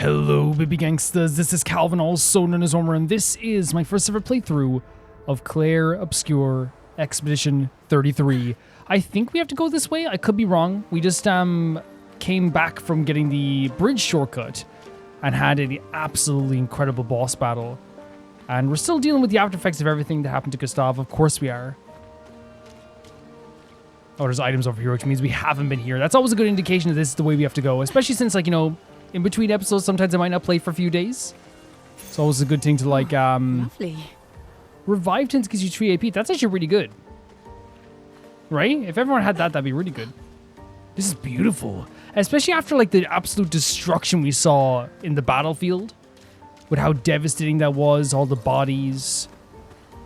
Hello, baby gangsters. This is Calvin, also known as Homer, and this is my first ever playthrough of Clair Obscur Expedition 33. I think we have to go this way. I could be wrong. We just came back from getting the bridge shortcut and had an absolutely incredible boss battle. And we're still dealing with the after effects of everything that happened to Gustav. Of course we are. Oh, there's items over here, which means we haven't been here. That's always a good indication that this is the way we have to go, especially since, like, you know, in between episodes, sometimes I might not play for a few days. It's always a good thing to, like, Lovely. Revive Tints gives you 3 AP. That's actually really good. Right? If everyone had that, that'd be really good. This is beautiful. Especially after, like, the absolute destruction we saw in the battlefield. With how devastating that was, all the bodies.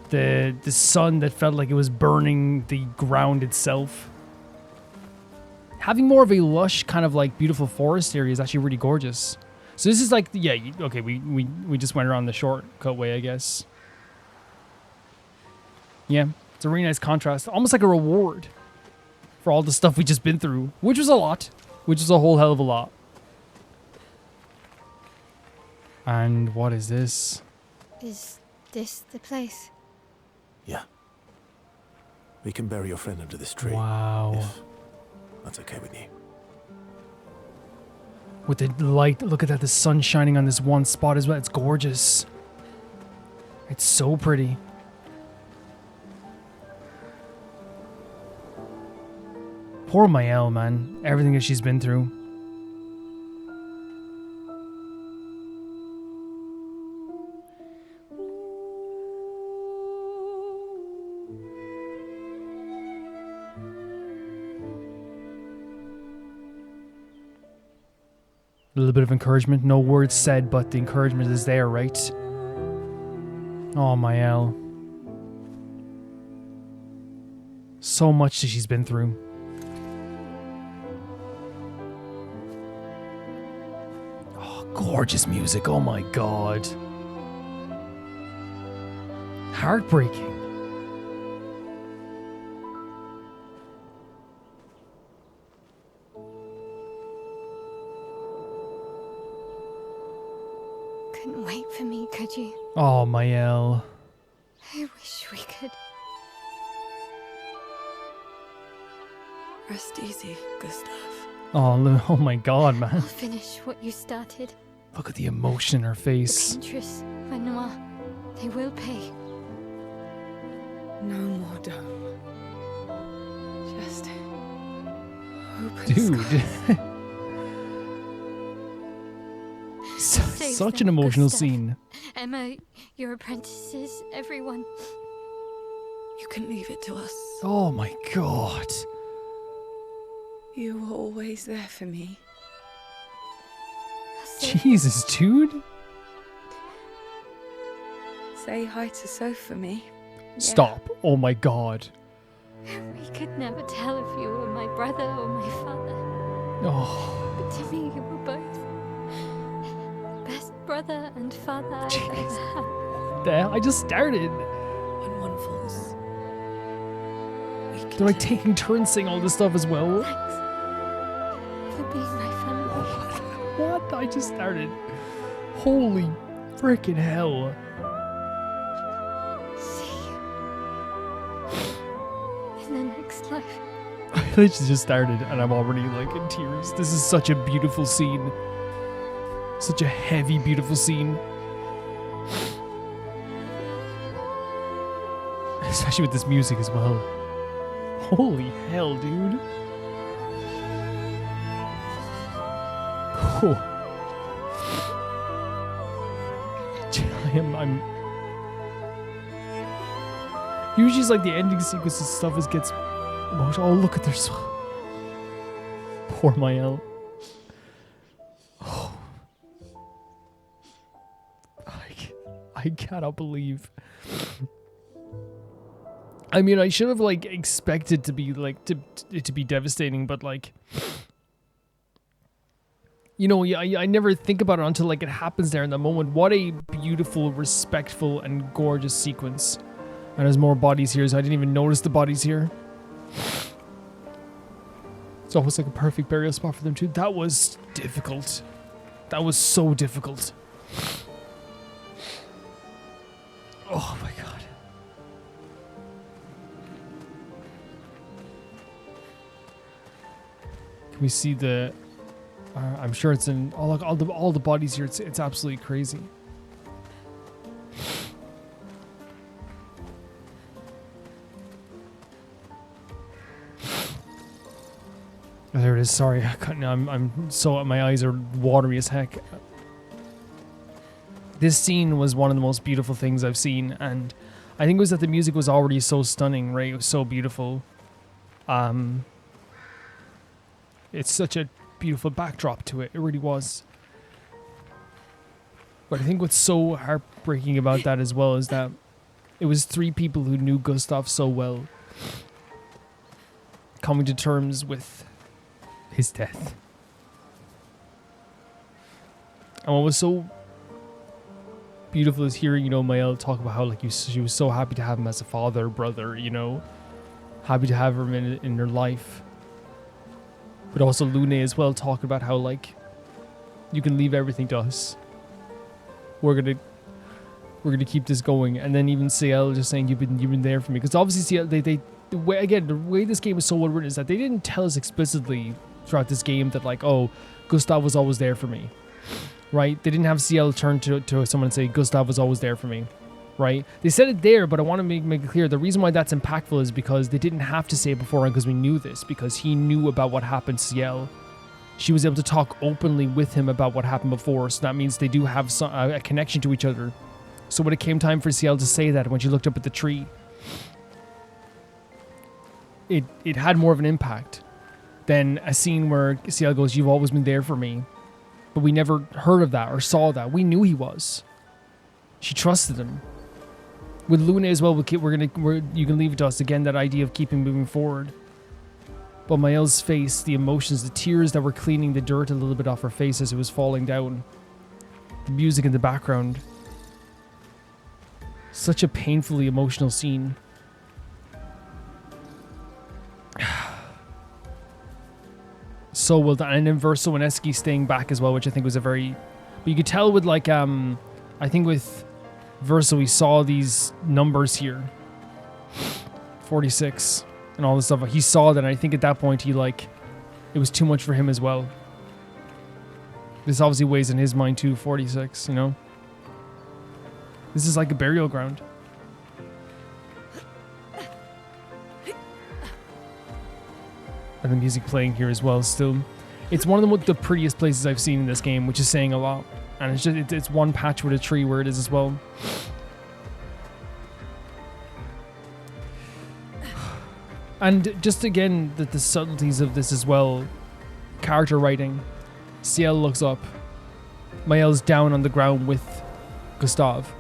The sun that felt like it was burning the ground itself. Having more of a lush, kind of like beautiful forest area is actually really gorgeous. So this is like, yeah, okay, we just went around the shortcut way, I guess. Yeah, it's a really nice contrast. Almost like a reward for all the stuff we just been through, which was a lot, which is a whole hell of a lot. And what is this? Is this the place? Yeah. We can bury your friend under this tree. Wow. If that's okay with you. With the light, look at that, the sun shining on this one spot as well. It's gorgeous. It's so pretty. Poor Mael, man. Everything that she's been through. A little bit of encouragement. No words said, but the encouragement is there, right? Oh, Mael. So much that she's been through. Oh, gorgeous music. Oh my god. Heartbreaking. Couldn't wait for me, could you? Oh, Mael. I wish we could. Rest easy, Gustav. Oh my god, I'll man. finish what you started. Look at the emotion in her The face. paintress, Renoir, they will pay. No more dome. Just open Dude. sky. Save Such them, an emotional Gustav. scene. Emma, your apprentices, everyone. You can leave it to us. Oh my god. You were always there for me. I'll save Jesus, dude. Say hi to Soph for me. Stop. Oh my god. them. We could never tell if you were my brother or my father. Oh. But to me, you were both. Best brother and father I've Jeez. ever had. There, I just started. When one falls, we They're like continue. taking turns saying all this stuff as well. Thanks for being my family. What? I just started. Holy freaking hell. See you in the next life. I literally just started and I'm already like in tears. This is such a beautiful scene. Such a heavy, beautiful scene. Especially with this music as well. Holy hell, dude. Oh. I'm usually it's like the ending sequence and stuff is gets emotional. Oh, look at their poor Mael. Oh. I cannot believe. I mean, I should have like expected to be like to be devastating, but like, you know, I never think about it until like it happens there in the moment. What a beautiful, respectful, and gorgeous sequence. And there's more bodies here, so I didn't even notice the bodies here. It's almost like a perfect burial spot for them too. That was difficult. That was so difficult. Oh my god. Can we see the... I'm sure it's in all the bodies here. It's absolutely crazy. There it is. Sorry, I'm so my eyes are watery as heck. This scene was one of the most beautiful things I've seen, and I think it was that the music was already so stunning, right? It was so beautiful. It's such a beautiful backdrop to it. It really was. But I think what's so heartbreaking about that as well is that it was 3 people who knew Gustav so well coming to terms with his death. And what was so beautiful is hearing, you know, Maëlle talk about how like she was so happy to have him as a father, brother, you know, happy to have him in her life. But also Lune as well, talking about how like you can leave everything to us. We're gonna keep this going. And then even Ciel just saying you've been there for me, because obviously Ciel, the way this game is so well written is that they didn't tell us explicitly throughout this game that like, oh, Gustav was always there for me, right? They didn't have Ciel turn to someone and say Gustav was always there for me, right? They said it there, but I want to make it clear the reason why that's impactful is because they didn't have to say it beforehand, because we knew this, because he knew about what happened to Ciel. She was able to talk openly with him about what happened before, so that means they do have a connection to each other. So when it came time for Ciel to say that, when she looked up at the tree, it had more of an impact than a scene where Ciel goes, "You've always been there for me," but we never heard of that or saw that. We knew he was. She trusted him. With Luna as well, you can leave it to us again. That idea of keeping moving forward. But Maëlle's face, the emotions, the tears that were cleaning the dirt a little bit off her face as it was falling down. The music in the background. Such a painfully emotional scene. So well done. And then Verso and Eski staying back as well, which I think was a very... But you could tell with like, I think with Verso we saw these numbers here. 46 and all this stuff. He saw that, and I think at that point he like... It was too much for him as well. This obviously weighs in his mind too, 46, you know? This is like a burial ground. And the music playing here as well still. It's one of the prettiest places I've seen in this game, which is saying a lot. And it's just it's one patch with a tree where it is as well. And just again, the subtleties of this as well. Character writing. Ciel looks up. Maëlle's down on the ground with Gustav.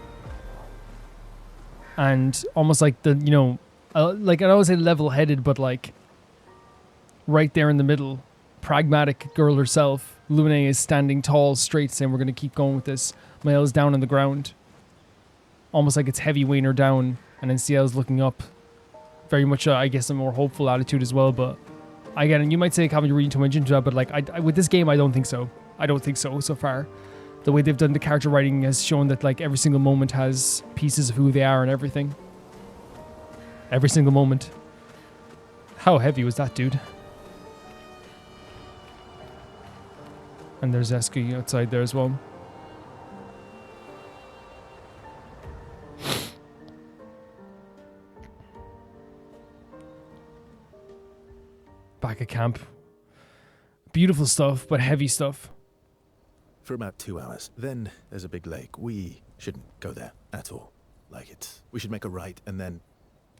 And almost like the, you know, like I don't say level-headed, but like right there in the middle, pragmatic girl herself. Lune is standing tall, straight, saying we're going to keep going with this. Maëlle's down on the ground. Almost like it's heavy weighing her down. And then Ciel's looking up. Very much, I guess, a more hopeful attitude as well. But again, and you might say, "Haven't you reading too much into that?" But like, I with this game, I don't think so. I don't think so far. The way they've done the character writing has shown that like every single moment has pieces of who they are and everything. Every single moment. How heavy was that, dude? And there's Eski outside there as well. Back at camp. Beautiful stuff, but heavy stuff. For about 2 hours. Then there's a big lake. We shouldn't go there at all. We should make a right, and then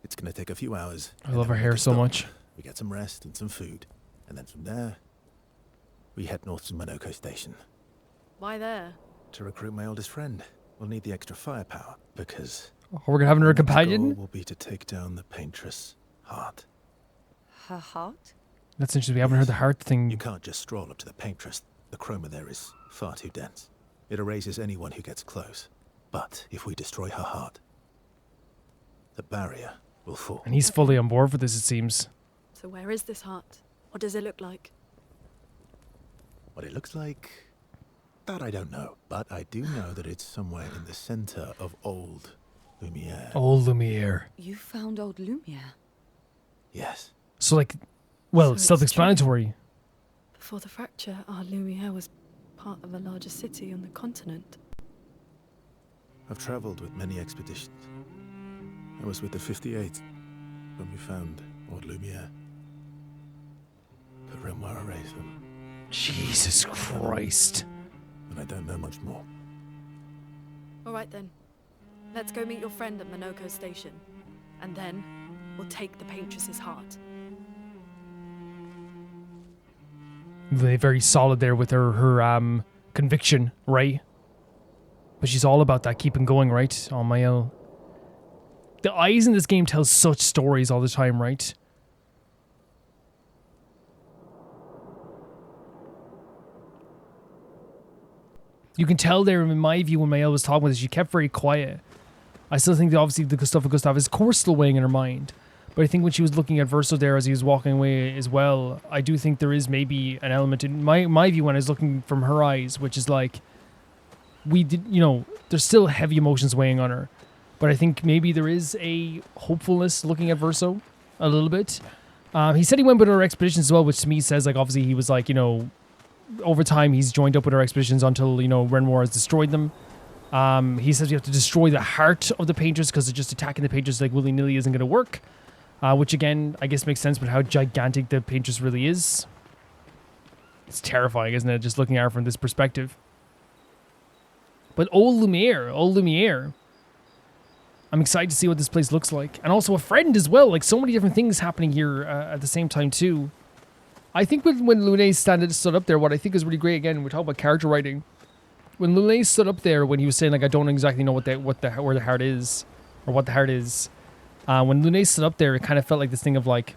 it's going to take a few hours. I love her hair so much. We get some rest and some food. And then from there, we head north to Monoco Station. Why there? To recruit my oldest friend. We'll need the extra firepower, because... Oh, we're going to have another our companion? goal will be to take down the paintress' heart. Her heart? That's interesting. We haven't heard the heart thing. You can't just stroll up to the paintress. The chroma there is far too dense. It erases anyone who gets close. But if we destroy her heart, the barrier will fall. And he's fully on board for this, it seems. So where is this heart? What does it look like? What it looks like That I don't know, but I do know that it's somewhere in the center of old Lumiere. Old Lumiere. You found old Lumiere. Yes. So like, well, So it's self-explanatory. Before the fracture, our Lumiere was part of a larger city on the continent. I've traveled with many expeditions. I was with the 58th when we found old Lumiere. But Renoir erased them, Jesus Christ. and I don't know much more. All right then. Let's go meet your friend at Monoco Station. And then we'll take the Paintress's heart. They're very solid there with her conviction, right? But she's all about that keeping going, right? Oh, Mael. The eyes in this game tell such stories all the time, right? You can tell there, in my view, when Mael was talking with us, she kept very quiet. I still think that obviously the stuff with Gustav is, of course, still weighing in her mind. But I think when she was looking at Verso there as he was walking away as well, I do think there is maybe an element in my view when I was looking from her eyes, which is like, we did, you know, there's still heavy emotions weighing on her. But I think maybe there is a hopefulness looking at Verso a little bit. He said he went with other expeditions as well, which to me says, like, obviously he was like, you know, over time he's joined up with our expeditions until, you know, Renoir has destroyed them. He says we have to destroy the heart of the Painters because just attacking the Painters like willy-nilly isn't going to work. Which again, I guess makes sense with how gigantic the Paintress really is. It's terrifying, isn't it? Just looking at her from this perspective. But old Lumiere. I'm excited to see what this place looks like. And also a friend as well. Like so many different things happening here at the same time too. I think when Luné stood up there, what I think is really great, again, we're talking about character writing. When Luné stood up there, when he was saying, like, I don't exactly know where the heart is, or what the heart is. When Luné stood up there, it kind of felt like this thing of like,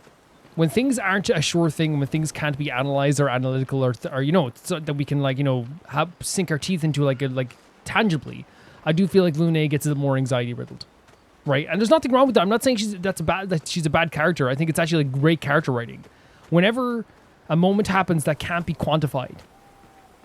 when things aren't a sure thing, when things can't be analyzed or analytical, or you know, so that we can like, you know, sink our teeth into like tangibly. I do feel like Luné gets a bit more anxiety riddled, right? And there's nothing wrong with that. I'm not saying that she's a bad character. I think it's actually like great character writing. Whenever a moment happens that can't be quantified,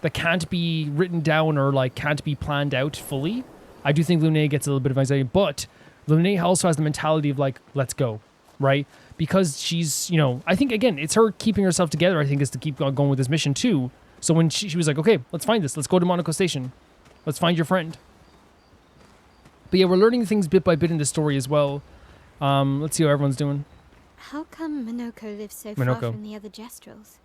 that can't be written down or like can't be planned out fully, I do think Luné gets a little bit of anxiety. But Luné also has the mentality of like, let's go, right? Because she's, you know, I think again, it's her keeping herself together, I think, is to keep going with this mission too. So when she was like, okay, let's find this. Let's go to Monaco Station. Let's find your friend. But yeah, we're learning things bit by bit in the story as well. Let's see how everyone's doing. How come Monoco lives so Monoco. far from the other Gestrels?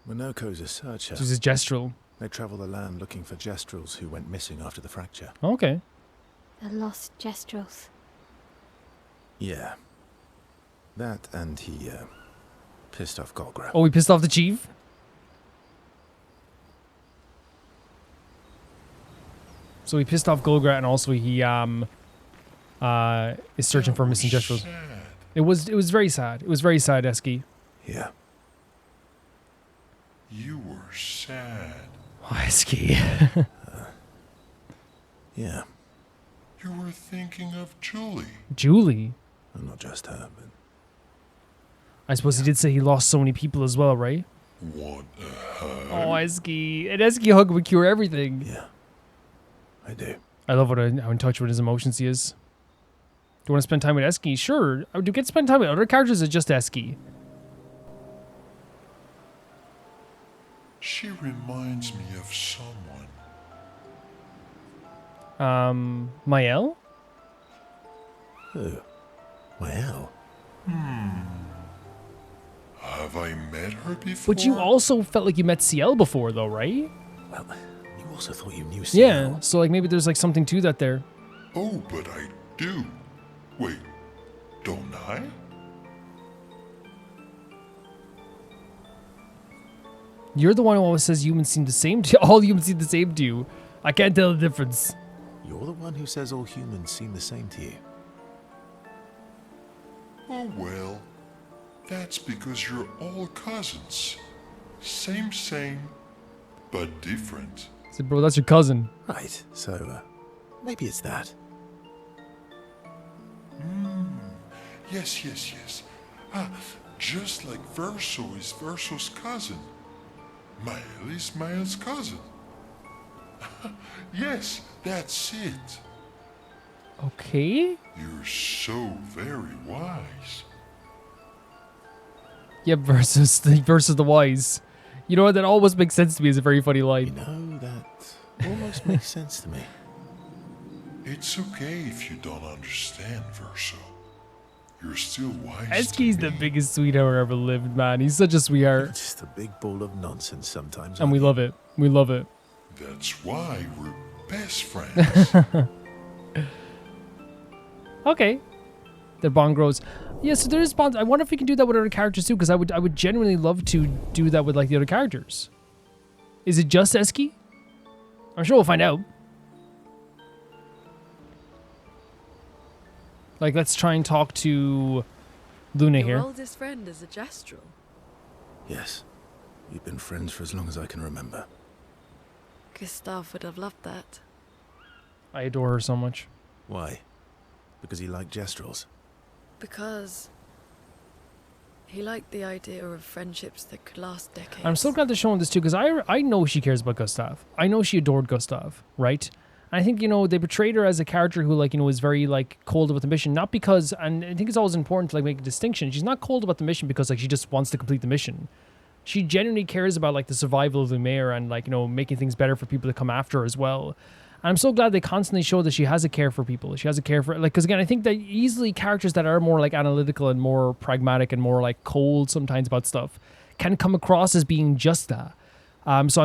Monoco's a searcher. She's a gestural. They travel the land looking for Gestrels who went missing after the fracture. Okay. The lost Gestrels. Yeah. That and he, pissed off Golgra. Oh, we pissed off the chief? So he pissed off Golgra, and also he is searching for missing Gestrels. It was very sad. It was very sad, Eski. Yeah. You were sad. Oh, Eski. Yeah. You were thinking of Julie. Julie. And not just her, but... I suppose he did say he lost so many people as well, right? Want a hug? Oh, Eski. An Eski hug would cure everything. Yeah. I do. I love how in touch with his emotions he is. Do you want to spend time with Eski? Sure. Do you get to spend time with other characters or just Eski? She reminds me of someone. Mael? Who? Mael? Have I met her before? But you also felt like you met CL before, though, right? Well, you also thought you knew Yeah, CL. so like maybe there's like something to that there. Oh, but I do. Wait, don't I? You're the one who always says humans seem the same to you. All humans seem the same to you. I can't tell the difference. You're the one who says all humans seem the same to you. Oh, well, that's because you're all cousins. Same, but different. I said, bro, that's your cousin. Right, so, maybe it's that. Yes. Ah, just like Verso is Verso's cousin. Mael is Mael's cousin. Yes, that's it. Okay. You're so very wise. Yep, versus the wise. You know what? That almost makes sense to me as a very funny You line. know, that almost makes sense to me. It's okay if you don't understand, Verso. You're still wise. Eski's to the me. biggest sweetheart ever lived, man. He's such a sweetheart. Just a big ball of nonsense sometimes. And we love it. We love it. That's why we're best friends. Okay. The bond grows. Yeah, so there is bonds. I wonder if we can do that with other characters too, because I would genuinely love to do that with like the other characters. Is it just Eski? I'm sure we'll find out. Like, let's try and talk to Luna Your here. oldest friend is a Gestrel. Yes. We've been friends for as long as I can remember. Gustav would have loved that. I adore her so much. Why? Because he liked Gestrels. Because he liked the idea of friendships that could last decades. I'm so glad they're showing this too, because I know she cares about Gustav. I know she adored Gustav, right? And I think, you know, they portrayed her as a character who, like, you know, is very, like, cold about the mission. Not because, and I think it's always important to, like, make a distinction. She's not cold about the mission because, like, she just wants to complete the mission. She genuinely cares about, like, the survival of the mayor and, like, you know, making things better for people that come after her as well. And I'm so glad they constantly show that she has a care for people. She has a care for, like, because, again, I think that easily characters that are more, like, analytical and more pragmatic and more, like, cold sometimes about stuff can come across as being just that. So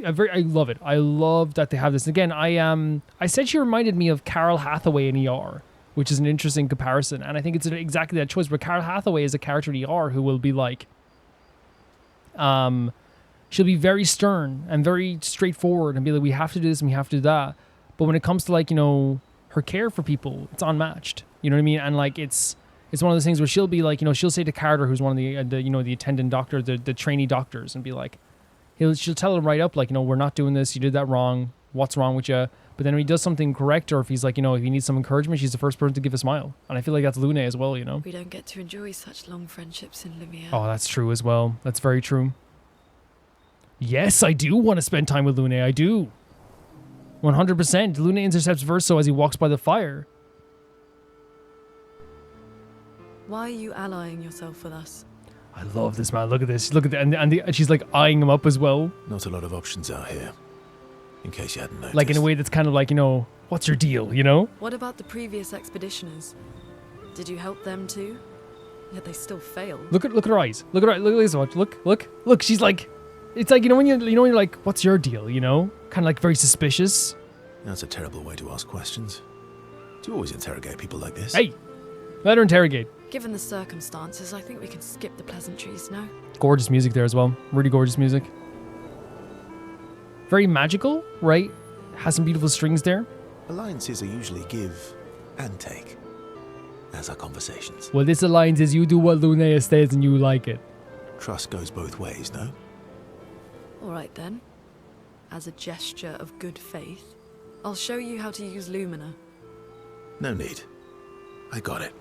I love it. I love that they have this. Again, I said she reminded me of Carol Hathaway in ER, which is an interesting comparison. And I think it's exactly that choice, where Carol Hathaway is a character in ER who will be like, she'll be very stern and very straightforward and be like, we have to do this and we have to do that. But when it comes to, like, you know, her care for people, it's unmatched. You know what I mean? And, like, it's one of those things where she'll be like, you know, she'll say to Carter, who's one of the you know, the attendant doctor, the trainee doctors, and be like, she'll tell him right up, like, you know, we're not doing this. You did that wrong. What's wrong with you? But then when he does something correct, or if he's like, you know, if he needs some encouragement, she's the first person to give a smile. And I feel like that's Lune as well, you know? We don't get to enjoy such long friendships in Lumiere. Oh, that's true as well. That's very true. Yes, I do want to spend time with Lune. I do. 100%. Lune intercepts Verso as he walks by the fire. Why are you allying yourself with us? I love this, man. Look at this. Look at that. And she's like eyeing him up as well. Not a lot of options out here. In case you hadn't noticed. Like in a way that's kind of like, you know, what's your deal, you know? What about the previous expeditioners? Did you help them too? Yet they still failed. Look at her eyes. Look at this watch. Look. She's like, it's like, you know when you're like, what's your deal, you know? Kind of like very suspicious. That's a terrible way to ask questions. Do you always interrogate people like this? Hey, let her interrogate. Given the circumstances, I think we can skip the pleasantries, no? Gorgeous music there as well. Really gorgeous music. Very magical, right? Has some beautiful strings there. Alliances are usually give and take, as are conversations. Well, this alliance is you do what Lunea says and you like it. Trust goes both ways, no? Alright then. As a gesture of good faith, I'll show you how to use Lumina. No need. I got it.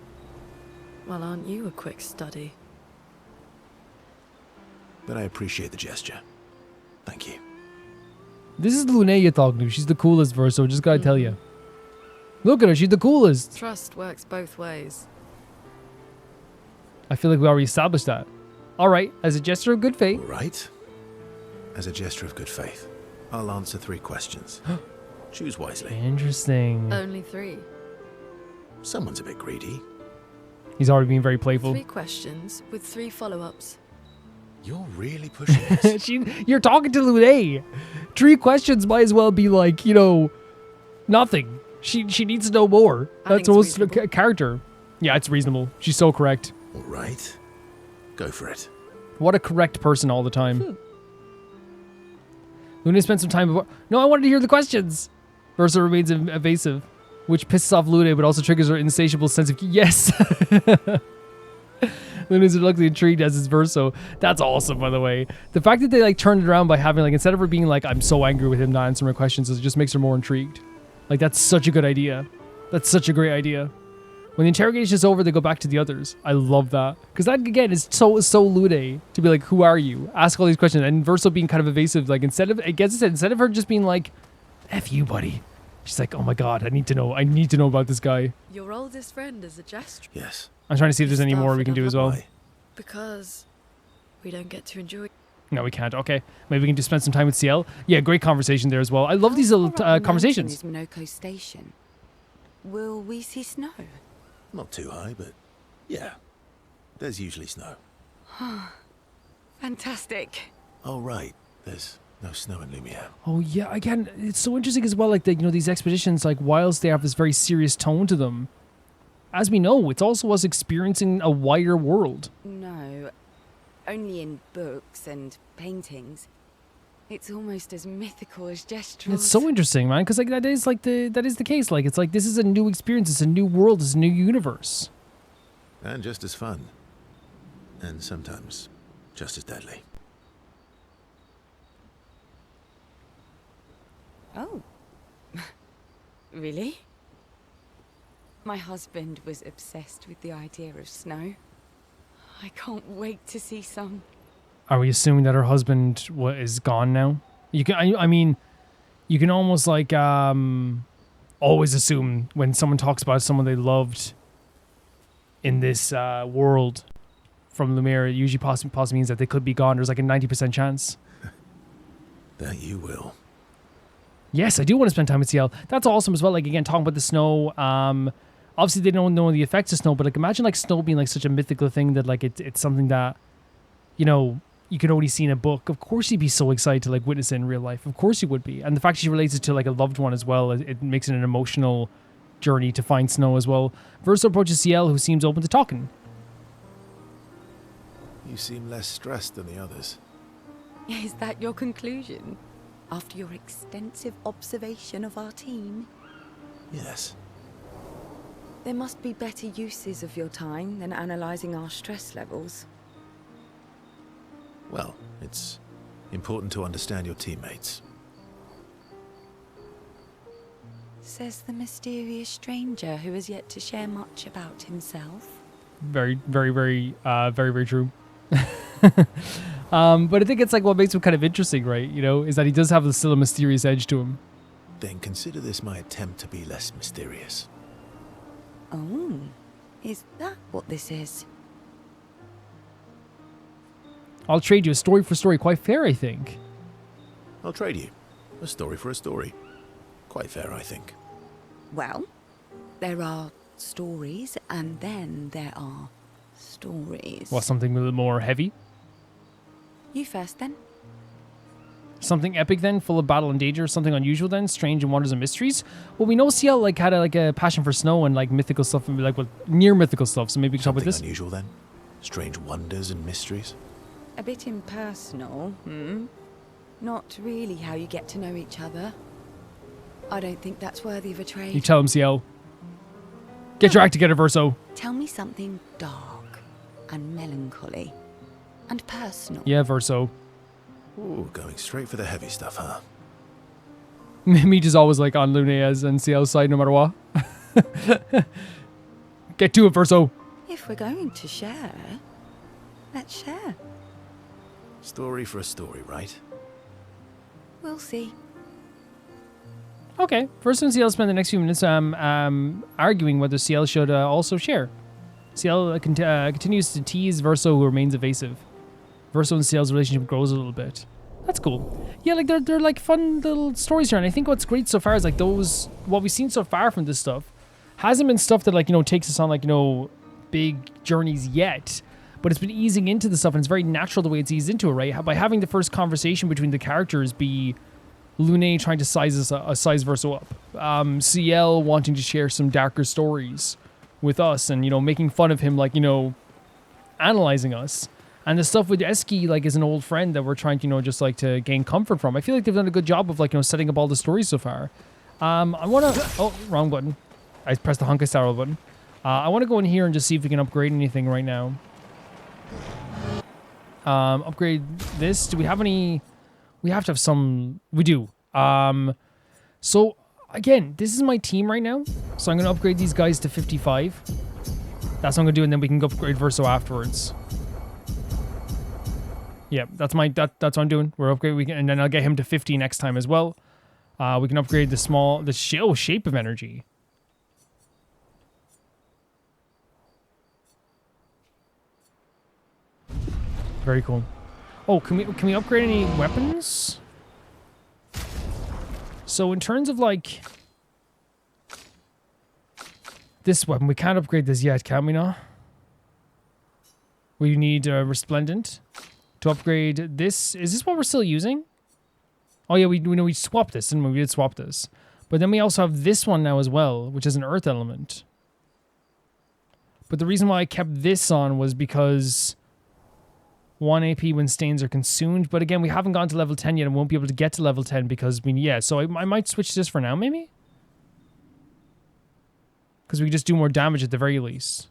Well, aren't you a quick study? But I appreciate the gesture. Thank you. This is Lunea you're talking to. She's the coolest, Verso. Just gotta tell you. Look at her. She's the coolest. Trust works both ways. I feel like we already established that. All right. As a gesture of good faith. All right. As a gesture of good faith, I'll answer 3 questions. Choose wisely. Interesting. Only 3. Someone's a bit greedy. He's already being very playful. 3 questions with 3 follow-ups. You're really pushing this. You're talking to Lune. 3 questions might as well be like, you know, nothing. She needs to know more. That's almost a character. Yeah, it's reasonable. She's so correct. All right. Go for it. What a correct person all the time. Lune spent some time before. No, I wanted to hear the questions. Versa remains evasive, which pisses off Lune, but also triggers her insatiable sense of yes. Lune is luckily intrigued as is Verso. That's awesome, by the way. The fact that they like turned it around by having like, instead of her being like, I'm so angry with him not answering my questions, it just makes her more intrigued. Like, that's such a good idea. That's such a great idea. When the interrogation is over, they go back to the others. I love that. Because that, again, is so Lune to be like, who are you? Ask all these questions. And Verso being kind of evasive. Like, instead of her just being like, F you, buddy. She's like, oh my god, I need to know. I need to know about this guy. Your oldest friend is a gesture. Yes. I'm trying to see if there's any more we can do as well. Why? Because we don't get to enjoy. No, we can't. Okay. Maybe we can just spend some time with CL. Yeah, great conversation there as well. I love these little conversations. Is Monoco Station. Will we see snow? Not too high, but yeah. There's usually snow. Fantastic. Oh, right. There's no snow in Lumiere. Oh yeah, again, it's so interesting as well. Like these expeditions, like whilst they have this very serious tone to them, as we know, it's also us experiencing a wider world. No, only in books and paintings. It's almost as mythical as Gestrels. It's so interesting, man, because like that is the case. Like it's like this is a new experience. It's a new world. It's a new universe. And just as fun. And sometimes just as deadly. Oh. Really? My husband was obsessed with the idea of snow. I can't wait to see some. Are we assuming that her husband is gone now? You can, I mean, you can almost like always assume when someone talks about someone they loved in this world from Lumiere, it usually possibly means that they could be gone. There's like a 90% chance. That you will. Yes, I do want to spend time with CL. That's awesome as well. Like again, talking about the snow. Obviously they don't know the effects of snow, but like imagine like snow being like such a mythical thing that like it's something that, you know, you can only see in a book. Of course you'd be so excited to like witness it in real life. Of course you would be. And the fact she relates it to like a loved one as well, it makes it an emotional journey to find snow as well. Verso approaches CL, who seems open to talking. You seem less stressed than the others. Is that your conclusion? After your extensive observation of our team? Yes. There must be better uses of your time than analysing our stress levels. Well, it's important to understand your teammates. Says the mysterious stranger who has yet to share much about himself. Very, very, very, very, very true. But I think it's like what makes him kind of interesting, right? You know, is that he does have still a mysterious edge to him. Then consider this my attempt to be less mysterious. Oh, is that what this is? I'll trade you a story for story. Quite fair, I think. I'll trade you. A story for a story. Quite fair, I think. Well, there are stories, and then there are stories. Well, something a little more heavy. You first, then. Something epic then, full of battle and danger. Something unusual then, strange and wonders and mysteries. Well, we know CL like had a passion for snow and like mythical stuff, and like near mythical stuff. So maybe we can talk about this. Something unusual then? Strange wonders and mysteries? A bit impersonal, Not really how you get to know each other. I don't think that's worthy of a trade. You tell him, CL. Get your act together, Verso. Tell me something dark and melancholy and personal. Yeah, Verso. Ooh, going straight for the heavy stuff, huh? Meat is always like on Lunea's and CL's side no matter what. Get to it, Verso. If we're going to share, let's share. Story for a story, right? We'll see. Okay. Verso and CL spend the next few minutes arguing whether CL should also share. CL continues to tease Verso, who remains evasive. Verso and CL's relationship grows a little bit. That's cool. Yeah, like they're like fun little stories here, and I think what's great so far is like what we've seen so far from this stuff hasn't been stuff that like, you know, takes us on like, you know, big journeys yet, but it's been easing into the stuff, and it's very natural the way it's eased into it, right? By having the first conversation between the characters be Lune trying to size Verso up, CL wanting to share some darker stories with us, and, you know, making fun of him, like, you know, analyzing us. And the stuff with Eski, like, is an old friend that we're trying to, you know, just like to gain comfort from. I feel like they've done a good job of, like, you know, setting up all the stories so far. I want to... Oh, wrong button. I pressed the Honka Star button. I want to go in here and just see if we can upgrade anything right now. Upgrade this. Do we have any... We have to have some... We do. So, again, this is my team right now. So I'm going to upgrade these guys to 55. That's what I'm gonna do, and then we can go upgrade Verso afterwards. Yeah, that's what I'm doing. We're upgrade. And then I'll get him to 50 next time as well. We can upgrade the shape of energy. Very cool. Oh, can we upgrade any weapons? So in terms of like this weapon, we can't upgrade this yet, can we not? We need Resplendent to upgrade this. Is this what we're still using? Oh yeah, we know we swapped this, and we did swap this. But then we also have this one now as well, which is an earth element. But the reason why I kept this on was because 1 AP when stains are consumed. But again, we haven't gone to level 10 yet and won't be able to get to level 10 because, so I might switch this for now, maybe? Because we can just do more damage at the very least.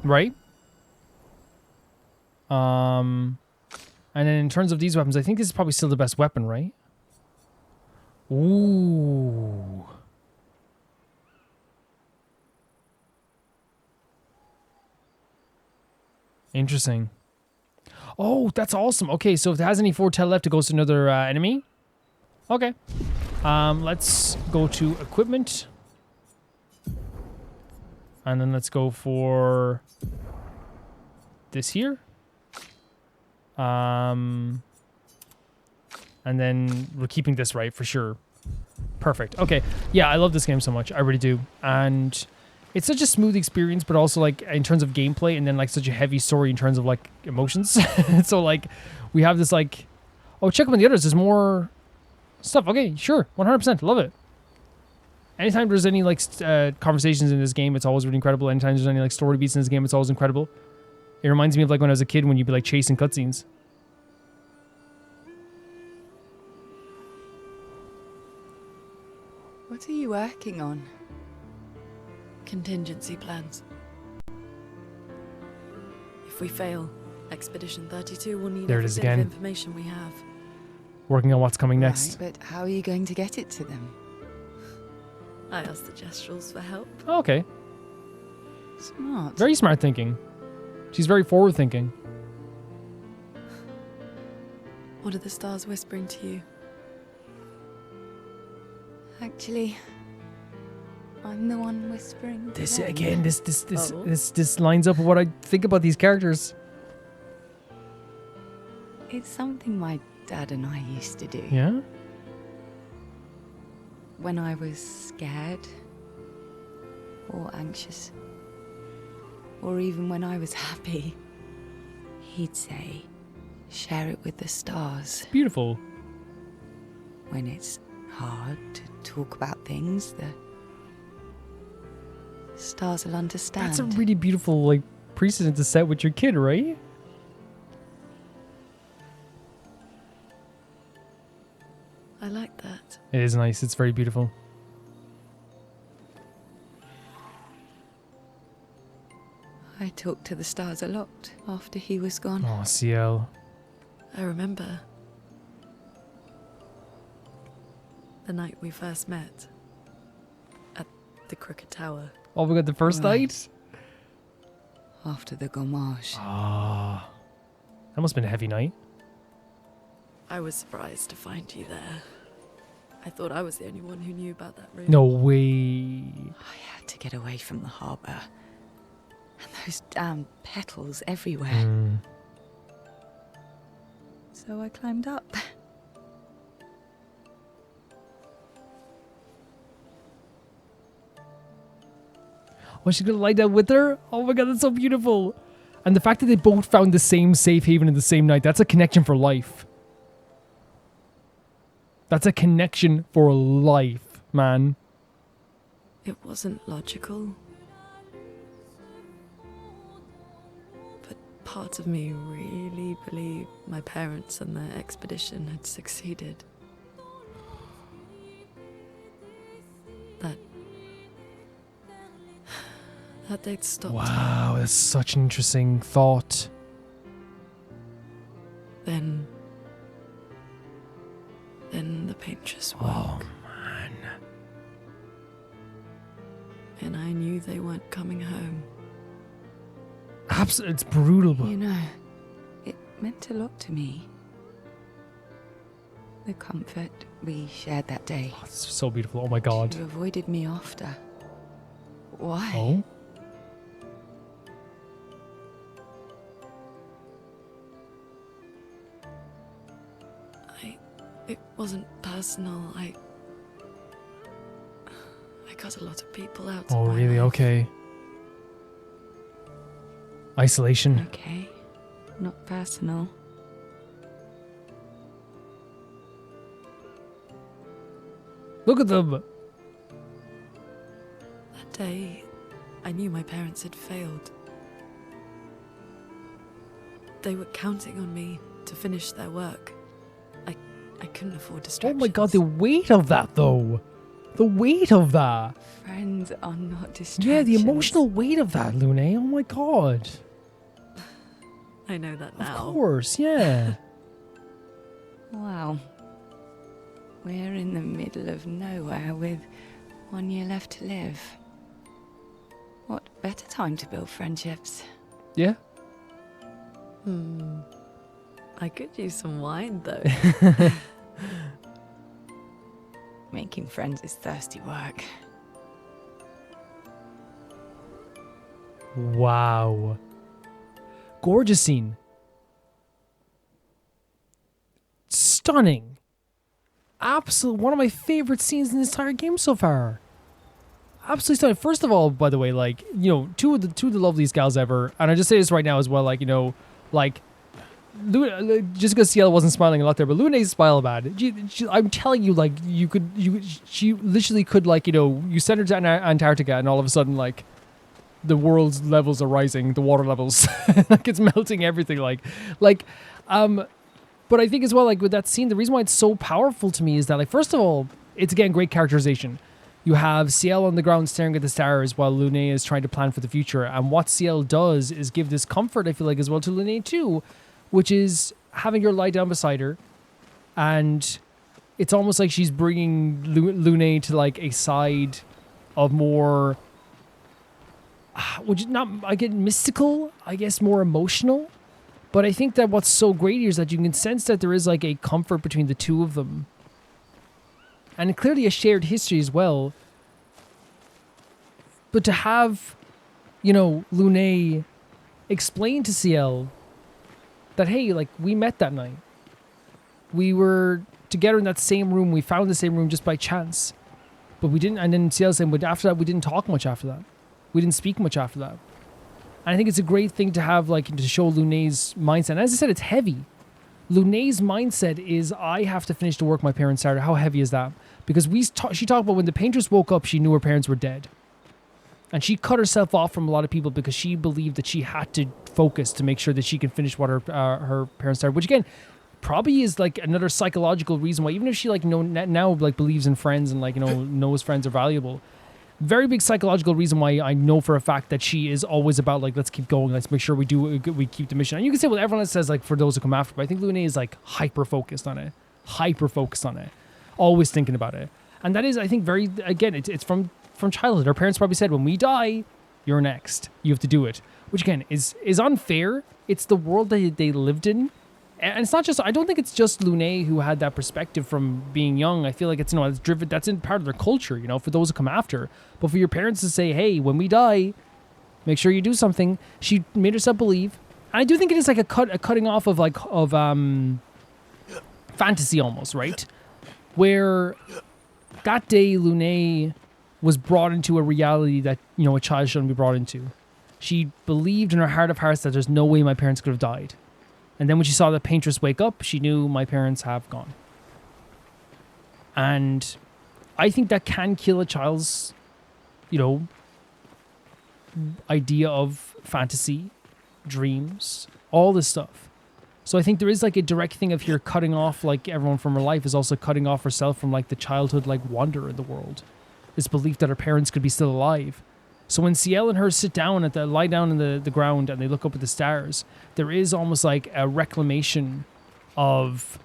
Right? And then in terms of these weapons, I think this is probably still the best weapon, right? Ooh. Interesting. Oh, that's awesome. Okay, so if it has any foretell left, it goes to another enemy. Okay. Let's go to equipment. And then let's go for this here. And then we're keeping this, right, for sure. Perfect. Okay. Yeah, I love this game so much. I really do. And it's such a smooth experience, but also like in terms of gameplay, and then like such a heavy story in terms of like emotions. So like we have this like, oh, check out the others. There's more stuff. Okay, sure. 100%. Love it. Anytime there's any like conversations in this game, it's always really incredible. Anytime there's any like story beats in this game, it's always incredible. It reminds me of like when I was a kid when you'd be like chasing cutscenes. What are you working on? Contingency plans. If we fail, Expedition 32 will need There it every is bit of again. information we have. Working on what's coming next. Right, but how are you going to get it to them? I asked the Gestrals for help. Oh, okay. Smart. Very smart thinking. She's very forward thinking. What are the stars whispering to you? Actually, I'm the one whispering. to This them. again. This Oh. this lines up with what I think about these characters. It's something my dad and I used to do. Yeah. When I was scared or anxious, or even when I was happy, he'd say, share it with the stars. Beautiful. When it's hard to talk about things, the stars will understand. That's a really beautiful like precedent to set with your kid, right? I like that. It is nice. It's very beautiful. I talked to the stars a lot after he was gone. Oh, CL. I remember the night we first met at the Crooked Tower. Oh, we got the first Right. night. After the gommage. Ah, that must have been a heavy night. I was surprised to find you there. I thought I was the only one who knew about that room. No way. I had to get away from the harbour. And those damn petals everywhere. Mm. So I climbed up. Was she gonna lie down with her? Oh my god, that's so beautiful. And the fact that they both found the same safe haven in the same night, that's a connection for life. That's a connection for life, man. It wasn't logical. But part of me really believed my parents and their expedition had succeeded. That they'd stopped. Wow, that's such an interesting thought. Then the paintress Oh, woke. man. and I knew they weren't coming home. It's brutal, but You know, it meant a lot to me. The comfort we shared that day. it's so beautiful. Oh my god. You avoided me after. Why? Oh? It wasn't personal. I cut a lot of people out. Oh, of my really? life. Okay. Isolation. Okay, not personal. Look at them. That day, I knew my parents had failed. They were counting on me to finish their work. I couldn't afford Oh distractions. my god, the weight of that, though. The weight of that. Friends are not distractions. Yeah, the emotional weight of that, Lune. Oh my god. I know that now. Of course, yeah. Wow. We're in the middle of nowhere with 1 year left to live. What better time to build friendships? Yeah. I could use some wine though. Making friends is thirsty work. Wow. Gorgeous scene. Stunning. Absolute one of my favorite scenes in this entire game so far. Absolutely stunning. First of all, by the way, like, you know, two of the loveliest gals ever. And I just say this right now as well, like, you know, like, just because Ciela wasn't smiling a lot there, but Luna's smile bad. I'm telling you, like, she literally could, like, you know, you send her to Antarctica and all of a sudden, like, the world's levels are rising, the water levels, like, it's melting everything, but I think as well, like, with that scene, the reason why it's so powerful to me is that, like, first of all, it's again great characterization. You have Ciel on the ground staring at the stars while Lune is trying to plan for the future, and what Ciel does is give this comfort, I feel like, as well to Lune too, which is having her lie down beside her, and it's almost like she's bringing Lune to, like, a side of more, which is not, I get mystical, I guess more emotional, but I think that what's so great here is that you can sense that there is, like, a comfort between the two of them, and clearly a shared history as well. But to have, you know, Lune explain to Ciel that, hey, like, we met that night. We were together in that same room. We found the same room just by chance. But we didn't, and then Ciel saying, but after that, we didn't talk much after that. We didn't speak much after that. And I think it's a great thing to have, like, to show Lune's mindset. And as I said, it's heavy. Lune's mindset is, I have to finish the work my parents started. How heavy is that? Because she talked about when the paintress woke up, she knew her parents were dead. And she cut herself off from a lot of people because she believed that she had to focus to make sure that she can finish what her parents started. Which, again, probably is, like, another psychological reason why, even if she, like, now like, believes in friends and, like, you know, knows friends are valuable. Very big psychological reason why I know for a fact that she is always about, like, let's keep going. Let's make sure we keep the mission. And you can say, well, everyone else says, like, for those who come after, but I think Lune is, like, hyper-focused on it. Always thinking about it. And that is, I think, very, again, it's from childhood. Our parents probably said, when we die, you're next. You have to do it. Which, again, is unfair. It's the world that they lived in. And it's not just, I don't think it's just Lune who had that perspective from being young. I feel like it's, you know, it's driven, that's in part of their culture, you know, for those who come after. But for your parents to say, hey, when we die, make sure you do something. She made herself believe. And I do think it is like a cutting off of, like, of fantasy almost, right? Where that day Lune was brought into a reality that, you know, a child shouldn't be brought into. She believed in her heart of hearts that there's no way my parents could have died. And then when she saw the paintress wake up, she knew my parents have gone. And I think that can kill a child's, you know, idea of fantasy, dreams, all this stuff. So I think there is, like, a direct thing of here cutting off, like, everyone from her life is also cutting off herself from, like, the childhood, like, wonder in the world. This belief that her parents could be still alive. So when Ciel and her lie down in the ground and they look up at the stars, there is almost like a reclamation of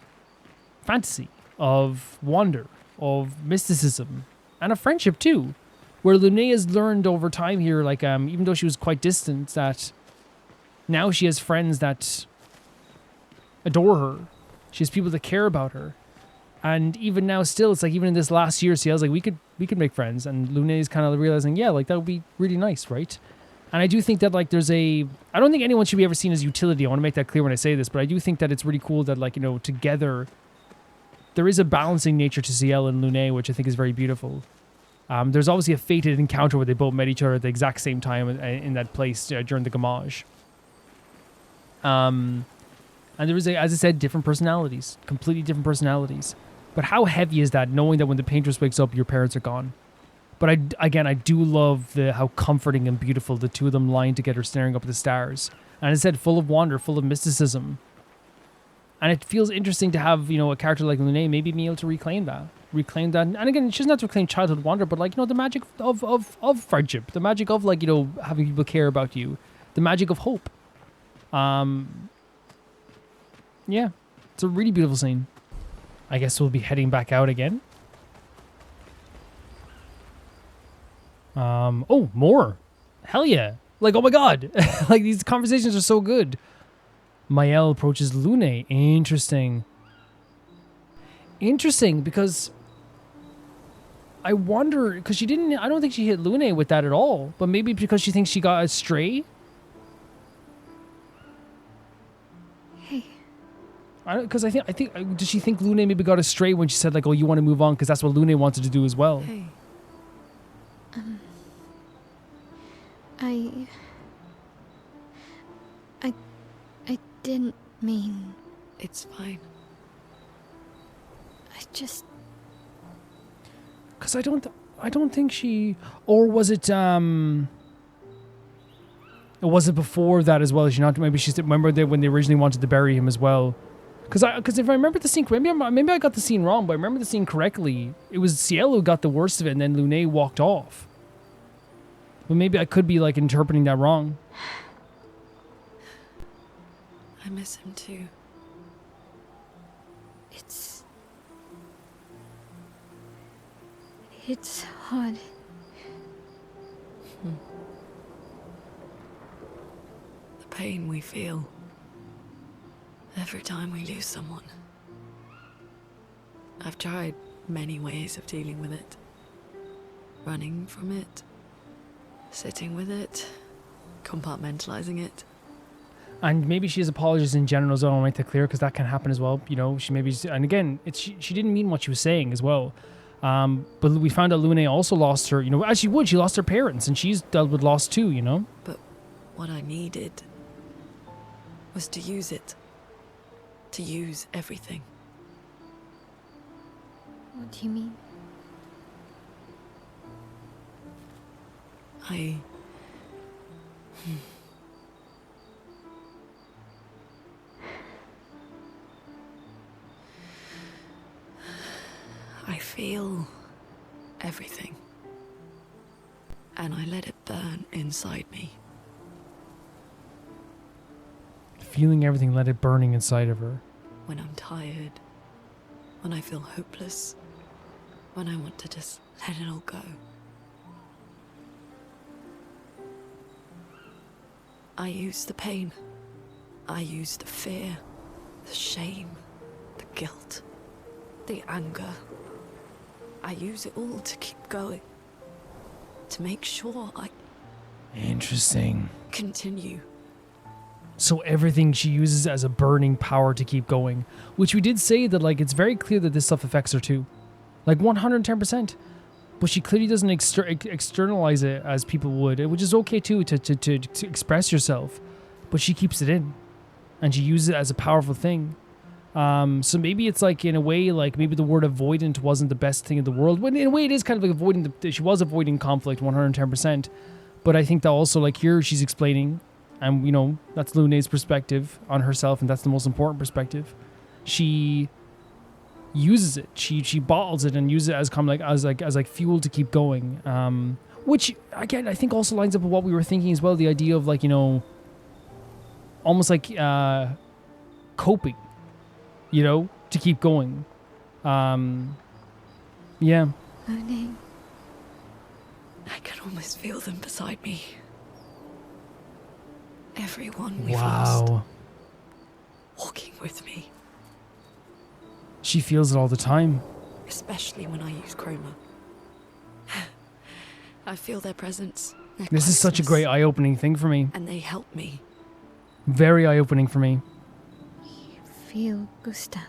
fantasy, of wonder, of mysticism, and of friendship too. Where Lune has learned over time here, like, even though she was quite distant, that now she has friends that adore her. She has people that care about her. And even now still, it's like, even in this last year, Ciel's like, we could make friends. And Lune is kind of realizing, yeah, like, that would be really nice, right? And I do think that, like, I don't think anyone should be ever seen as utility. I want to make that clear when I say this, but I do think that it's really cool that, like, together, there is a balancing nature to Ciel and Lune, which I think is very beautiful. There's obviously a fated encounter where they both met each other at the exact same time in that place during the Gamage. And there was, as I said, different personalities, completely different personalities. But how heavy is that, knowing that when the Paintress wakes up, your parents are gone? But I do love how comforting and beautiful the two of them lying together, staring up at the stars. And as I said, full of wonder, full of mysticism. And it feels interesting to have, a character like Lune maybe be able to reclaim that. And again, she doesn't have to reclaim childhood wonder, but, like, the magic of friendship, the magic of, like, having people care about you, the magic of hope. Yeah, it's a really beautiful scene. I guess we'll be heading back out again. Oh, more. Hell yeah. Like, oh my god. Like, these conversations are so good. Mael approaches Lune. Interesting, because I wonder, because I don't think she hit Lune with that at all, but maybe because she thinks she got astray. Hey. Because I think, does she think Lune maybe got astray when she said, like, oh, you want to move on, because that's what Lune wanted to do as well. Hey. I didn't mean... It's fine. I just... Because I don't think she... Or was it, was it before that as well? Is she not... Maybe she remember when they originally wanted to bury him as well. Because if I remember the scene... Maybe I got the scene wrong, but I remember the scene correctly. It was Ciel who got the worst of it, and then Lune walked off. But maybe I could be, like, interpreting that wrong. I miss him too. It's hard. The pain we feel every time we lose someone. I've tried many ways of dealing with it. Running from it, sitting with it, compartmentalizing it. And maybe she has apologies in general as well. I'll make that clear, because that can happen as well. She maybe... And again, she didn't mean what she was saying as well. But we found out Lune also lost her, as she would. She lost her parents, and she's dealt with loss too, But what I needed was to use it. To use everything. What do you mean? I feel everything. And I let it burn inside me. Feeling everything, let it burning inside of her. When I'm tired. When I feel hopeless. When I want to just let it all go. I use the pain. I use the fear. The shame. The guilt. The anger. I use it all to keep going. To make sure I Interesting. continue. So everything she uses as a burning power to keep going. Which we did say that, like, it's very clear that this stuff affects her too. Like 110%. But she clearly doesn't externalize it as people would. Which is okay too, to express yourself. But she keeps it in. And she uses it as a powerful thing. So maybe it's like, in a way, like maybe the word avoidant wasn't the best thing in the world. But in a way it is kind of like avoiding she was avoiding conflict 110%. But I think that also, like, here she's explaining, and that's Lune's perspective on herself, and that's the most important perspective. She uses it. She bottles it and uses it as fuel to keep going. Which again I think also lines up with what we were thinking as well, the idea of, like, almost like coping. To keep going. Yeah. Lune, I almost feel them beside me. Everyone we've Wow. lost. Walking with me. She feels it all the time. Especially when I use chroma. I feel their presence. Their This is such a closeness, great eye-opening thing for me. and they help me. Very eye-opening for me. Feel Gustav.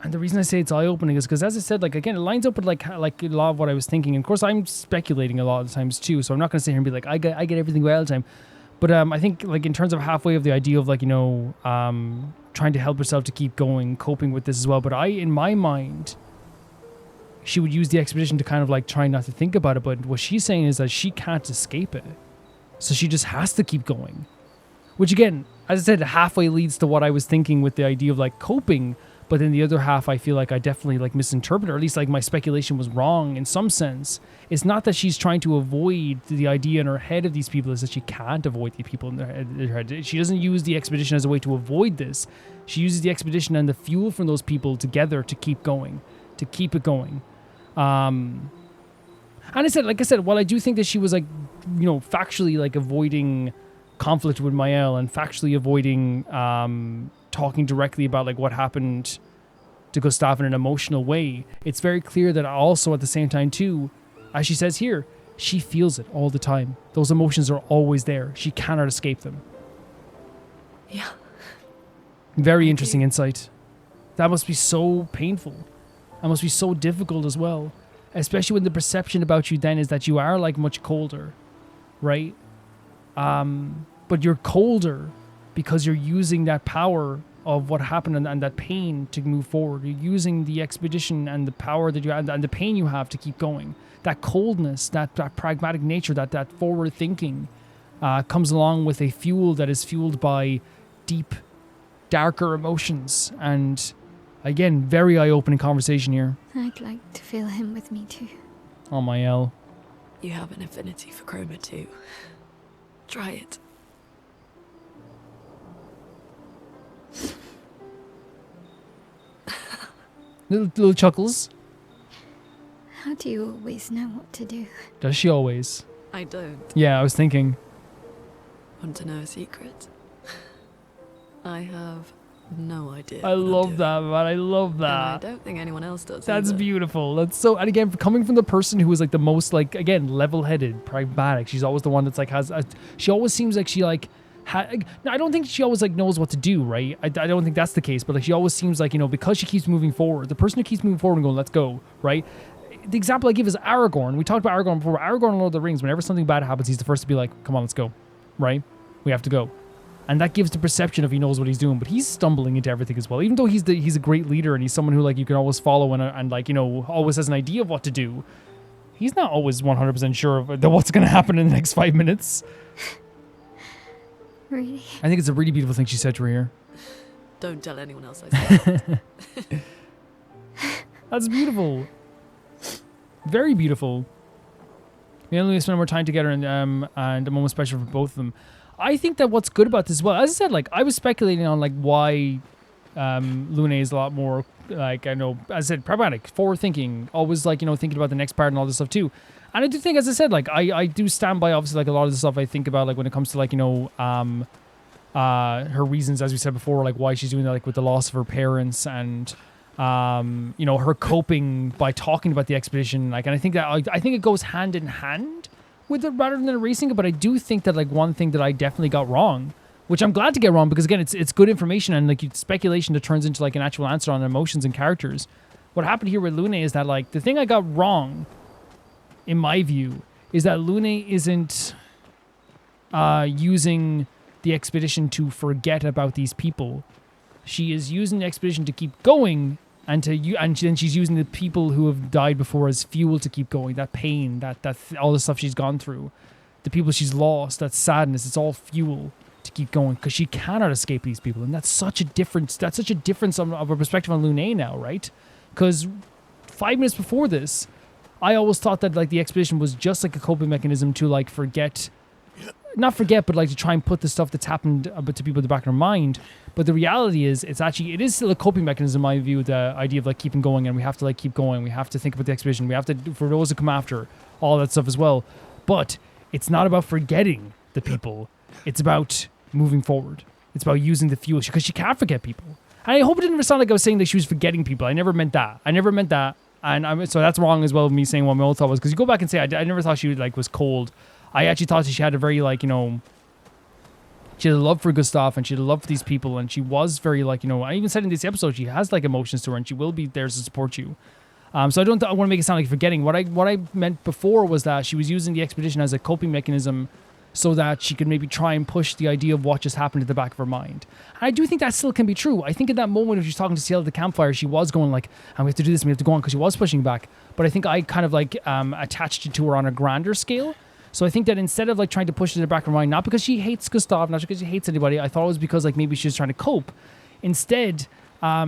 And the reason I say it's eye-opening is because, as I said, like, again, it lines up with like a lot of what I was thinking. And of course, I'm speculating a lot of the times too, so I'm not going to sit here and be like, I get everything right all the time. But I think, like, in terms of halfway of the idea of, like, you know, trying to help herself to keep going, coping with this as well. But in my mind, she would use the expedition to kind of like try not to think about it. But what she's saying is that she can't escape it, so she just has to keep going. Which, again, as I said, halfway leads to what I was thinking with the idea of like coping. But then the other half, I feel like I definitely like misinterpreted, or at least like my speculation was wrong in some sense. It's not that she's trying to avoid the idea in her head of these people, is that she can't avoid the people in her head. She doesn't use the expedition as a way to avoid this. She uses the expedition and the fuel from those people together to keep going, to keep it going. And like I said, while I do think that she was like, you know, factually like avoiding conflict with Mael and factually avoiding talking directly about like what happened to Gustav in an emotional way, it's very clear that also at the same time too, as she says here, she feels it all the time. Those emotions are always there. She cannot escape them. Yeah. Very interesting insight. That must be so painful. That must be so difficult as well. Especially when the perception about you then is that you are like much colder, right? But you're colder because you're using that power of what happened and that pain to move forward. You're using the expedition and the power that you have and the pain you have to keep going. That coldness, that pragmatic nature, that forward thinking comes along with a fuel that is fueled by deep, darker emotions. And again, very eye-opening conversation here. I'd like to feel him with me too. Oh, Mael. You have an affinity for chroma too. Try it. Little chuckles. How do you always know what to do? Does she always? I don't. Yeah, I was thinking. Want to know a secret? I have no idea. I what I'm love doing. that, man. I love And I that. don't think anyone else does. That's either. beautiful. That's so, and again, coming from the person who is like the most, like, again, level-headed, pragmatic. She's always the one that's like she always seems like she like, I don't think she always like knows what to do, right? I don't think that's the case, but like she always seems like, you know, because she keeps moving forward, the person who keeps moving forward and going, let's go, right? The example I give is Aragorn. We talked about Aragorn before. Aragorn in Lord of the Rings, whenever something bad happens, he's the first to be like, come on, let's go, right? We have to go. And that gives the perception of he knows what he's doing, but he's stumbling into everything as well. Even though he's a great leader and he's someone who like you can always follow and like, you know, always has an idea of what to do, he's not always 100% sure of what's going to happen in the next 5 minutes. Really? I think it's a really beautiful thing she said to her here. Don't tell anyone else I said. That's beautiful. Very beautiful. We only spend more time together and a moment special for both of them. I think that what's good about this as well, as I said, like I was speculating on like why Lune is a lot more like, I know, as I said, pragmatic, forward thinking, always like, you know, thinking about the next part and all this stuff too. And I do think, as I said, like I do stand by obviously like a lot of the stuff I think about, like when it comes to like, you know, her reasons, as we said before, like why she's doing that, like with the loss of her parents and you know, her coping by talking about the expedition, like, and I think it goes hand in hand with it rather than erasing it. But I do think that like one thing that I definitely got wrong, which I'm glad to get wrong because again, it's good information and like speculation that turns into like an actual answer on emotions and characters. What happened here with Lune is that like the thing I got wrong, in my view, is that Lune isn't using the expedition to forget about these people. She is using the expedition to keep going, and then she's using the people who have died before as fuel to keep going. That pain, that all the stuff she's gone through, the people she's lost, that sadness, it's all fuel to keep going because she cannot escape these people. And that's such a difference. That's such a difference of a perspective on Lune now, right? Because 5 minutes before this, I always thought that like the expedition was just like a coping mechanism to like not forget, but like to try and put the stuff that's happened to people in the back of their mind. But the reality is, it is still a coping mechanism, in my view, the idea of like keeping going, and we have to like keep going. We have to think about the expedition. We have to, for those who come after, all that stuff as well. But it's not about forgetting the people. It's about moving forward. It's about using the fuel because she can't forget people. And I hope it didn't sound like I was saying that she was forgetting people. I never meant that. And so that's wrong as well with me saying what my own thought was. Because you go back and say, I never thought she was cold. I actually thought she had a very, she had a love for Gustav and she had a love for these people. And she was very, I even said in this episode, she has, emotions to her and she will be there to support you. So I want to make it sound like forgetting. What I meant before was that she was using the expedition as a coping mechanism so that she could maybe try and push the idea of what just happened to the back of her mind. And I do think that still can be true. I think at that moment, if she's talking to Ciel at the campfire, she was going and we have to do this, and we have to go on, because she was pushing back. But I think I kind of attached it to her on a grander scale. So I think that instead of trying to push it in the back of her mind, not because she hates Gustav, not because she hates anybody, I thought it was because maybe she was trying to cope. Instead,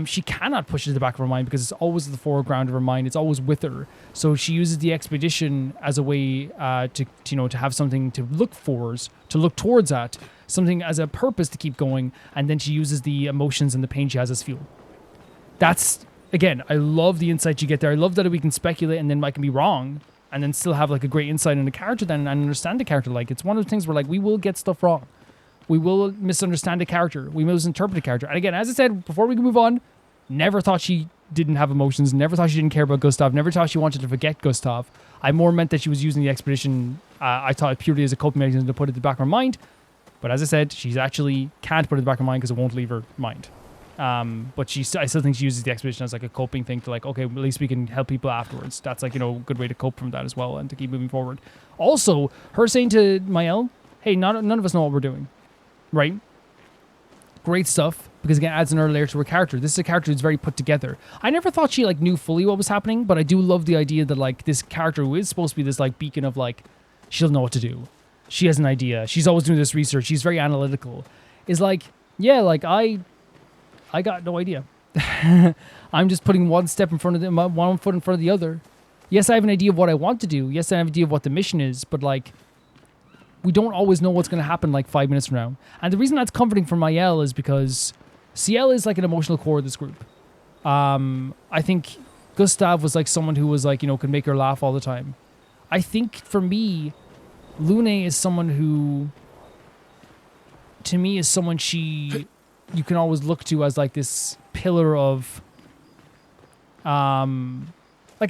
she cannot push it to the back of her mind because it's always at the foreground of her mind. It's always with her. So she uses the expedition as a way to have something to look towards that, something as a purpose to keep going. And then she uses the emotions and the pain she has as fuel. That's, again, I love the insight you get there. I love that we can speculate and then I can be wrong and then still have a great insight in the character then and understand the character. It's one of the things where we will get stuff wrong. We will misunderstand a character. We misinterpret a character. And again, as I said, before we can move on, never thought she didn't have emotions, never thought she didn't care about Gustav, never thought she wanted to forget Gustav. I more meant that she was using the expedition, I thought purely as a coping mechanism to put it in the back of her mind. But as I said, she's actually can't put it in the back of her mind because it won't leave her mind. But I still think she uses the expedition as a coping thing to okay, at least we can help people afterwards. That's a good way to cope from that as well and to keep moving forward. Also, her saying to Mael, hey, none of us know what we're doing. Right? Great stuff, because again, it adds another layer to her character. This is a character that's very put together. I never thought she knew fully what was happening, but I do love the idea that this character who is supposed to be this beacon of she'll know what to do. She has an idea. She's always doing this research. She's very analytical. Is I got no idea. I'm just putting one foot in front of the other. Yes, I have an idea of what I want to do. Yes, I have an idea of what the mission is, but we don't always know what's going to happen 5 minutes from now. And the reason that's comforting for Mael is because Ciel is an emotional core of this group. I think Gustav was someone who was could make her laugh all the time. I think for me, Lune is someone who, to me, is someone you can always look to as this pillar of, a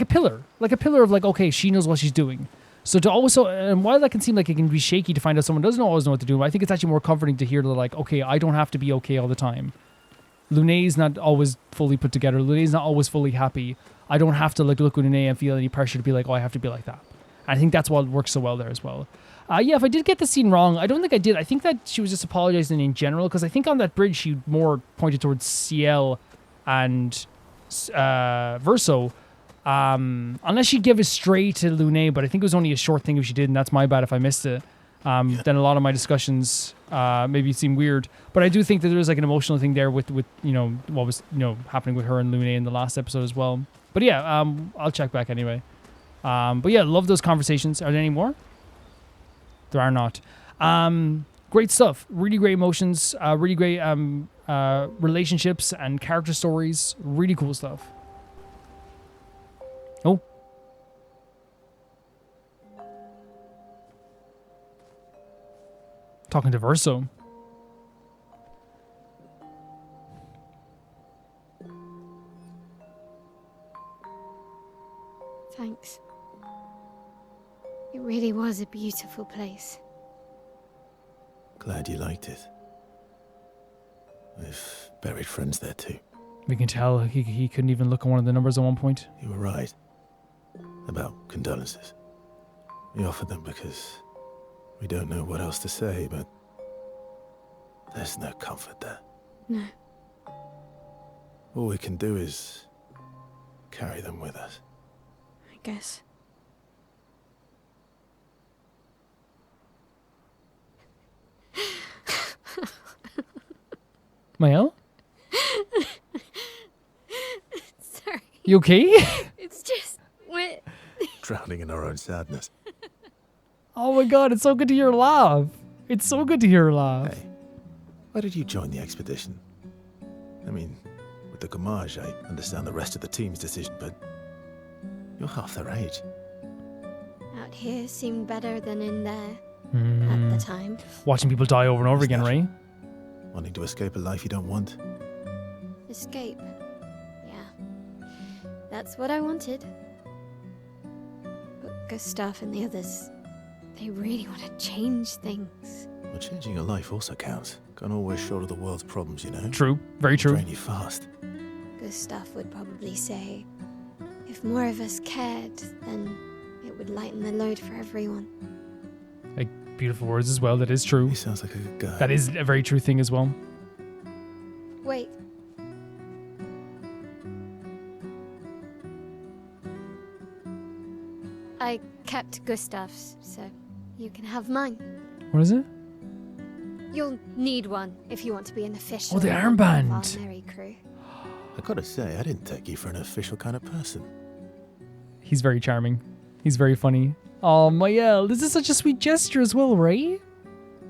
pillar of okay, she knows what she's doing. So to also, and while that can seem like it can be shaky to find out someone doesn't always know what to do, I think it's actually more comforting to hear that okay, I don't have to be okay all the time. Lune's not always fully put together. Lune's not always fully happy. I don't have to look at Lune and feel any pressure to be oh, I have to be like that. And I think that's what works so well there as well. If I did get the scene wrong, I don't think I did. I think that she was just apologizing in general, because I think on that bridge she more pointed towards Ciel and Verso. Unless she gave it straight to Lune, but I think it was only a short thing if she did, and that's my bad if I missed it. Then a lot of my discussions maybe seem weird, but I do think that there's an emotional thing there with what was happening with her and Lune in the last episode as well. But yeah, I'll check back anyway. But yeah, love those conversations. Are there any more? There are not. Great stuff. Really great emotions. Really great relationships and character stories. Really cool stuff. Oh. Talking to Verso. Thanks. It really was a beautiful place. Glad you liked it. We've buried friends there too. We can tell he couldn't even look at one of the numbers at one point. You were right. About condolences. We offered them because we don't know what else to say, but there's no comfort there. No. All we can do is carry them with us. I guess. Mael? Sorry. You okay? It's just... Drowning in our own sadness. Oh my god, it's so good to hear her laugh. It's so good to hear her laugh. Hey, why did you join the expedition? I mean, with the Gommage, I understand the rest of the team's decision, but you're half their age. out here seemed better than in there Hmm. at the time. Watching people die over and over What's again, that? right? Wanting to escape a life you don't want. Escape. Yeah. That's what I wanted. But Gustav and the others, they really want to change things. Well, changing your life also counts. Can't always shoulder the world's problems, you know. True. Very true. Drain you fast. Gustav would probably say, if more of us cared, then it would lighten the load for everyone. Like, beautiful words as well. That is true. He sounds like a good guy. That is a very true thing as well. Wait. I kept Gustav's, so you can have mine. What is it? You'll need one if you want to be an official. Oh, the member of our armband. merry crew. I gotta say, I didn't take you for an official kind of person. He's very charming. He's very funny. Oh, Mael, this is such a sweet gesture as well, right?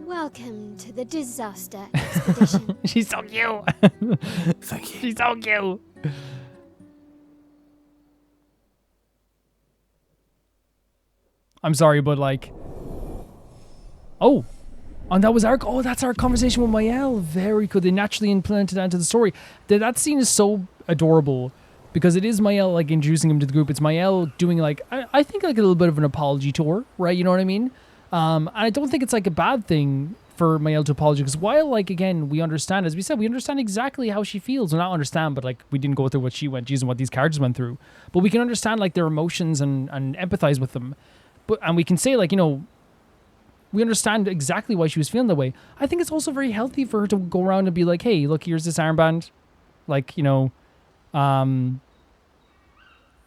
Welcome to the disaster expedition. She's so cute. Thank you. She's so cute. I'm sorry, but like... Oh. And that was our... Oh, that's our conversation with Mael. Very good. They naturally implemented that into the story. That scene is so adorable because it is Mael, like, introducing him to the group. It's Mael doing, like, I think, like, a little bit of an apology tour, right? You know what I mean? And I don't think it's, like, a bad thing for Mael to apologize because while, like, again, we understand, as we said, we understand exactly how she feels. Well, not understand, but, like, we didn't go through what she went, and what these characters went through. But we can understand, like, their emotions and empathize with them. And we can say, like, you know, we understand exactly why she was feeling that way. I think it's also very healthy for her to go around and be like, hey, look, here's this armband. Like, you know,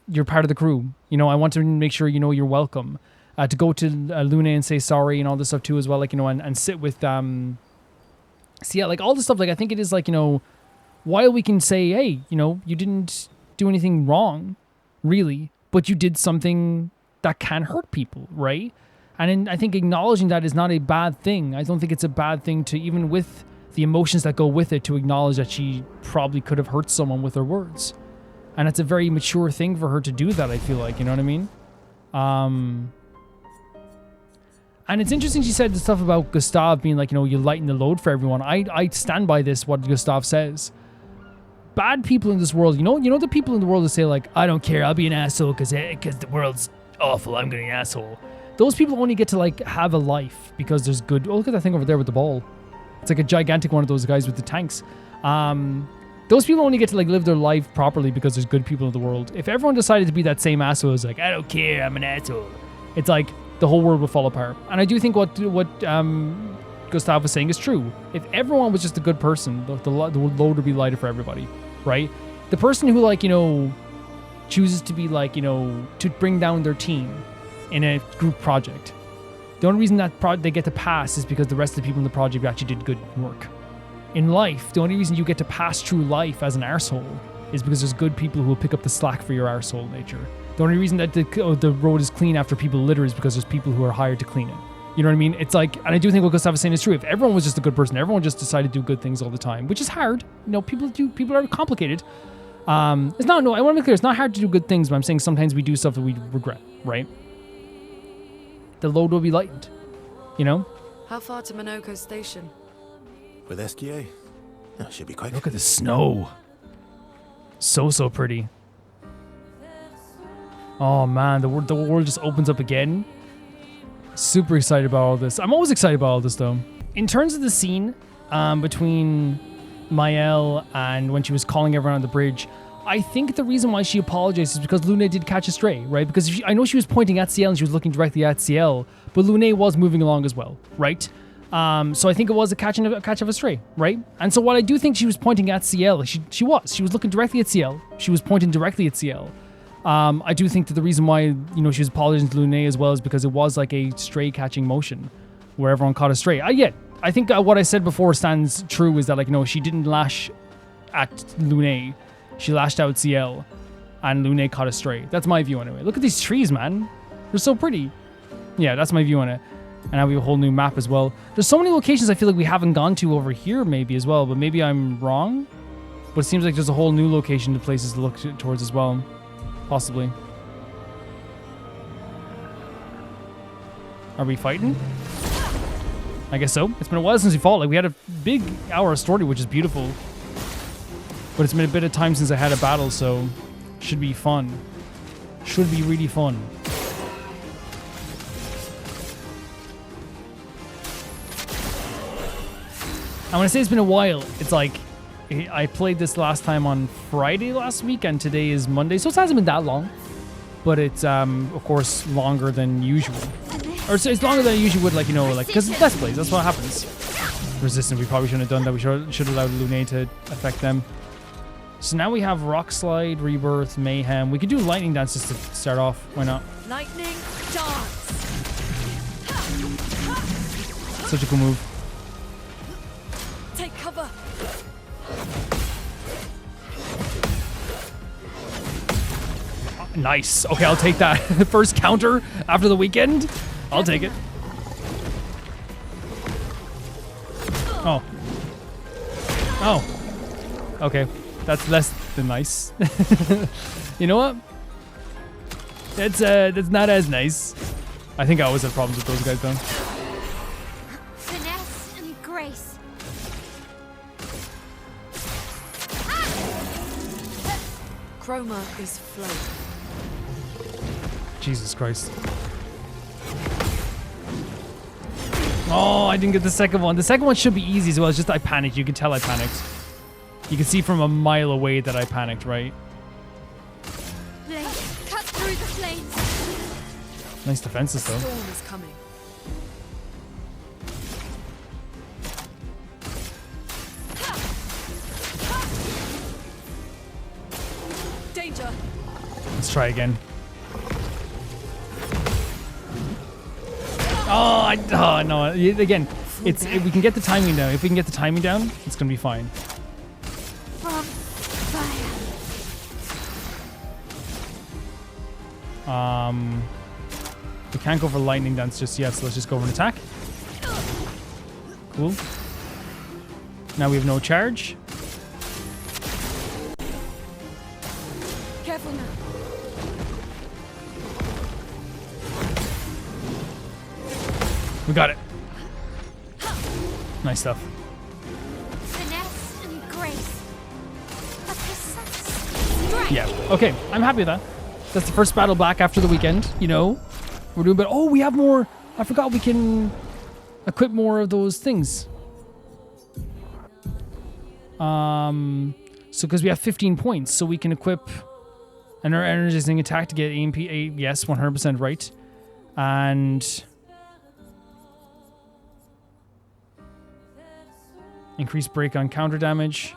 you're part of the crew. You know, I want to make sure, you know, you're welcome. To go to Luna and say sorry and all this stuff too as well. Like, you know, and sit with, so yeah, like all this stuff, like, I think it is like, you know, while we can say, hey, you know, you didn't do anything wrong, really, but you did something that can hurt people, right? And I think acknowledging that is not a bad thing. I don't think it's a bad thing to, even with the emotions that go with it, to acknowledge that she probably could have hurt someone with her words. And it's a very mature thing for her to do that, I feel like, you know what I mean? And it's interesting she said the stuff about Gustav being like, you know, you lighten the load for everyone. I stand by this, what Gustav says. Bad people in this world, you know the people in the world that say like, I don't care, I'll be an asshole because the world's awful, I'm gonna be an asshole. Those people only get to like have a life because there's good. Oh, look at that thing over there with the ball. It's like a gigantic one of those guys with the tanks. Those people only get to like live their life properly because there's good people in the world. If everyone decided to be that same asshole, it's like, I don't care, I'm an asshole. It's like the whole world would fall apart. And I do think what Gustav was saying is true. If everyone was just a good person, the load would be lighter for everybody, right? The person who like, you know, chooses to be like, you know, to bring down their team in a group project. The only reason that they get to pass is because the rest of the people in the project actually did good work. In life, the only reason you get to pass through life as an arsehole is because there's good people who will pick up the slack for your arsehole nature. The only reason that the road is clean after people litter is because there's people who are hired to clean it. You know what I mean? It's like, and I do think what Gustav is saying is true. If everyone was just a good person, everyone just decided to do good things all the time, which is hard. You know, people are complicated. I want to be clear, it's not hard to do good things, but I'm saying sometimes we do stuff that we regret, right? The load will be lightened, you know? How far to Monoco station? With SGA? Oh, should be quick. Look at the snow. So pretty. Oh man, the world just opens up again. Super excited about all this. I'm always excited about all this though. In terms of the scene between Mael and when she was calling everyone on the bridge, I think the reason why she apologized is because Luna did catch a stray, right? Because I know she was pointing at Ciel and she was looking directly at Ciel, but Luna was moving along as well, right? So I think it was a catch of a stray, right? And so while I do think she was pointing at Ciel, she was looking directly at Ciel. She was pointing directly at Ciel. I do think that the reason why, you know, she was apologizing to Luna as well is because it was like a stray catching motion where everyone caught a stray. I think what I said before stands true is that, like, you know, she didn't lash at Luna. She lashed out Ciel and Luna caught a stray. That's my view anyway. Look at these trees, man. They're so pretty. Yeah, that's my view on it. And now we have a whole new map as well. There's so many locations I feel like we haven't gone to over here maybe as well, but maybe I'm wrong. But it seems like there's a whole new location to places to look towards as well. Possibly. Are we fighting? I guess so. It's been a while since we fought. Like, we had a big hour of story, which is beautiful. But it's been a bit of time since I had a battle, so should be fun. Should be really fun. And when I say it's been a while, it's like I played this last time on Friday last week, and today is Monday, so it hasn't been that long. But it's, of course, longer than usual. Or so it's longer than I usually would, like, you know, like, because it's Let's Plays, that's what happens. Resistant, we probably shouldn't have done that. We should have allowed Lune to affect them. So now we have Rock Slide, Rebirth, Mayhem. We could do Lightning Dance just to start off. Why not? Lightning dance. Such a cool move. Take cover. Nice. Okay, I'll take that. First counter after the weekend. I'll take it. Oh. Oh. Okay. That's less than nice. You know what? That's not as nice. I think I always have problems with those guys though. Finesse and grace. Chroma is float. Jesus Christ. Oh, I didn't get the second one. The second one should be easy as well. It's just I panicked. You can tell I panicked. You can see from a mile away that I panicked, right? Blade, cut through the flames. Nice defenses though. Storm is coming. Danger. Let's try again. Oh no! Again, we can get the timing down. If we can get the timing down, it's gonna be fine. From fire. We can't go for Lightning Dance just yet, so let's just go for an attack. Cool. Now we have no charge. Careful now. We got it. Nice stuff. Finesse and grace. A precise strike. Yeah. Okay. I'm happy with that. That's the first battle back after the weekend. You know, we're doing. But oh, we have more. I forgot we can equip more of those things. So because we have 15 points, so we can equip an energizing attack to get AMP. Yes, 100% right, and increase break on counter damage.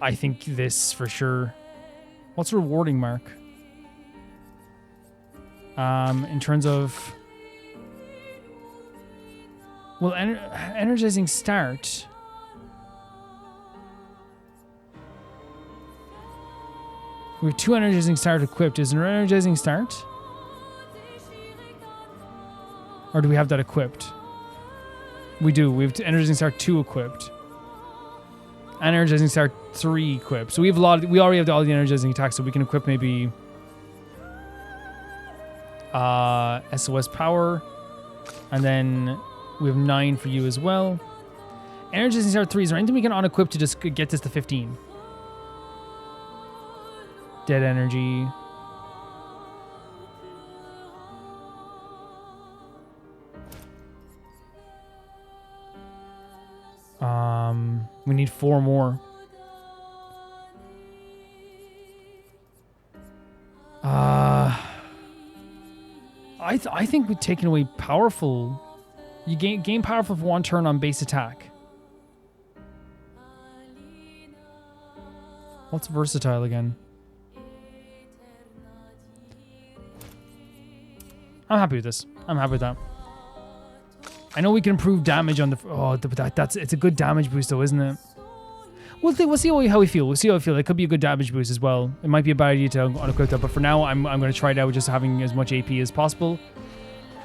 I think this for sure. What's rewarding mark? In terms of, well, energizing start. We have 2 energizing start equipped. Is there an energizing start? Or do we have that equipped? We do. We have energizing start 2 equipped. And energizing start 3 equipped. So we have a lot. We already have all the energizing attacks, so we can equip maybe SOS power, and then we have 9 for you as well. Energizing start 3. Is there anything we can unequip to just get this to 15? Dead energy. We need 4 more. I think we've taken away powerful. You gain powerful for 1 turn on base attack. What's versatile again? I'm happy with this. I'm happy with that. I know we can improve damage on the. Oh, it's a good damage boost though, isn't it? We'll see how we feel. We'll see how we feel. It could be a good damage boost as well. It might be a bad idea to unequip that, but for now, I'm going to try it out with just having as much AP as possible,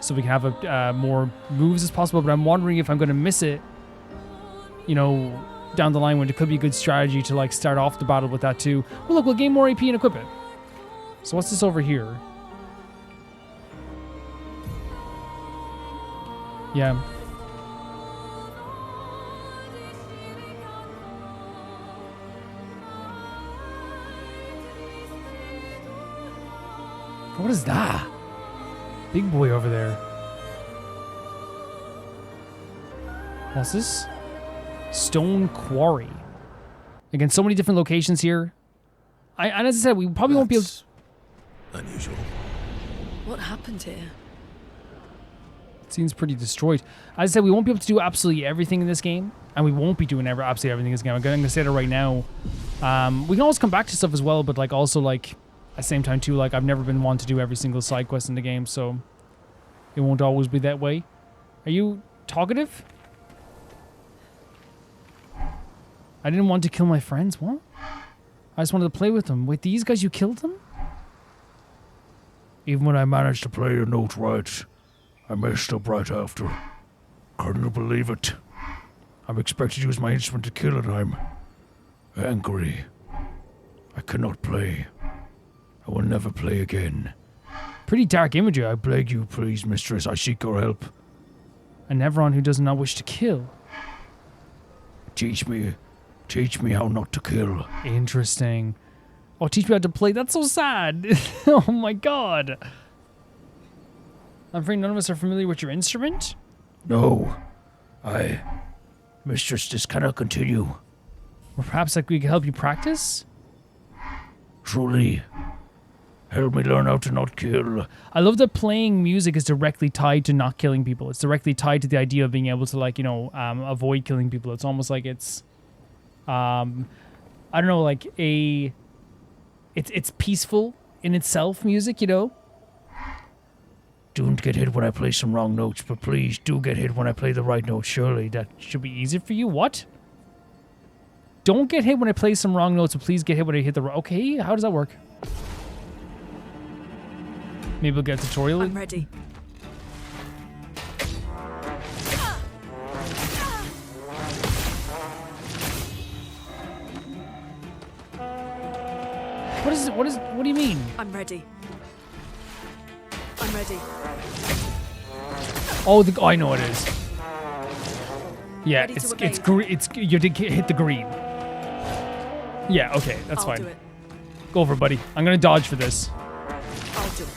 so we can have more moves as possible. But I'm wondering if I'm going to miss it, you know, down the line when it could be a good strategy to like start off the battle with that too. Well, look, we'll gain more AP and equip it. So what's this over here? Yeah. What is that? Big boy over there. What's this? Stone Quarry. Again, so many different locations here. And as I said, we probably won't be able to... Unusual. What happened here? It seems pretty destroyed. As I said, we won't be able to do absolutely everything in this game. And we won't be doing absolutely everything in this game. I'm going to say that right now. We can always come back to stuff as well, but like also like at the same time too, like I've never been one to do every single side quest in the game, so it won't always be that way. Are you talkative? I didn't want to kill my friends. What? I just wanted to play with them. Wait, these guys, you killed them? Even when I managed to play the note right, I messed up right after. Couldn't believe it. I'm expected to use my instrument to kill it. I'm angry. I cannot play. I will never play again. Pretty dark imagery. I beg you, please, mistress. I seek your help. And everyone who does not wish to kill. Teach me how not to kill. Interesting. Oh, teach me how to play. That's so sad. Oh my god. I'm afraid none of us are familiar with your instrument. No. Mistress, this cannot continue. Or perhaps like we can help you practice? Truly. Help me learn how to not kill. I love that playing music is directly tied to not killing people. It's directly tied to the idea of being able to, like, you know, avoid killing people. It's almost like it's, I don't know, like it's peaceful in itself, music, you know? Don't get hit when I play some wrong notes, but please do get hit when I play the right notes. Surely that Should be easier for you? What? Don't get hit when I play some wrong notes, but please get hit when I hit the right... Okay, how does that work? Maybe we'll get a tutorial. I'm ready. What do you mean? I'm ready. I'm ready. Oh, I know what it is. Yeah, Ready to it's evade. green. It's you did hit the green. Yeah, okay, that's I'll fine. do it. Go for it, buddy. I'm gonna dodge for this. I'll do it.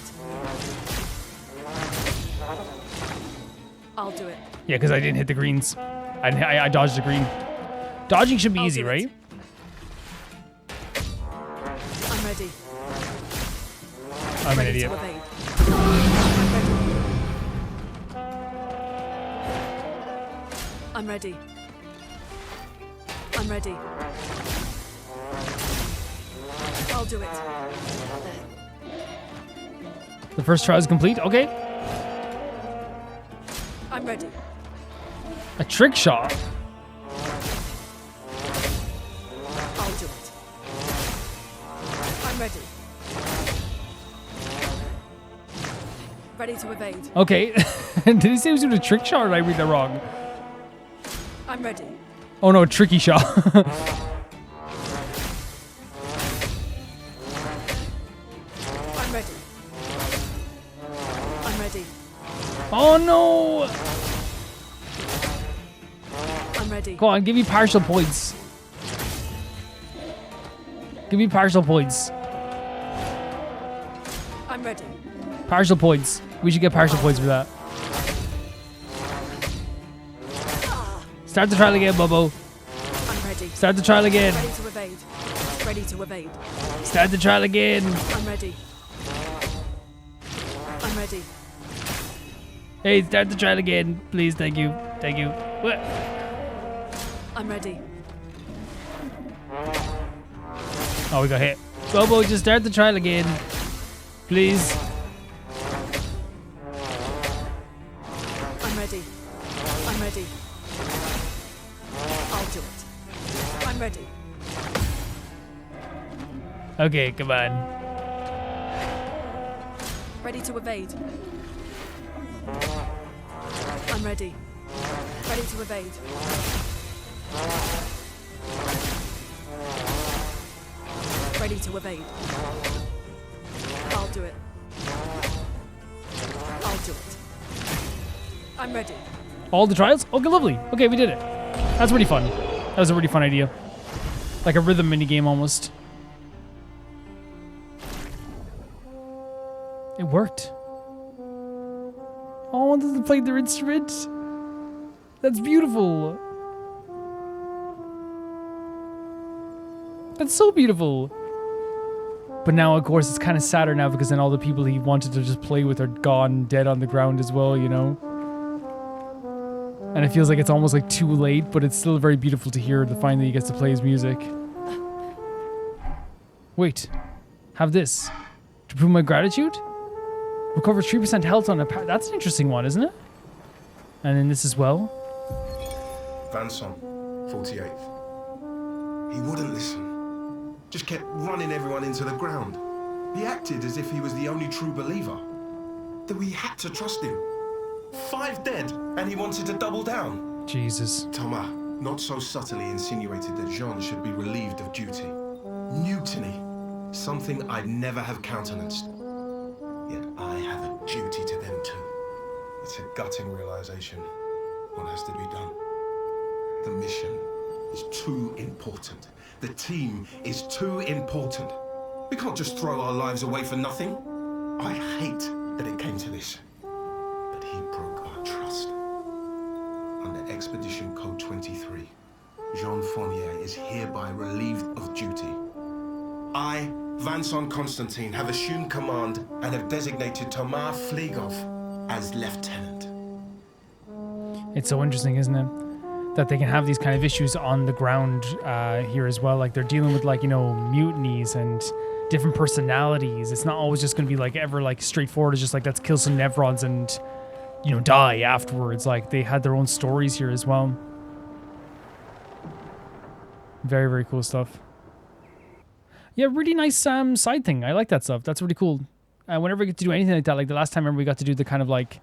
I'll do it. Yeah, because I didn't hit the greens. I dodged the green. Dodging should be I'll easy, do it. right? I'm ready. I'm an Ready idiot. to evade. I'm ready. I'm ready. I'm ready. I'll do it. The first trial is complete. Okay. I'm ready. A trick shot. I'll do it. I'm ready. Ready to evade. Okay. Did he say he was doing a trick shot, or did I read that wrong? I'm ready. Oh no, a tricky shot. I'm ready. I'm ready. Oh no! I'm ready. Go on, give me partial points. Give me partial points. I'm ready. Partial points. We should get partial points for that. Start the trial again, Bobo. I'm ready. Start the trial again. Ready to evade. Ready to evade. Start the trial again. I'm ready. I'm ready. Hey, start the trial again. Please, thank you. Thank you. What? I'm ready. Oh, we got hit. Bobo, just start the trial again. Please. I'm ready. I'm ready. I'll do it. I'm ready. Okay, come on. Ready to evade. I'm ready. Ready to evade. Ready to evade. I'll do it. I'll do it. I'm ready. All the trials? Okay, lovely. Okay, we did it. That's really fun. That was a really fun idea. Like a rhythm mini game almost. It worked. Oh, they played their instrument. That's beautiful. That's so beautiful. But now, of course, it's kind of sadder now because then all the people he wanted to just play with are gone, dead on the ground as well, you know? And it feels like it's almost like too late, but it's still very beautiful to hear the finally he gets to play his music. Wait. Have this. To prove my gratitude? Recover 3% health on a that's an interesting one, isn't it? And then this as well. Vanson, 48th. He wouldn't listen. Just kept running everyone into the ground. He acted as if he was the only true believer. That we had to trust him. 5 dead, and he wanted to double down. Jesus. Thomas not so subtly insinuated that Jean should be relieved of duty. Mutiny. Something I'd never have countenanced. Yet I have a duty to them too. It's a gutting realization. What has to be done? The mission is too important. The team is too important. We can't just throw our lives away for nothing. I hate that it came to this. But he broke our trust. Under Expedition Code 23, Jean Fournier is hereby relieved of duty. I, Vincent Constantine, have assumed command and have designated Thomas Flegov as lieutenant. It's so interesting, isn't it? That they can have these kind of issues on the ground here as well. Like they're dealing with like, you know, mutinies and different personalities. It's not always just going to be like ever like straightforward. It's just like, let's kill some Nevrons and, you know, die afterwards. Like they had their own stories here as well. Very, very cool stuff. Yeah, really nice side thing. I like that stuff. That's really cool. Whenever we get to do anything like that, like the last time, remember we got to do the kind of like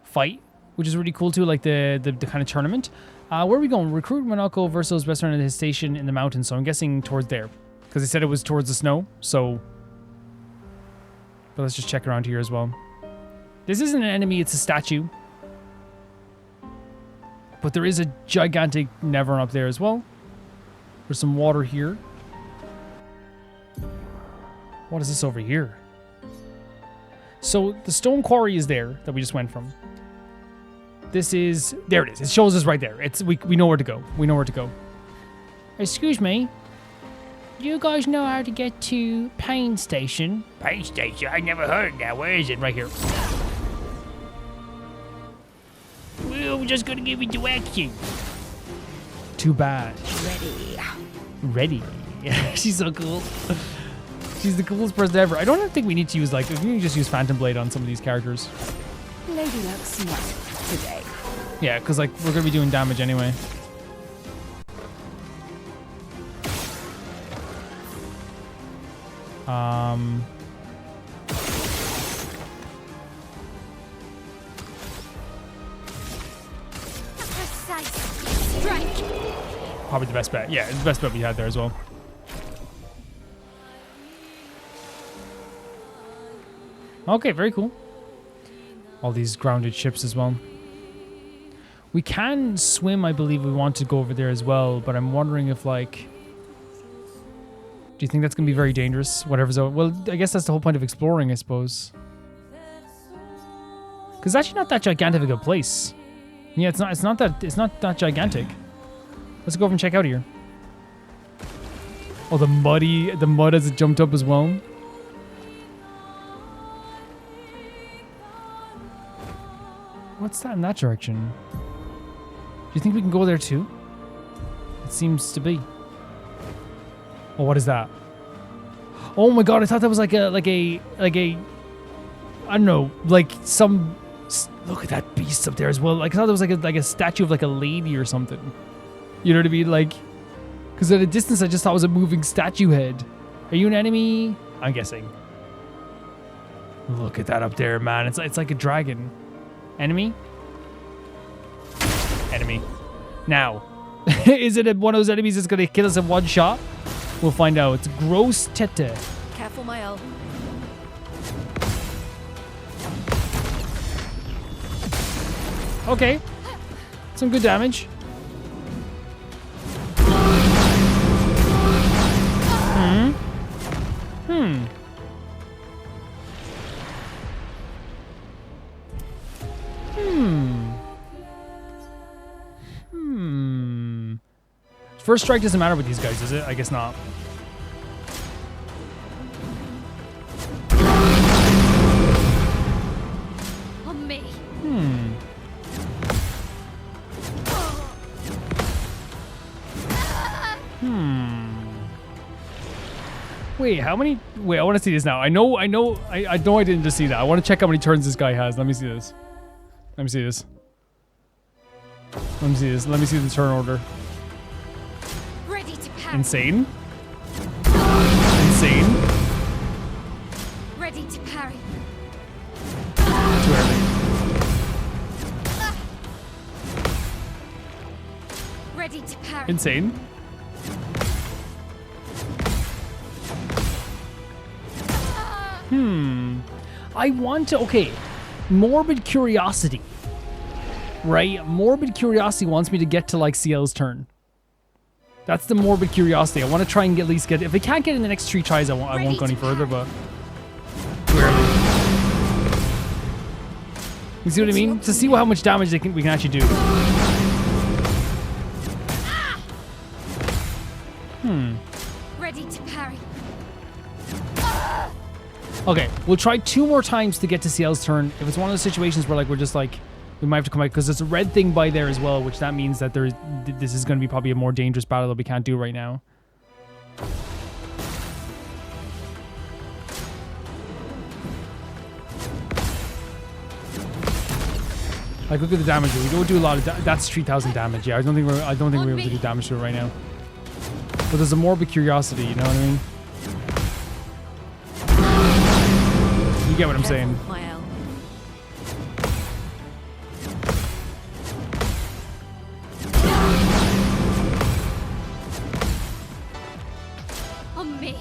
fight, which is really cool too, like the kind of tournament. Where are we going? Recruit Monaco versus best friend at his station in the mountains. So I'm guessing towards there, because they said it was towards the snow. So, but let's just check around here as well. This isn't an enemy; it's a statue. But there is a gigantic Nevron up there as well. There's some water here. What is this over here? So the stone quarry is there that we just went from. This is... There it is. It shows us right there. We know where to go. We know where to go. Excuse me. Do you guys know how to get to Pain Station? Pain Station? I never heard that. Where is it? Right here. Well, we're just going to give you direction. Too bad. Ready. She's so cool. She's the coolest person ever. I don't think we need to use, like... We can just use Phantom Blade on some of these characters. Lady looks smart today. Yeah, because like we're gonna be doing damage anyway. Probably the best bet. Yeah, it's the best bet we had there as well. Okay, very cool. All these grounded ships as well. We can swim, I believe we want to go over there as well, but I'm wondering if, like... Do you think that's going to be very dangerous? Whatever's out. Well, I guess that's the whole point of exploring, I suppose. Because it's actually not that gigantic of a place. Yeah, it's not that gigantic. Let's go over and check out here. Oh, the mud has it jumped up as well. What's that in that direction? Do you think we can go there too? It seems to be. Oh, what is that? Oh my god, I thought that was like a I don't know, like some... Look at that beast up there as well. Like, I thought it was like a statue of like a lady or something. You know what I mean? Like, because at a distance I just thought it was a moving statue head. Are you an enemy? I'm guessing. Look at that up there, man. It's like a dragon. Enemy? Enemy. Now, is it one of those enemies that's going to kill us in one shot? We'll find out. It's Gross Tete. Careful, my elf. Okay. Some good damage. First strike doesn't matter with these guys, does it? I guess not. On me. Wait, how many? Wait, I want to see this now. I know I didn't just see that. I want to check how many turns this guy has. Let me see this. Let me see this. Let me see this. Let me see the turn order. Ready to parry. Insane. Insane. Ready to parry. Too early. Ready to parry. Insane. I want to, okay, morbid curiosity, right? Morbid curiosity wants me to get to like CL's turn. That's the morbid curiosity. I want to try and at least get, if I can't get in the next 3 tries, I won't go any further, but too early. You see what I mean? To see how much damage we can actually do. Ready to parry. Okay, we'll try 2 more times to get to CL's turn. If it's one of those situations where like we're just like, we might have to come back because there's a red thing by there as well, which that means that this is going to be probably a more dangerous battle that we can't do right now. Like look at the damage. We don't do a lot of that's 3,000 damage. Yeah, I don't think we're able to do damage to it right now. But there's a morbid curiosity. You know what I mean? You get what I'm saying? On me.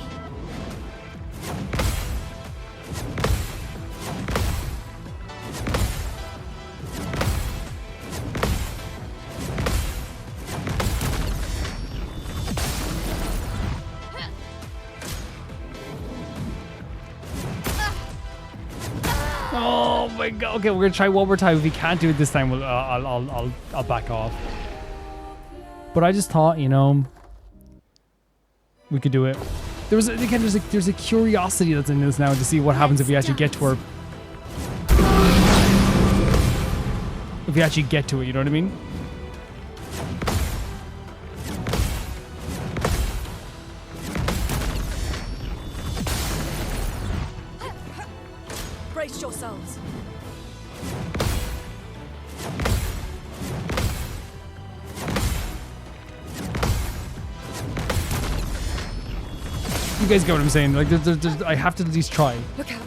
Oh my god. Okay, we're gonna try one more time. If we can't do it this time, I'll back off. But I just thought, you know, we could do it. There's a curiosity that's in this now to see what happens if we actually get to her. If we actually get to it, you know what I mean? Brace yourselves. You guys get what I'm saying? Like, I have to at least try. Look out.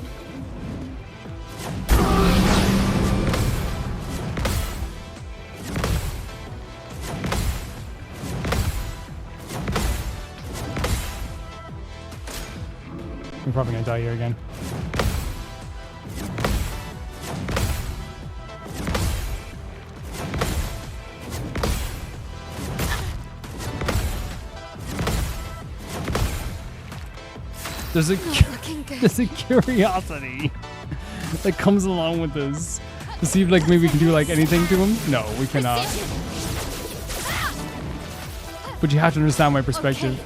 We're probably gonna die here again. There's a curiosity that comes along with this to see if like maybe we can do like anything to him. No, we cannot. But you have to understand my perspective.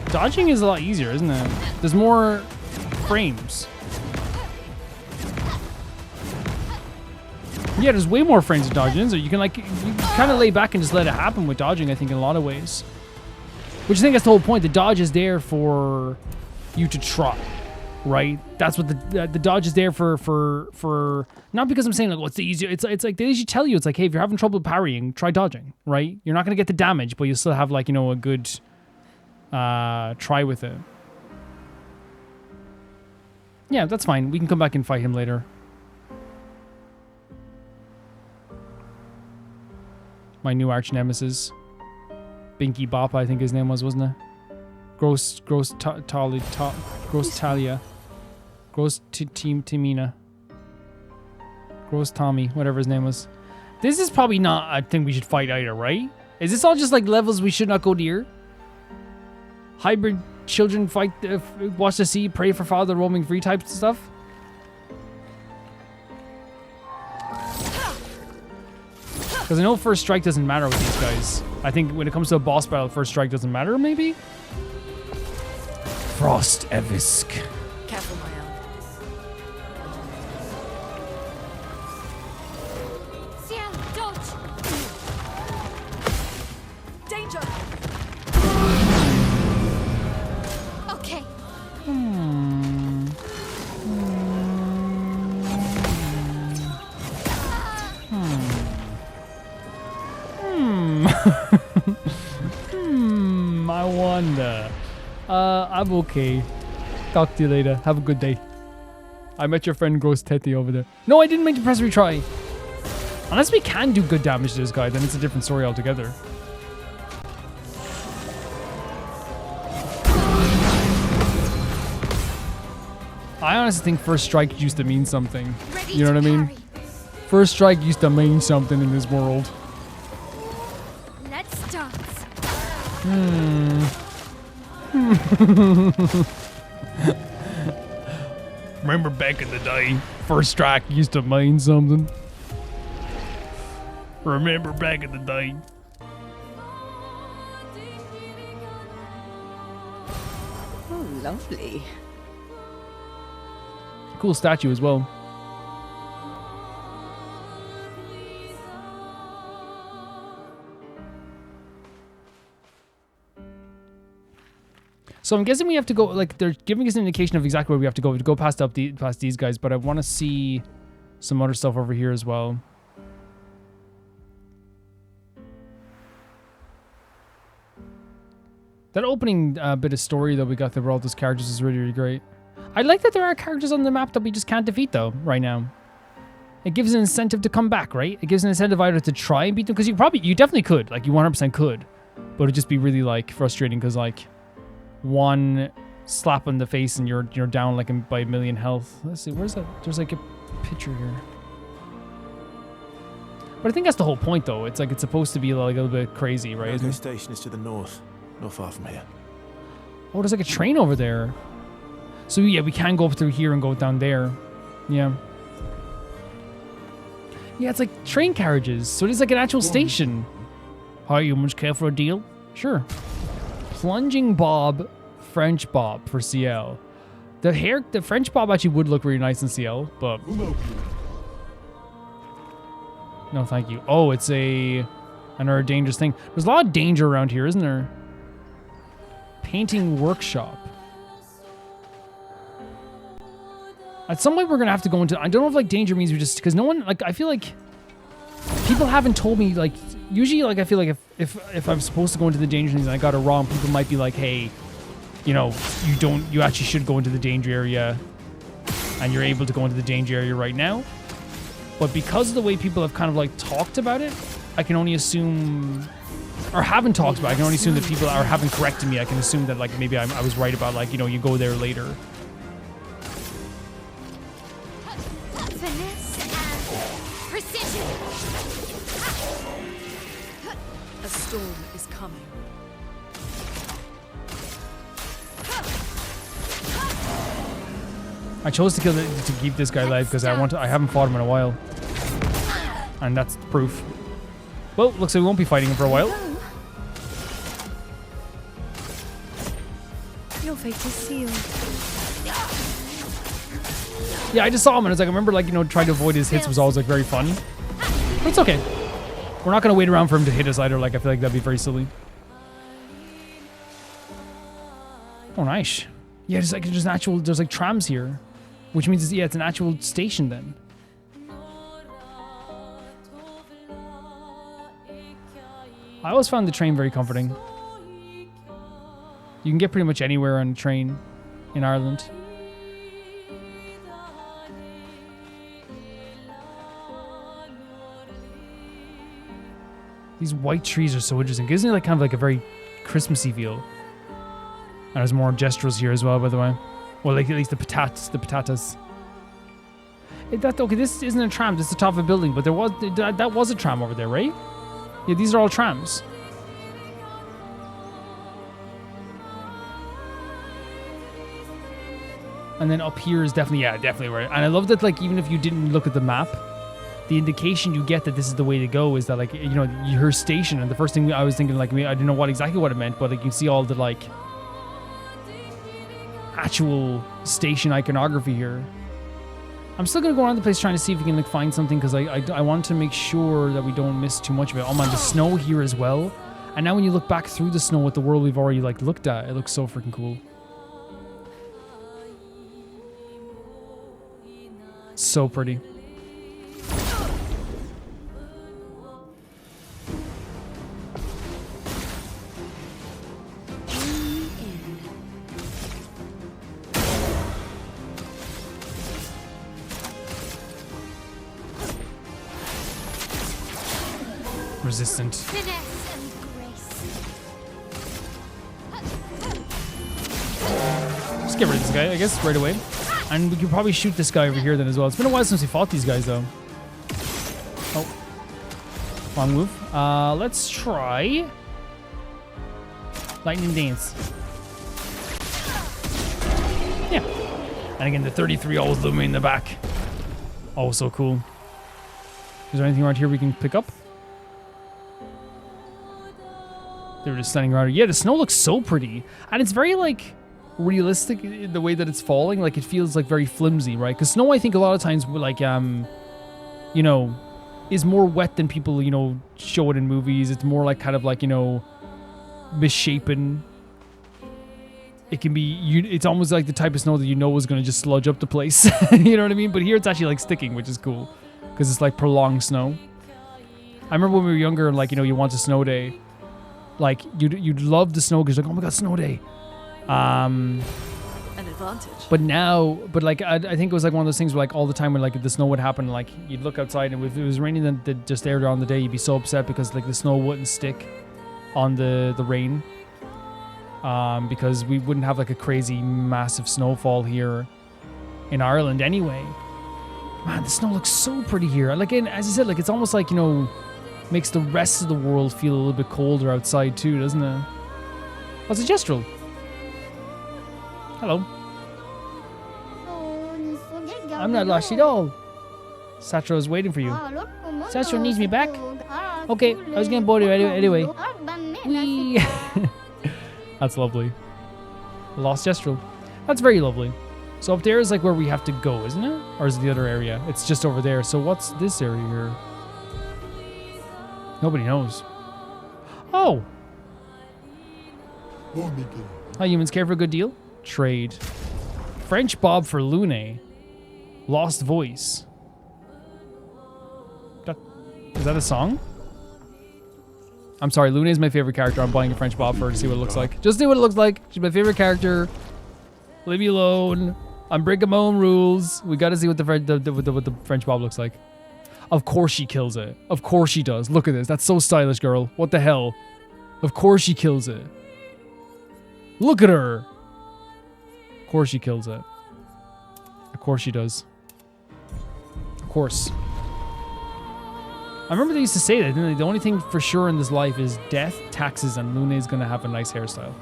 Dodging is a lot easier, isn't it? There's more frames. Yeah, there's way more frames of dodging, so you can like you kind of lay back and just let it happen with dodging, I think, in a lot of ways. Which I think that's the whole point. The dodge is there for you to try, right? That's what the dodge is there for. Not because I'm saying like, what's the easier? It's like they usually tell you, it's like, hey, if you're having trouble parrying, try dodging, right? You're not gonna get the damage, but you'll still have like, you know, a good try with it. Yeah, that's fine. We can come back and fight him later. My new arch nemesis. Binky Bop, I think his name was, wasn't it? Gross Talia. Gross Timina. Gross Tommy, whatever his name was. This is probably not a thing we should fight either, right? Is this all just like levels we should not go near? Hybrid children fight, watch the sea, pray for father, roaming free types of stuff? Because I know first strike doesn't matter with these guys. I think when it comes to a boss battle, first strike doesn't matter, maybe? Frost Evisk. Careful, my Ciel, dodge! Danger! Okay. I wonder. I'm okay. Talk to you later. Have a good day. I met your friend Gross Teddy over there. No, I didn't mean to press retry. Unless we can do good damage to this guy, then it's a different story altogether. I honestly think first strike used to mean something. You know what I mean? First strike used to mean something in this world. Let's dance. Remember back in the day, first strike used to mean something. Remember back in the day. Oh, lovely. Cool statue as well. So I'm guessing we have to go, like, they're giving us an indication of exactly where we have to go past past these guys, but I want to see some other stuff over here as well. That opening bit of story that we got there where all those characters is really, really great. I like that there are characters on the map that we just can't defeat, though, right now. It gives an incentive to come back, right? It gives an incentive either to try and beat them, because you definitely could, like, you 100% could, but it'd just be really, like, frustrating, because, like, one slap on the face and you're down, like, by a million health. Let's see, where's that? There's, like, a picture here. But I think that's the whole point, though. It's, like, it's supposed to be, like, a little bit crazy, right? Monoco station is to the north, not far from here. Oh, there's, like, a train over there. So, yeah, we can go up through here and go down there. Yeah. Yeah, it's like train carriages. So it is like an actual station. Hi, you much care for a deal? Sure. Plunging Bob, French Bob for CL. The French Bob actually would look really nice in CL, but... No, thank you. Oh, it's another dangerous thing. There's a lot of danger around here, isn't there? Painting workshop. At some point, we're going to have to go into... I don't know if, like, danger means we just... Because no one... Like, I feel like... People haven't told me, like... Usually, like, I feel like if I'm supposed to go into the danger things and I got it wrong, people might be like, hey, you know, you actually should go into the danger area. And you're able to go into the danger area right now. But because of the way people have kind of, like, talked about it, I can only assume... Or haven't talked about it. I can only assume that people haven't corrected me. I can assume that, like, maybe I was right about, like, you know, you go there later. A storm is coming. I chose to keep this guy alive because I haven't fought him in a while. And that's proof. Well, looks like we won't be fighting him for a while. Your fate is sealed. Yeah, I just saw him and it's like, I remember, like, you know, trying to avoid his hits was always, like, very fun. But it's okay. We're not going to wait around for him to hit us either. Like, I feel like that'd be very silly. Oh, nice. Yeah, there's like trams here. Which means, it's an actual station then. I always found the train very comforting. You can get pretty much anywhere on a train in Ireland. These white trees are so interesting. Gives me like kind of like a very Christmassy feel. And there's more gesturals here as well, by the way. Well, like at least the patatas. Okay, this isn't a tram. This is the top of a building, but that was a tram over there, right? Yeah, these are all trams. And then up here is definitely right. And I love that, like, even if you didn't look at the map, the indication you get that this is the way to go is that, like, you know, her station. And the first thing I was thinking, like, I didn't know exactly what it meant, but like, you can see all the, like, actual station iconography here. I'm still gonna go around the place trying to see if we can, like, find something, because I want to make sure that we don't miss too much of it. Oh man, the snow here as well. And now when you look back through the snow at the world we've already, like, looked at, it looks so freaking cool. So pretty. Resistant. Finesse and grace. Just get rid of this guy, I guess, right away. And we could probably shoot this guy over here then as well. It's been a while since we fought these guys, though. Oh. Wrong move. Let's try... Lightning Dance. Yeah. And again, the 33 always looming in the back. Oh, so cool. Is there anything around here we can pick up? They were just standing around here. Yeah, the snow looks so pretty. And it's very, like, realistic in the way that it's falling. Like, it feels, like, very flimsy, right? Because snow, I think, a lot of times, like, you know, is more wet than people, you know, show it in movies. It's more, like, kind of, like, you know, misshapen. It can be, it's almost like the type of snow that you know is going to just sludge up the place. You know what I mean? But here it's actually, like, sticking, which is cool. Because it's, like, prolonged snow. I remember when we were younger, like, you know, you want a snow day. Like, you'd love the snow because, like, oh my god, snow day. An advantage. But now, like, I think it was like one of those things where, like, all the time when, like, the snow would happen, like, you'd look outside and if it was raining then just earlier on the day, you'd be so upset because, like, the snow wouldn't stick on the rain. Because we wouldn't have, like, a crazy massive snowfall here in Ireland anyway. Man, the snow looks so pretty here. Like, and as you said, like, it's almost like, you know, makes the rest of the world feel a little bit colder outside too, doesn't it? Oh, it's a Gestrel. Hello. I'm not lost at all. Satchel is waiting for you. Satchel needs me back? Okay, I was gonna board you anyway. Whee! That's lovely. Lost Gestrel. That's very lovely. So up there is like where we have to go, isn't it? Or is it the other area? It's just over there. So what's this area here? Nobody knows. Oh! How humans care for a good deal? Trade. French Bob for Lune. Lost Voice. Is that a song? I'm sorry, Lune is my favorite character. I'm buying a French Bob for her to see what it looks like. Just see what it looks like. She's my favorite character. Leave me alone. I'm breaking my own rules. We gotta see what the French Bob looks like. Of course she kills it. Of course she does. Look at this. That's so stylish, girl. What the hell? Of course she kills it. Look at her. Of course she kills it. Of course she does. Of course. I remember they used to say that, didn't they? The only thing for sure in this life is death, taxes, and Lune's gonna have a nice hairstyle.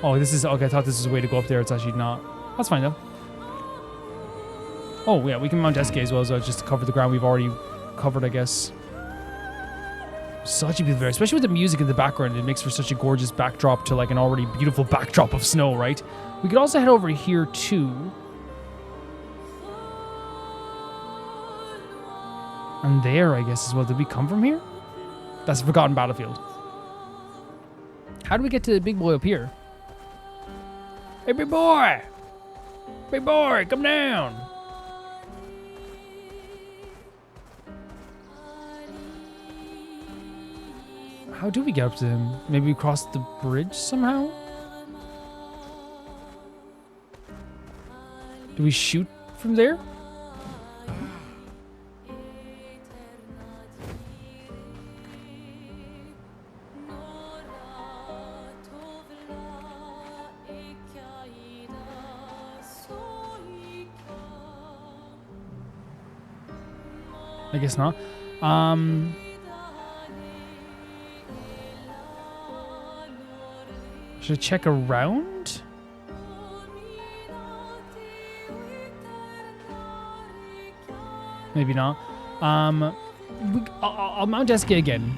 Oh, this is... Okay, I thought this was a way to go up there. It's actually not. That's fine, though. Oh, yeah, we can mount SK as well, so just to cover the ground we've already covered, I guess. Such a beautiful area, especially with the music in the background. It makes for such a gorgeous backdrop to, like, an already beautiful backdrop of snow, right? We could also head over here, too. And there, I guess, as well. Did we come from here? That's a forgotten battlefield. How do we get to the big boy up here? Hey, big boy! Big boy, come down! How do we get up to him? Maybe we cross the bridge somehow? Do we shoot from there? I guess not. Should I check around? Maybe not. I'll mount Esky again.